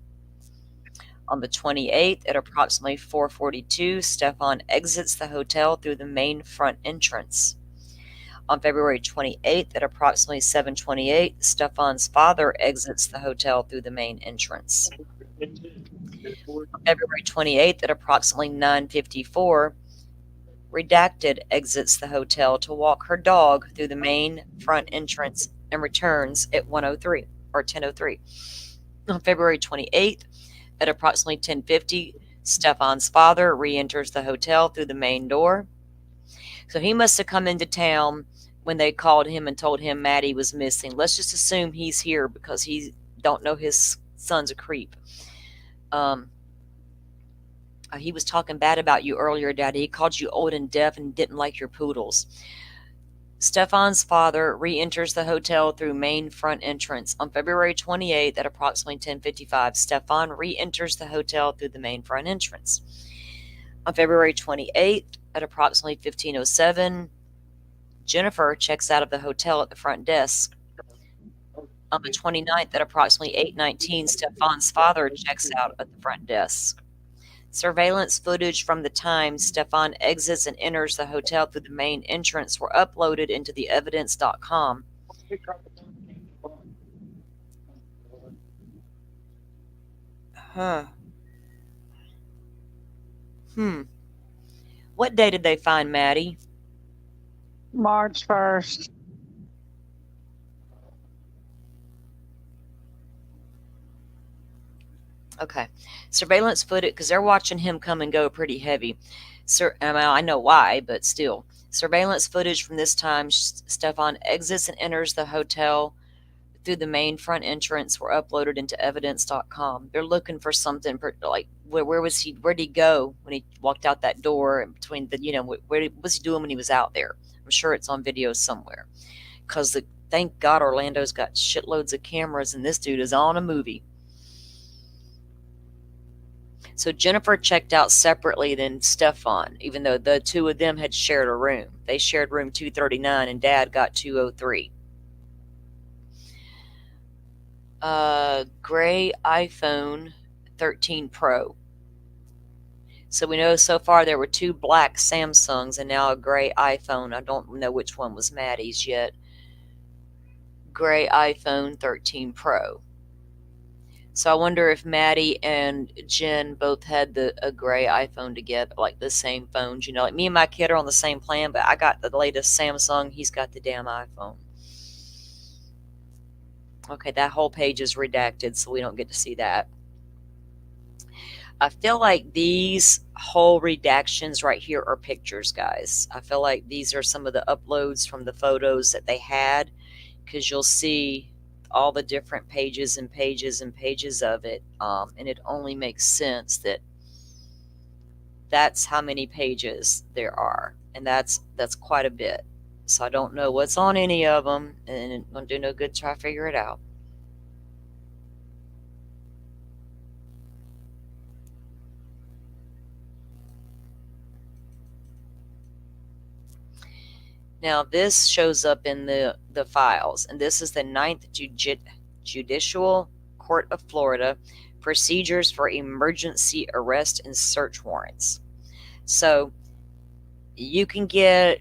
On the 28th, at approximately 4:42, Stefan exits the hotel through the main front entrance. On February 28th, at approximately 7:28, Stefan's father exits the hotel through the main entrance. On February 28th, at approximately 9:54, redacted exits the hotel to walk her dog through the main front entrance and returns at 1:03 or 10:03. On February 28th, at approximately 10:50, Stefan's father re-enters the hotel through the main door. So he must have come into town when they called him and told him Maddie was missing. Let's just assume he's here because he don't know his son's a creep. He was talking bad about you earlier, Daddy. He called you old and deaf and didn't like your poodles. Stefan's father re-enters the hotel through main front entrance. On February 28th at approximately 10:55, Stefan re-enters the hotel through the main front entrance. On February 28th at approximately 15:07, Jennifer checks out of the hotel at the front desk. On the 29th at approximately 8:19, Stefan's father checks out at the front desk. Surveillance footage from the time Stefan exits and enters the hotel through the main entrance were uploaded into the evidence.com. What day did they find Maddie? March 1st. Okay. Surveillance footage, because they're watching him come and go pretty heavy. I know why, but still. Surveillance footage from this time, Stefan exits and enters the hotel through the main front entrance were uploaded into evidence.com. They're looking for something like where was he? Where'd he go when he walked out that door? And between the where was he doing when he was out there? I'm sure it's on video somewhere. Because thank God Orlando's got shitloads of cameras and this dude is on a movie. So Jennifer checked out separately than Stefan, even though the two of them had shared a room. They shared room 239 and Dad got 203. Gray iPhone 13 Pro. So we know so far there were two black Samsungs and now a gray iPhone. I don't know which one was Maddie's yet. Gray iPhone 13 Pro. So I wonder if Maddie and Jen both had a gray iPhone together, like the same phones. Like me and my kid are on the same plan, but I got the latest Samsung. He's got the damn iPhone. Okay, that whole page is redacted, so we don't get to see that. I feel like these whole redactions right here are pictures, guys. I feel like these are some of the uploads from the photos that they had, because you'll see all the different pages and pages and pages of it, and it only makes sense that that's how many pages there are, and that's quite a bit. So I don't know what's on any of them, and it won't do no good to try to figure it out. Now this shows up in the files, and this is the 9th Judicial Court of Florida, procedures for emergency arrest and search warrants. So you can get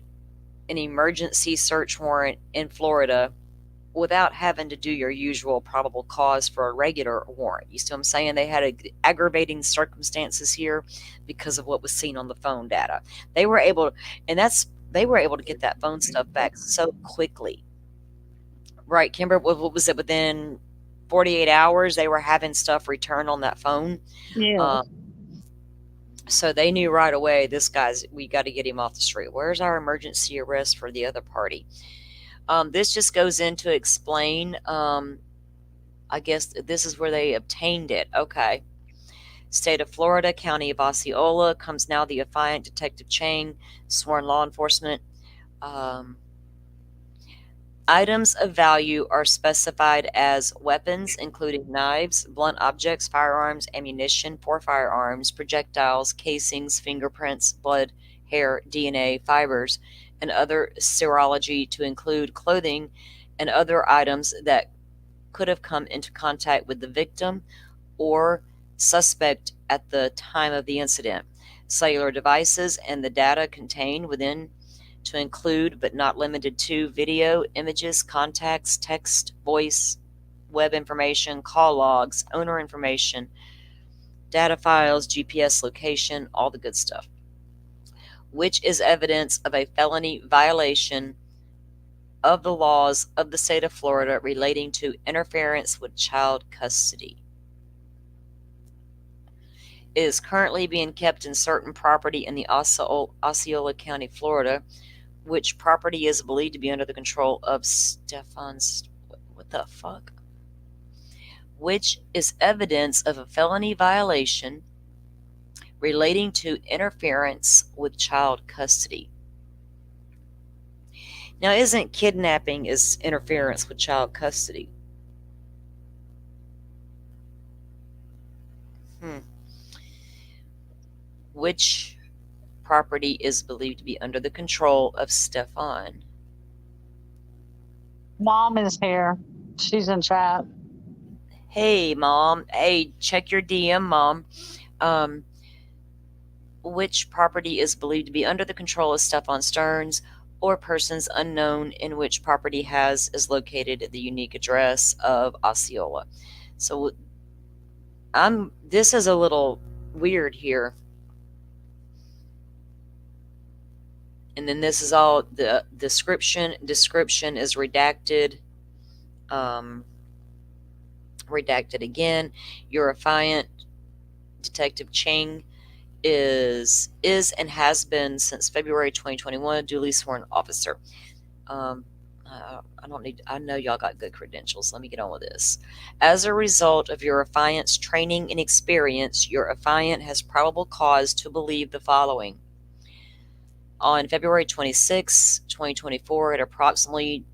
an emergency search warrant in Florida without having to do your usual probable cause for a regular warrant. You see what I'm saying? They had aggravating circumstances here because of what was seen on the phone data. They were able to get that phone stuff back so quickly. Right, Kimber, what was it? Within 48 hours, they were having stuff returned on that phone. Yeah. So they knew right away, we got to get him off the street. Where's our emergency arrest for the other party? This just goes in to explain, I guess this is where they obtained it. Okay. State of Florida, County of Osceola, comes now the affiant Detective Chang, sworn law enforcement. Items of value are specified as weapons, including knives, blunt objects, firearms, ammunition for firearms, projectiles, casings, fingerprints, blood, hair, DNA, fibers, and other serology to include clothing and other items that could have come into contact with the victim or suspect at the time of the incident. Cellular devices and the data contained within to include but not limited to video, images, contacts, text, voice, web information, call logs, owner information, data files, GPS location, all the good stuff, which is evidence of a felony violation of the laws of the state of Florida relating to interference with child custody. It is currently being kept in certain property in the Osceola County, Florida, which property is believed to be under the control of Stefan's, what the fuck? Which is evidence of a felony violation relating to interference with child custody. Now, isn't kidnapping is interference with child custody? Which property is believed to be under the control of Stefan? Mom is here. She's in chat. Hey, Mom. Hey, check your DM, Mom. Which property is believed to be under the control of Stefan Stearns or persons unknown, in which property is located at the unique address of Osceola? So this is a little weird here. And then this is all the description. Description is redacted. Redacted again. Your affiant, Detective Ching, is and has been since February 2021 a duly sworn officer. I don't need. I know y'all got good credentials. Let me get on with this. As a result of your affiant's training and experience, your affiant has probable cause to believe the following. On February 26, 2024, at approximately,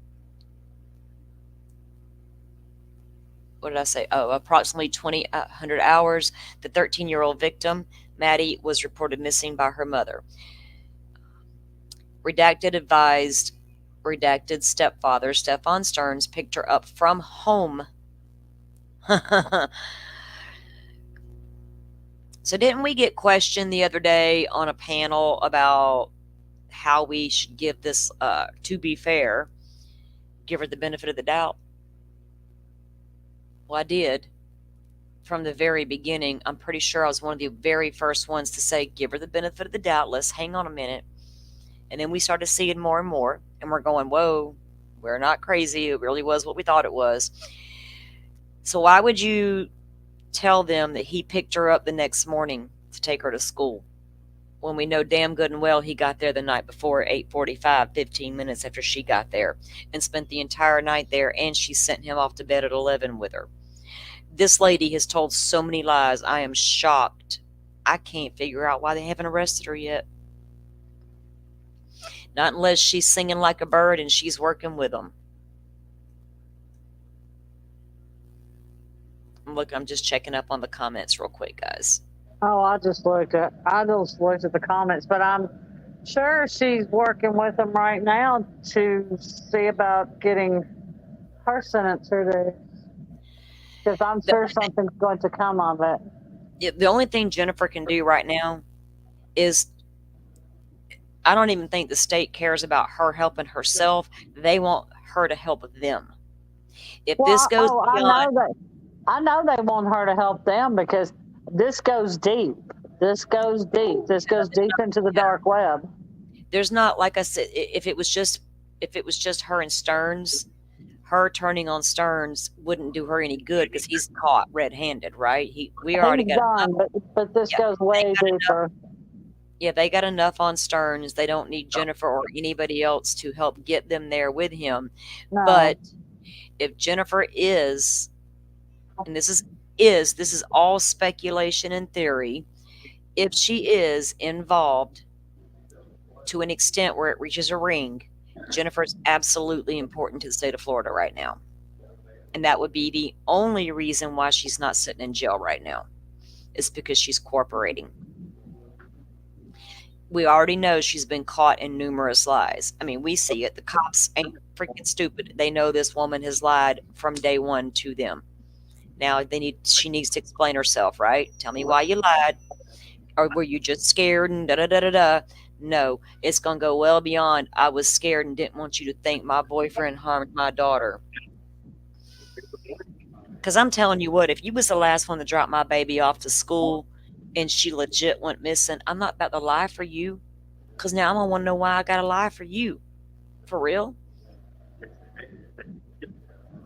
what did I say? Oh, approximately 2000 hours, the 13-year-old victim, Maddie, was reported missing by her mother. Redacted advised, redacted stepfather, Stefan Stearns, picked her up from home. So didn't we get questioned the other day on a panel about how we should give this, to be fair, give her the benefit of the doubt? Well, I did. From the very beginning, I'm pretty sure I was one of the very first ones to say, give her the benefit of the doubt. Let's hang on a minute. And then we started seeing more and more, and we're going, whoa, we're not crazy. It really was what we thought it was. So why would you tell them that he picked her up the next morning to take her to school when we know damn good and well he got there the night before at 8:45, 15 minutes after she got there, and spent the entire night there, and she sent him off to bed at 11 with her? This lady has told so many lies. I am shocked. I can't figure out why they haven't arrested her yet. Not unless she's singing like a bird and she's working with them. Look, I'm just checking up on the comments real quick, guys. Oh, I just looked at the comments, but I'm sure she's working with them right now to see about getting her sentence reduced. Because I'm sure something's going to come of it. The only thing Jennifer can do right now is, I don't even think the state cares about her helping herself. They want her to help them. If this goes beyond, I know they want her to help them because this goes deep. This goes deep into the dark web. There's not, like I said, if it was just her and Stearns, her turning on Stearns wouldn't do her any good because he's caught red-handed, right? We already got done, but this goes way deeper. Yeah, they got enough on Stearns. They don't need Jennifer or anybody else to help get them there with him. No. But if Jennifer is, and this is all speculation and theory, if she is involved to an extent where it reaches a ring, Jennifer is absolutely important to the state of Florida right now. And that would be the only reason why she's not sitting in jail right now, is because she's cooperating. We already know she's been caught in numerous lies. I mean, we see it. The cops ain't freaking stupid. They know this woman has lied from day one to them. Now she needs to explain herself, right? Tell me why you lied. Or were you just scared and da-da-da-da-da? No, it's going to go well beyond, I was scared and didn't want you to think my boyfriend harmed my daughter. Because I'm telling you what, if you was the last one to drop my baby off to school and she legit went missing, I'm not about to lie for you. Because now I'm going to want to know why I got to lie for you. For real?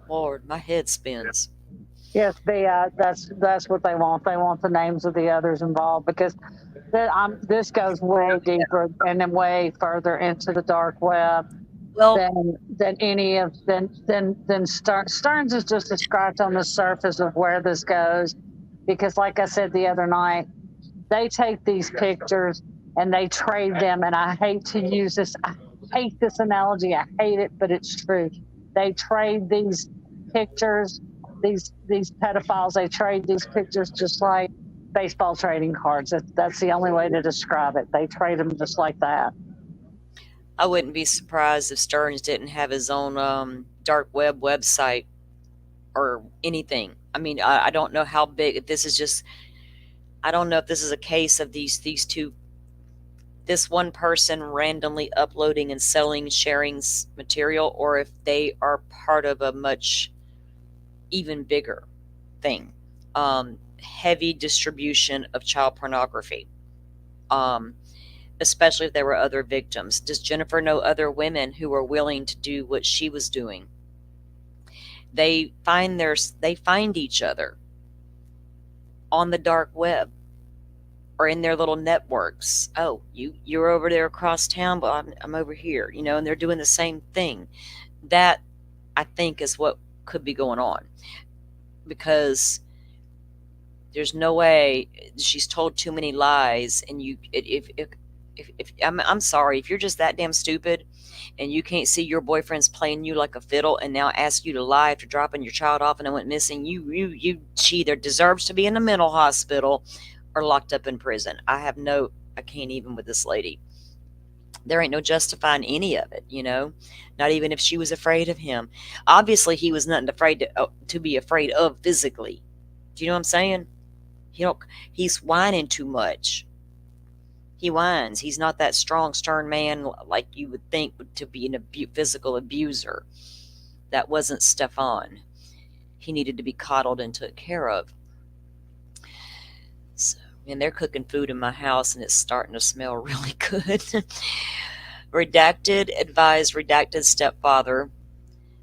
Lord, my head spins. Yes, that's what they want. They want the names of the others involved because this goes way deeper and then way further into the dark web than Stearns is just a scratch on the surface of where this goes. Because, like I said the other night, they take these pictures and they trade them. And I hate to use this. I hate this analogy. I hate it, but it's true. They trade these pictures. These pedophiles, they trade these pictures just like baseball trading cards. That's the only way to describe it. They trade them just like that. I wouldn't be surprised if Stearns didn't have his own dark web website or anything. I mean, I don't know how big. If this is just, I don't know if this is a case of these two, this one person randomly uploading and selling, sharing material, or if they are part of a much even bigger thing. Heavy distribution of child pornography. especially if there were other victims. Does Jennifer know other women who were willing to do what she was doing? They find each other on the dark web or in their little networks. Oh, you're over there across town, but I'm over here, and they're doing the same thing. That, I think, is what could be going on, because there's no way she's told too many lies. And if I'm sorry, if you're just that damn stupid and you can't see your boyfriend's playing you like a fiddle and now ask you to lie after dropping your child off and it went missing, she either deserves to be in a mental hospital or locked up in prison. I can't even with this lady. There ain't no justifying any of it, not even if she was afraid of him. Obviously, he was nothing to be afraid of physically. Do you know what I'm saying? He's whining too much. He whines. He's not that strong, stern man like you would think to be an physical abuser. That wasn't Stefan. He needed to be coddled and took care of. So, and they're cooking food in my house, and it's starting to smell really good. Redacted advised redacted stepfather.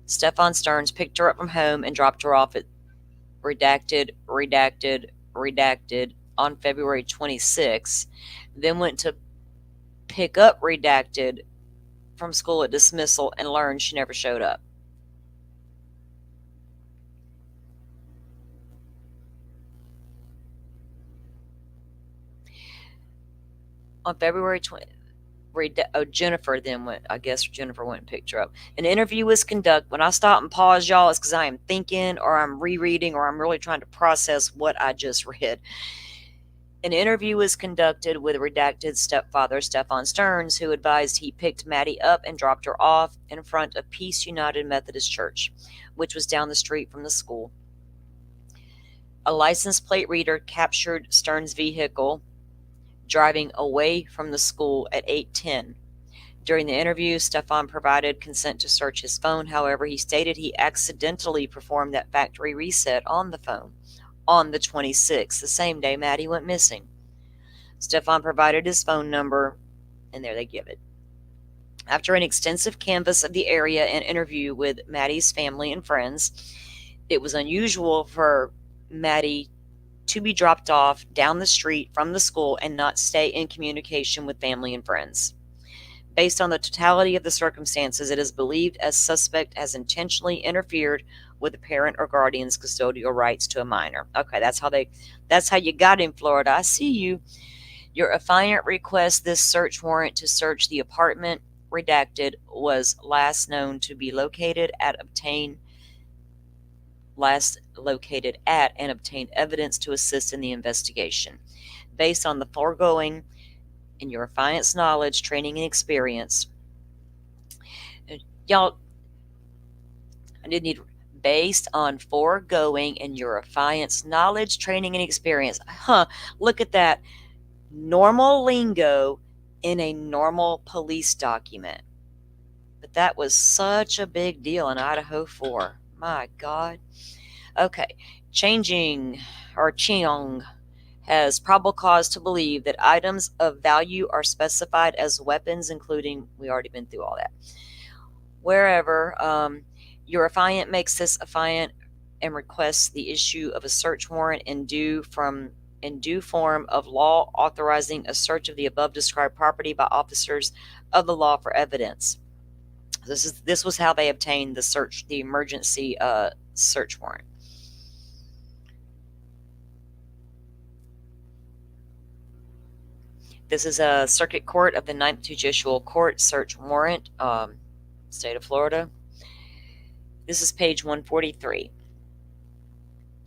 Stefan Stearns picked her up from home and dropped her off at redacted on February 26, then went to pick up redacted from school at dismissal and learned she never showed up. On February 20, Jennifer then went, I guess Jennifer went and picked her up. An interview was conducted. When I stop and pause, y'all, it's because I am thinking or I'm rereading or I'm really trying to process what I just read. An interview was conducted with redacted stepfather Stefan Stearns, who advised he picked Maddie up and dropped her off in front of Peace United Methodist Church, which was down the street from the school. A license plate reader captured Stearns' vehicle driving away from the school at 8:10. During the interview, Stefan provided consent to search his phone. However, he stated he accidentally performed that factory reset on the phone on the 26th, the same day Maddie went missing. Stefan provided his phone number, and there they give it. After an extensive canvass of the area and interview with Maddie's family and friends, it was unusual for Maddie to be dropped off down the street from the school and not stay in communication with family and friends. Based on the totality of the circumstances, it is believed a suspect has intentionally interfered with the parent or guardian's custodial rights to a minor. Okay, that's how you got in Florida. I see you. Your affiant requests this search warrant to search the apartment redacted was last located at and obtained evidence to assist in the investigation. Based on the foregoing and your affiant's knowledge, training, and experience, y'all, I didn't need based on foregoing and your affiant's knowledge, training, and experience. Look at that. Normal lingo in a normal police document. But that was such a big deal in Idaho 4. My God. Okay. Cheong has probable cause to believe that items of value are specified as weapons, including, we already been through all that. Wherever your affiant makes this affiant and requests the issue of a search warrant in due form of law authorizing a search of the above described property by officers of the law for evidence. This was how they obtained the emergency search warrant. This is a Circuit Court of the 9th Judicial Court search warrant, state of Florida. This is page 143.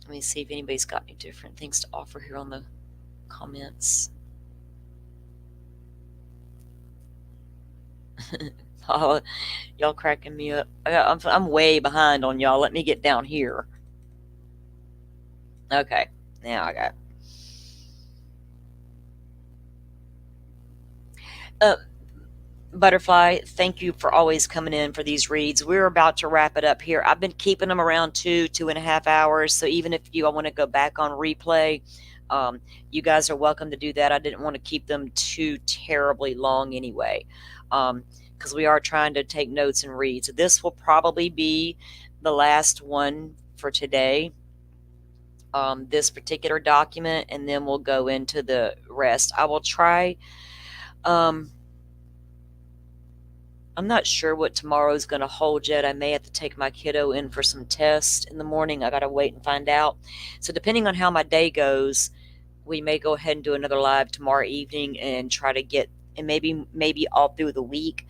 Let me see if anybody's got any different things to offer here on the comments. Oh, y'all cracking me up. I'm way behind on y'all. Let me get down here. Okay, now I got Butterfly, thank you for always coming in for these reads. We're about to wrap it up here. I've been keeping them around 2.5 hours. So even if you want to go back on replay, You guys are welcome to do that. I didn't want to keep them too terribly long anyway, because we are trying to take notes and read. So this will probably be the last one for today, this particular document, and then we'll go into the rest. I will try. I'm not sure what tomorrow's going to hold yet. I may have to take my kiddo in for some tests in the morning. I got to wait and find out. So depending on how my day goes, we may go ahead and do another live tomorrow evening and try to get, and maybe all through the week,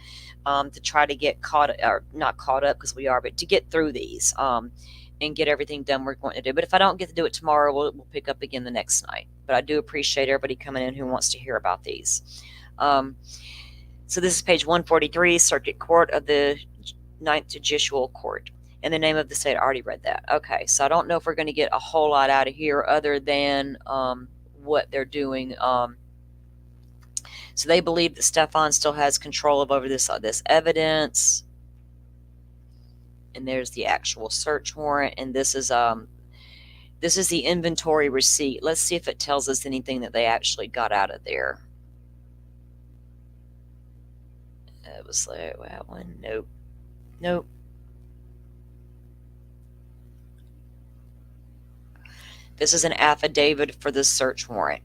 to try to get caught, or not caught up because we are, but to get through these, and get everything done we're going to do. But if I don't get to do it tomorrow, we'll pick up again the next night. But I do appreciate everybody coming in who wants to hear about these. So this is page 143, Circuit Court of the Ninth Judicial Court. In the name of the state, I already read that. Okay, so I don't know if we're going to get a whole lot out of here other than what they're doing. So they believe that Stefan still has control over this evidence. And there's the actual search warrant. And this is the inventory receipt. Let's see if it tells us anything that they actually got out of there. It was like that one. Nope. This is an affidavit for the search warrant.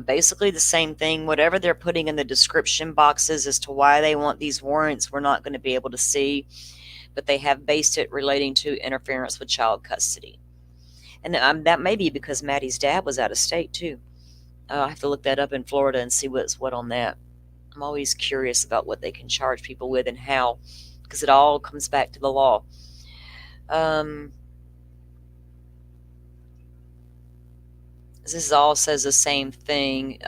Basically the same thing. Whatever they're putting in the description boxes as to why they want these warrants, we're not going to be able to see, but they have based it relating to interference with child custody. And that may be because Maddie's dad was out of state too. I have to look that up in Florida and see what's what on that. I'm always curious about what they can charge people with and how, because it all comes back to the law. This all says the same thing,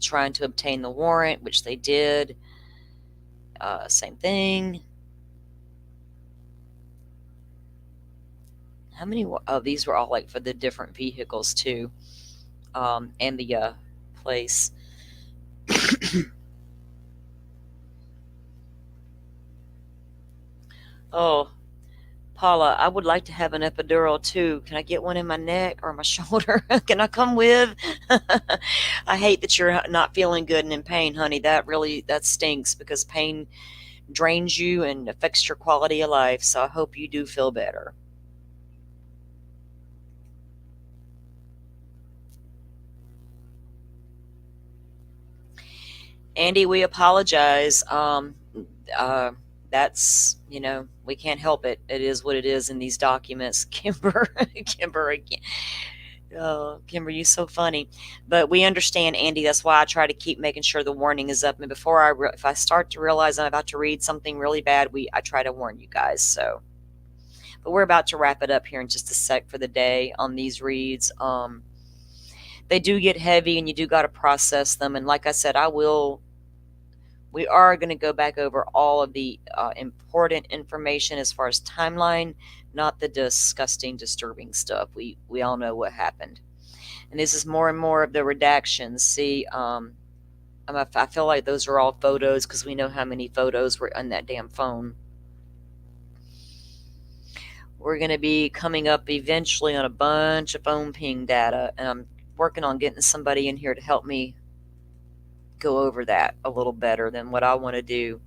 trying to obtain the warrant, which they did. Same thing. How many? Oh, these were all like for the different vehicles too, and the place. Oh, Paula, I would like to have an epidural too. Can I get one in my neck or my shoulder? Can I come with? I hate that you're not feeling good and in pain, honey. That stinks, because pain drains you and affects your quality of life. So I hope you do feel better. Andy, we apologize. That's, we can't help it. It is what it is in these documents. Kimber again. Oh, Kimber, you're so funny. But we understand, Andy. That's why I try to keep making sure the warning is up. And before if I start to realize I'm about to read something really bad, I try to warn you guys. So, but we're about to wrap it up here in just a sec for the day on these reads. They do get heavy, and you do got to process them. And like I said, we are going to go back over all of the important information as far as timeline, not the disgusting, disturbing stuff. We all know what happened. And this is more and more of the redactions. See, I feel like those are all photos, because we know how many photos were on that damn phone. We're going to be coming up eventually on a bunch of phone ping data, and I'm working on getting somebody in here to help me go over that a little better than what I want to do.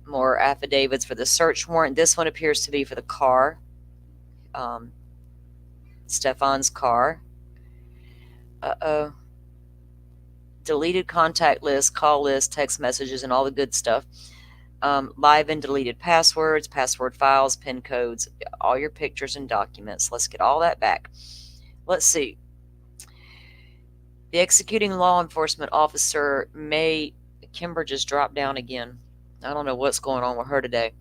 More affidavits for the search warrant. This one appears to be for the car, Stefan's car. Deleted contact list, call list, text messages, and all the good stuff. Live and deleted passwords, password files, PIN codes, all your pictures and documents. Let's get all that back. Let's see. The executing law enforcement officer Kimber just dropped down again. I don't know what's going on with her today.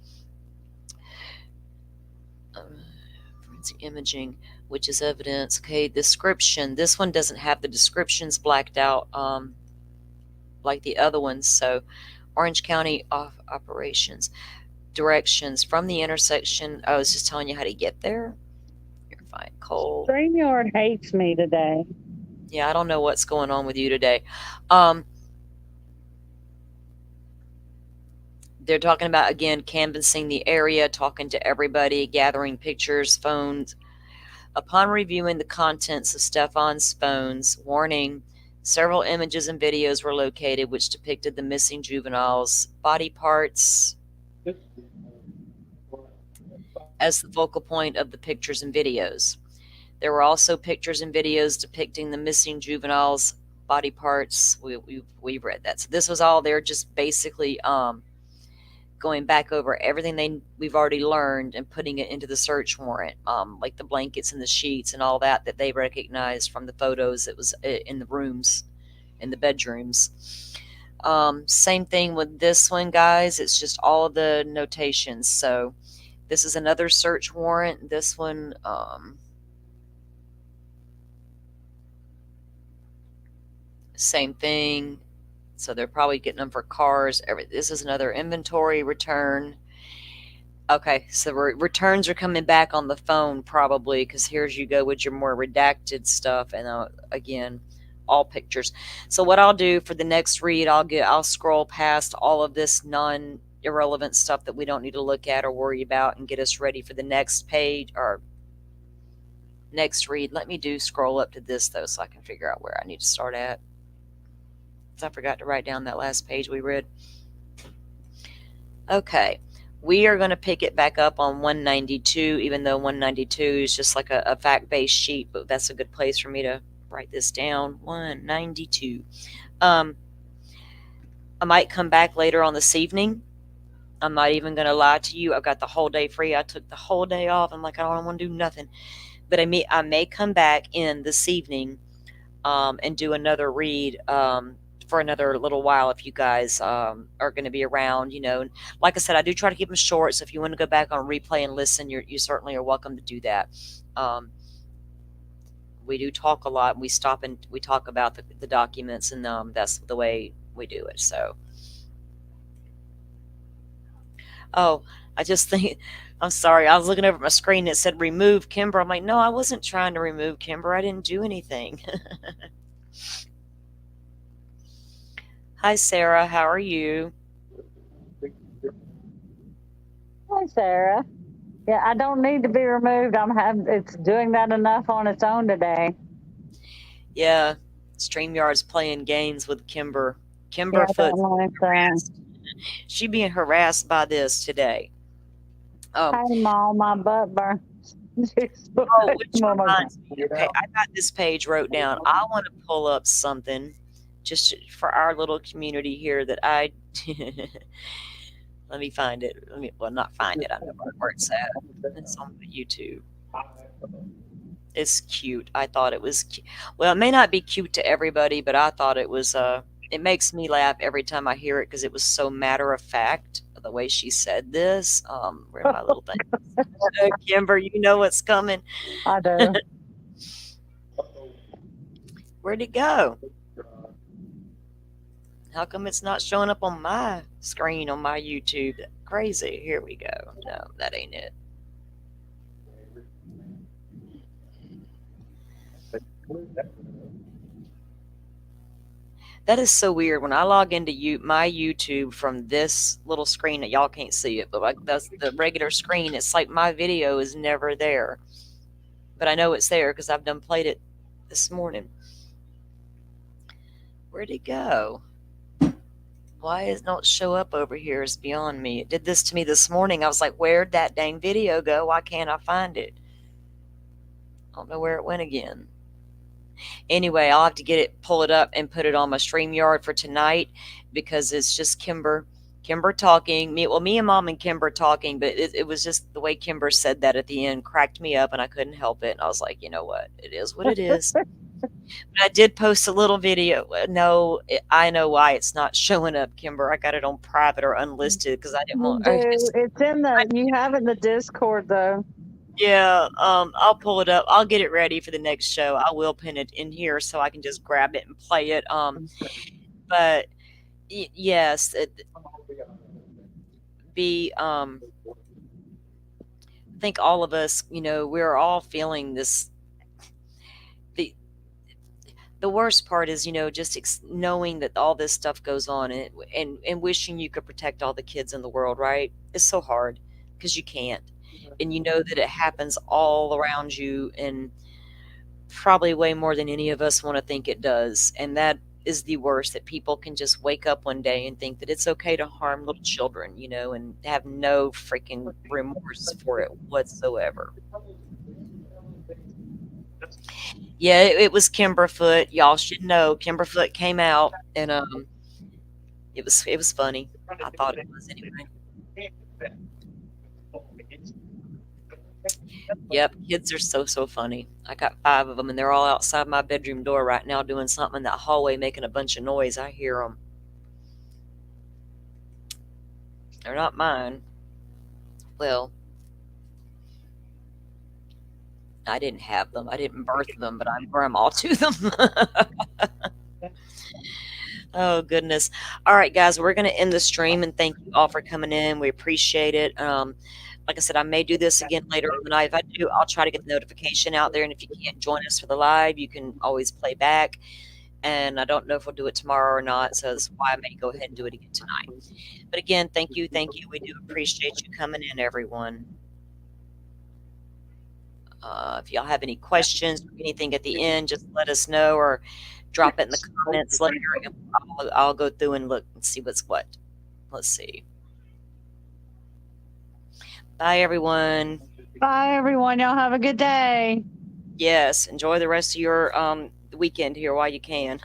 Forensic imaging, which is evidence. Okay, description. This one doesn't have the descriptions blacked out like the other ones. So, Orange County operations. Directions from the intersection. I was just telling you how to get there. You're fine. Cole. StreamYard hates me today. Yeah, I don't know what's going They're talking about, again, canvassing the area, talking to everybody, gathering pictures, phones. Upon reviewing the contents of Stefan's phones, warning, several images and videos were located which depicted the missing juvenile's body parts as the focal point of the pictures and videos. There were also pictures and videos depicting the missing juvenile's body parts. We read that. So this was all there, just basically going back over everything we've already learned and putting it into the search warrant, like the blankets and the sheets and all that they recognized from the photos that was in the rooms, in the bedrooms. Same thing with this one, guys. It's just all of the notations. So this is another search warrant. This one, same thing. So they're probably getting them for cars. This is another inventory return. Okay, so returns are coming back on the phone probably, because here's you go with your more redacted stuff, and again, all pictures. So what I'll do for the next read, I'll scroll past all of this irrelevant stuff that we don't need to look at or worry about, and get us ready for the next page or next read. Let me scroll up to this though, so I can figure out where I need to start at. I forgot to write down that last page we read. Okay, we are going to pick it back up on 192, even though 192 is just like a fact-based sheet, but that's a good place for me to write this down. 192. I might come back later on this evening. I'm not even going to lie to you. I've got the whole day free. I took the whole day off. I'm like, I don't want to do nothing. But I may come back in this evening and do another read for another little while if you guys are going to be around. Like I said, I do try to keep them short, so if you want to go back on replay and listen, you certainly are welcome to do that. We do talk a lot, and we stop and we talk about the documents, and that's the way we do it. So I just think, I'm sorry, I was looking over at my screen, it said remove Kimber. I'm like, no, I wasn't trying to remove Kimber. I didn't do anything. Hi, Sarah. How are you? Hi, Sarah. Yeah, I don't need to be removed. It's doing that enough on its own today. Yeah, StreamYard's playing games with Kimber. Kimber Foot. She being harassed by this today. Hi, Mom. My butt burns. Which reminds me, okay, I got this page wrote down. I want to pull up something just for our little community here that I let me find it. Not find it. I know where it's at. It's on YouTube. It's cute. I thought it was cute. Well, it may not be cute to everybody, but I thought it was. It makes me laugh every time I hear it because it was so matter of fact the way she said this. Where my little thing? Kimber, you know what's coming. I do. Where'd it go? How come it's not showing up on my screen on my YouTube? Crazy. Here we go. No, that ain't it. That is so weird. When I log into my YouTube from this little screen that y'all can't see it, but like that's the regular screen, it's like my video is never there. But I know it's there because I've done played it this morning. Where'd it go? Why does it not show up over here? It's beyond me. It did this to me this morning. I was like, where'd that dang video go? Why can't I find it? I don't know where it went again. Anyway, I'll have to pull it up and put it on my StreamYard for tonight because it's just Kimber talking. Me and Mom and Kimber talking, but it was just the way Kimber said that at the end cracked me up, and I couldn't help it. And I was like, you know what? It is what it is. But I did post a little video. No, I know why it's not showing up, Kimber. I got it on private or unlisted because I didn't want. It's in you have it in the Discord though. Yeah, I'll pull it up. I'll get it ready for the next show. I will pin it in here so I can just grab it and play it. But yes, I think all of us, we're all feeling this. the worst part is, just knowing that all this stuff goes on, and wishing you could protect all the kids in the world, right? It's so hard because you can't. And you know that it happens all around you, and probably way more than any of us want to think it does. And that is the worst, that people can just wake up one day and think that it's okay to harm little children, and have no freaking remorse for it whatsoever. Yeah, it was Kimberfoot. Y'all should know Kimberfoot came out, and it was funny. I thought it was anyway. Yep, kids are so funny. I got 5 of them, and they're all outside my bedroom door right now doing something in that hallway, making a bunch of noise. I hear them. They're not mine. Well, I didn't have them. I didn't birth them, but I'm grandma to them. Oh, goodness. All right, guys, we're going to end the stream, and thank you all for coming in. We appreciate it. Like I said, I may do this again later on tonight. If I do, I'll try to get the notification out there. And if you can't join us for the live, you can always play back. And I don't know if we'll do it tomorrow or not, so that's why I may go ahead and do it again tonight. But again, thank you. Thank you. We do appreciate you coming in, everyone. If y'all have any questions or anything at the end, just let us know or drop it in the comments later, and I'll go through and look and see what's what. Let's see. Bye, everyone. Bye, everyone. Y'all have a good day. Yes, enjoy the rest of your weekend here while you can.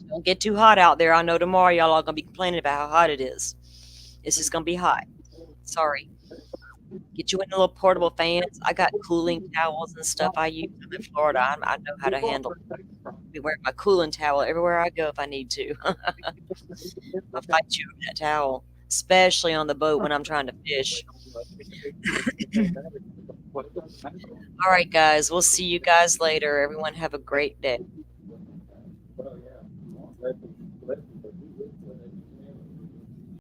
Don't get too hot out there. I know tomorrow y'all are going to be complaining about how hot it is. It's just going to be hot. Sorry. Get you in little portable fans. I got cooling towels and stuff I use in Florida. I know how to handle it. I'll be wearing my cooling towel everywhere I go if I need to. I'll fight you with that towel, especially on the boat when I'm trying to fish. All right, guys. We'll see you guys later. Everyone have a great day.